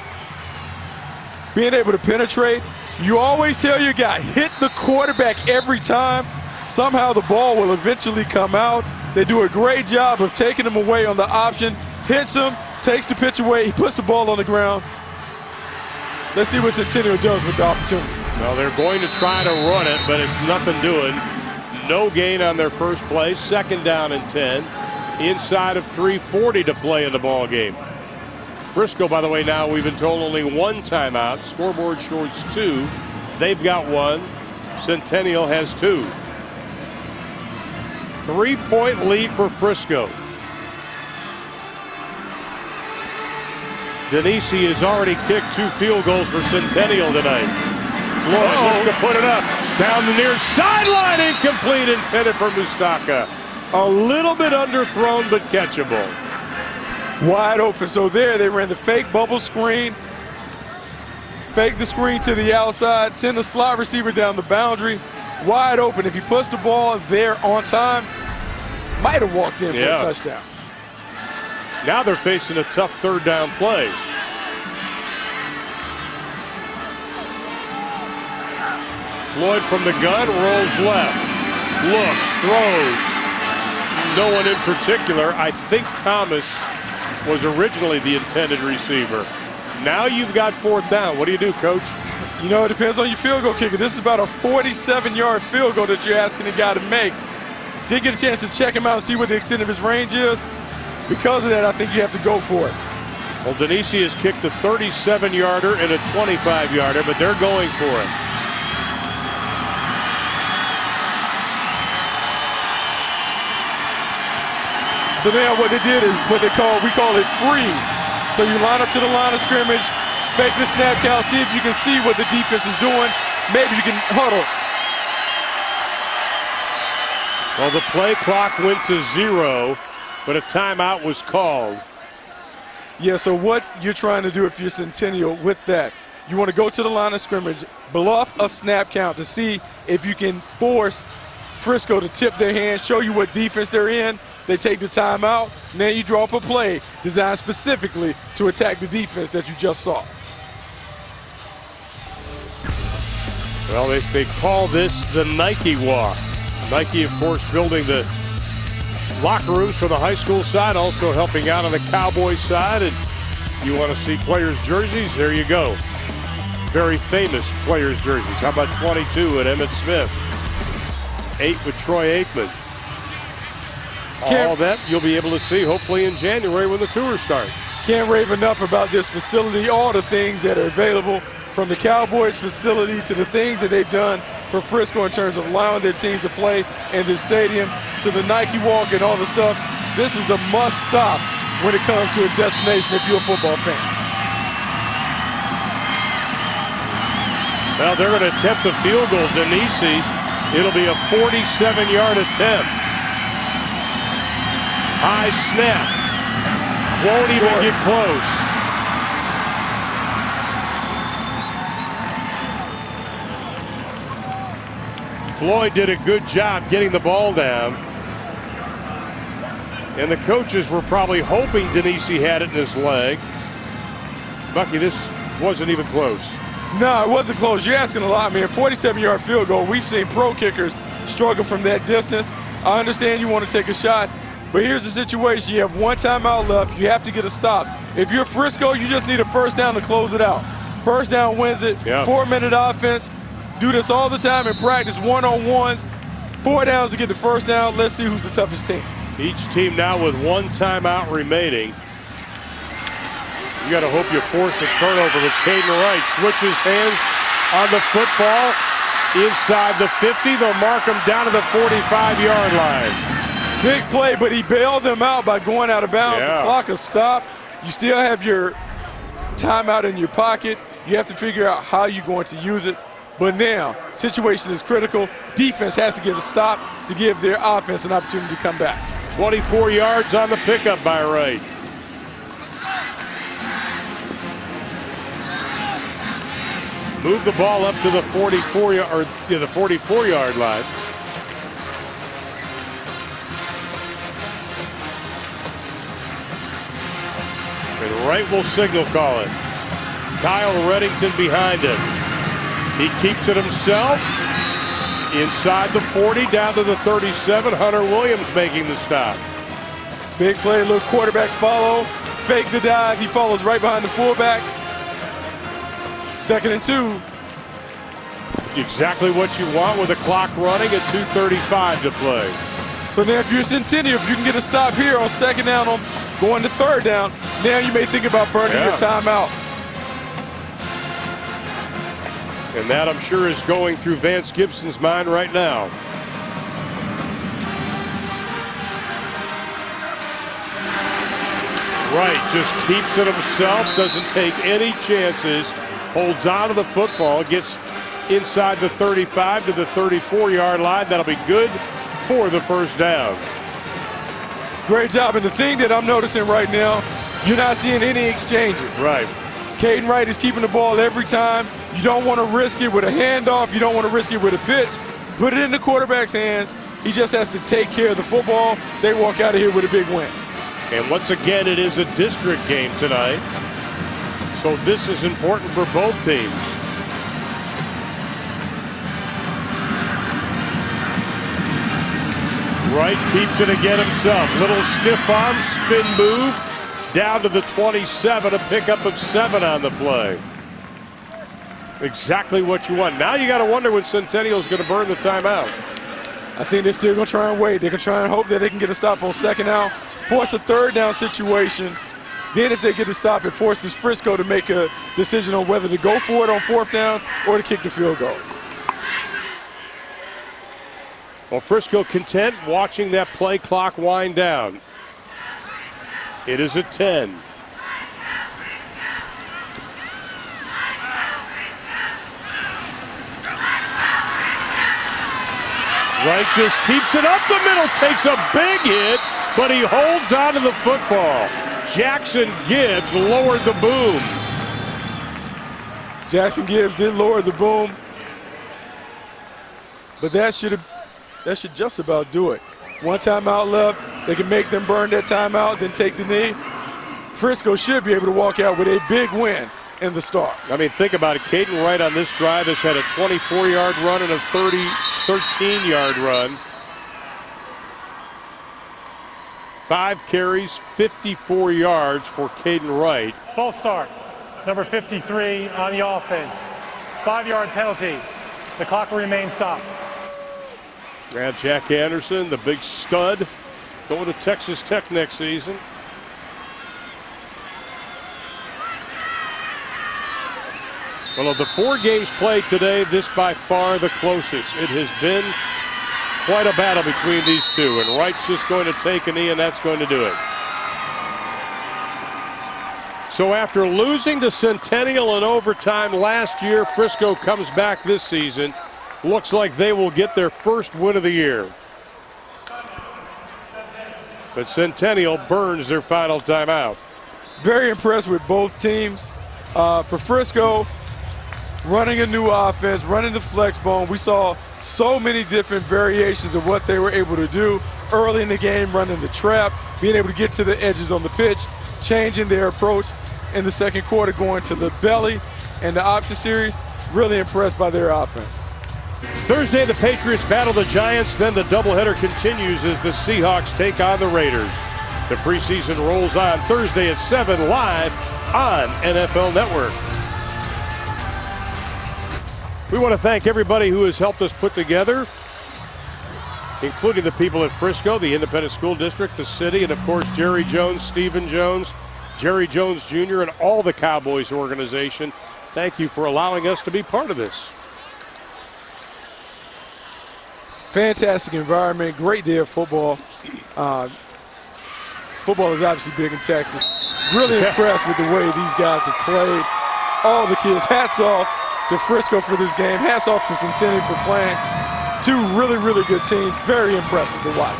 [SPEAKER 5] Being able to penetrate. You always tell your guy, hit the quarterback every time. Somehow the ball will eventually come out. They do a great job of taking him away on the option, hits him, takes the pitch away, he puts the ball on the ground. Let's see what Centennial does with the opportunity.
[SPEAKER 1] Well, they're going to try to run it, but it's nothing doing. No gain on their first play. 2nd down and 10. Inside of 3:40 to play in the ball game. Frisco, by the way, now we've been told only 1 timeout. Scoreboard shows 2. They've got 1. Centennial has 2. 3-point lead for Frisco. Denisi has already kicked 2 field goals for Centennial tonight. Floyd looks to put it up. Down the near sideline, incomplete, intended for Mustaka. A little bit underthrown, but catchable.
[SPEAKER 5] Wide open. So there they ran the fake bubble screen. Fake the screen to the outside. Send the slot receiver down the boundary. Wide open. If he puts the ball there on time, might have walked in for a touchdown.
[SPEAKER 1] Now they're facing a tough 3rd down play. Floyd from the gun rolls left. Looks, throws. No one in particular. I think Thomas was originally the intended receiver. Now you've got 4th down. What do you do, Coach?
[SPEAKER 5] You know, it depends on your field goal kicker. This is about a 47-yard field goal that you're asking the guy to make. Did get a chance to check him out and see what the extent of his range is. Because of that, I think you have to go for it.
[SPEAKER 1] Well, Denisi has kicked a 37-yarder and a 25-yarder, but they're going for it.
[SPEAKER 5] So now what they did is what we call it freeze. So you line up to the line of scrimmage, fake the snap count, see if you can see what the defense is doing. Maybe you can huddle.
[SPEAKER 1] Well, the play clock went to 0, but a timeout was called.
[SPEAKER 5] Yeah, so what you're trying to do if you're Centennial with that, you want to go to the line of scrimmage, bluff a snap count to see if you can force Frisco to tip their hand, show you what defense they're in. They take the timeout, and then you draw up a play designed specifically to attack the defense that you just saw.
[SPEAKER 1] Well, they call this the Nike walk. Nike, of course, building the locker rooms for the high school side, also helping out on the Cowboys side. And you want to see players' jerseys? There you go. Very famous players' jerseys. How about 22 at Emmitt Smith? 8 with Troy Aikman. All that you'll be able to see hopefully in January when the tour starts.
[SPEAKER 5] Can't rave enough about this facility, all the things that are available, from the Cowboys facility to the things that they've done for Frisco in terms of allowing their teams to play in this stadium, to the Nike walk and all the stuff. This is a must stop when it comes to a destination if you're a football fan.
[SPEAKER 1] Well, they're going to attempt the field goal. Denisi, it'll be a 47-yard attempt. High snap. Won't even get close. Floyd did a good job getting the ball down. And the coaches were probably hoping Denisi had it in his leg. Bucky, this wasn't even close.
[SPEAKER 5] No, it wasn't close. You're asking a lot, man. 47-yard field goal. We've seen pro kickers struggle from that distance. I understand you want to take a shot, but here's the situation. You have 1 timeout left. You have to get a stop. If you're Frisco, you just need a first down to close it out. First down wins it. 4-minute offense. Do this all the time in practice, one-on-ones. 4 downs to get the first down. Let's see who's the toughest team.
[SPEAKER 1] Each team now with 1 timeout remaining. You got to hope you force a turnover with Caden Wright. Switches hands on the football. Inside the 50, they'll mark him down to the 45-yard line.
[SPEAKER 5] Big play, but he bailed them out by going out of bounds. The clock is stopped. You still have your timeout in your pocket. You have to figure out how you're going to use it. But now, situation is critical. Defense has to get a stop to give their offense an opportunity to come back.
[SPEAKER 1] 24 yards on the pickup by Wright. Move the ball up to the 44-yard line. And Wright will signal call it. Kyle Reddington behind him. He keeps it himself. Inside the 40, down to the 37. Hunter Williams making the stop.
[SPEAKER 5] Big play, little quarterback follow. Fake the dive. He follows right behind the fullback. 2nd and 2.
[SPEAKER 1] Exactly what you want with the clock running at 2:35 to play.
[SPEAKER 5] So now if you're Centennial, if you can get a stop here on 2nd down, on going to 3rd down, now you may think about burning your timeout.
[SPEAKER 1] And that, I'm sure, is going through Vance Gibson's mind right now. Wright just keeps it himself, doesn't take any chances, holds on to the football, gets inside the 35 to the 34-yard line. That'll be good for the first down.
[SPEAKER 5] Great job. And the thing that I'm noticing right now, you're not seeing any exchanges.
[SPEAKER 1] Right.
[SPEAKER 5] Caden Wright is keeping the ball every time. You don't want to risk it with a handoff. You don't want to risk it with a pitch. Put it in the quarterback's hands. He just has to take care of the football. They walk out of here with a big win.
[SPEAKER 1] And once again, it is a district game tonight. So this is important for both teams. Wright keeps it again himself. Little stiff arm spin move down to the 27, a pickup of 7 on the play. Exactly what you want. Now you got to wonder when Centennial's going to burn the timeout.
[SPEAKER 5] I think they're still going to try and wait. They're going to try and hope that they can get a stop on 2nd down, force a 3rd down situation. Then if they get a stop, it forces Frisco to make a decision on whether to go for it on 4th down or to kick the field goal.
[SPEAKER 1] Well, Frisco content watching that play clock wind down. It is at 10. Wright just keeps it up the middle, takes a big hit, but he holds on to the football. Jackson Gibbs lowered the boom.
[SPEAKER 5] Jackson Gibbs did lower the boom, but that should just about do it. One timeout left. They can make them burn that timeout, then take the knee. Frisco should be able to walk out with a big win in the start.
[SPEAKER 1] I mean, think about it. Caden Wright on this drive has had a 24-yard run and a 13-yard run. 5 carries, 54 yards for Caden Wright.
[SPEAKER 8] False start. Number 53 on the offense. 5-yard penalty. The clock will remain stopped.
[SPEAKER 1] And Jack Anderson, the big stud, going to Texas Tech next season. Well, of the 4 games played today, this by far the closest. It has been quite a battle between these two, and Wright's just going to take a knee, and that's going to do it. So after losing to Centennial in overtime last year, Frisco comes back this season. Looks like they will get their first win of the year. But Centennial burns their final timeout.
[SPEAKER 5] Very impressed with both teams. For Frisco, running a new offense, running the flex bone, we saw so many different variations of what they were able to do early in the game, running the trap, being able to get to the edges on the pitch, changing their approach in the second quarter, going to the belly and the option series. Really impressed by their offense.
[SPEAKER 1] Thursday, the Patriots battle the Giants. Then the doubleheader continues as the Seahawks take on the Raiders. The preseason rolls on Thursday at 7 live on NFL Network. We want to thank everybody who has helped us put together, including the people at Frisco, the Independent School District, the city, and of course Jerry Jones, Stephen Jones, Jerry Jones Jr., and all the Cowboys organization. Thank you for allowing us to be part of this.
[SPEAKER 5] Fantastic environment, great day of football. Football is obviously big in Texas. Really impressed with the way these guys have played. All the kids, hats off to Frisco for this game. Hats off to Centennial for playing. 2 really, really good teams. Very impressive to watch.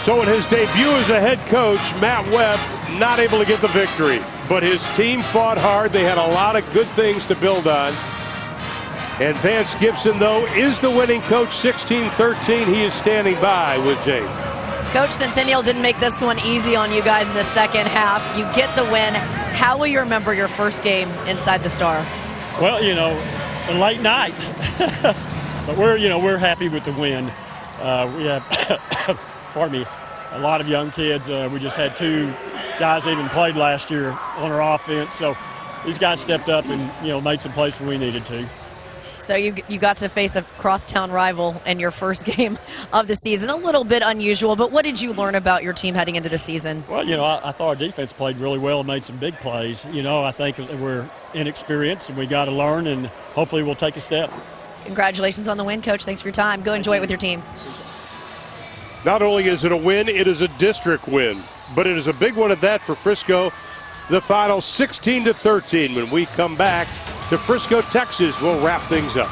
[SPEAKER 1] So in his debut as a head coach, Matt Webb not able to get the victory. But his team fought hard. They had a lot of good things to build on. And Vance Gibson, though, is the winning coach, 16-13. He is standing by with Jake.
[SPEAKER 6] Coach, Centennial didn't make this one easy on you guys in the second half. You get the win. How will you remember your first game inside the Star?
[SPEAKER 12] Well, you know, a late night. But we're happy with the win. We have, pardon me, a lot of young kids. We just had 2 guys that even played last year on our offense. So these guys stepped up and, made some plays when we needed to.
[SPEAKER 6] So you got to face a crosstown rival in your first game of the season. A little bit unusual, but what did you learn about your team heading into the season?
[SPEAKER 12] Well, I thought our defense played really well and made some big plays. I think we're inexperienced and we got to learn, and hopefully we'll take a step.
[SPEAKER 6] Congratulations on the win, Coach. Thanks for your time. Go enjoy it with your team.
[SPEAKER 1] Not only is it a win, it is a district win, but it is a big one at that for Frisco. The final 16-13. When we come back to Frisco, Texas, we'll wrap things up.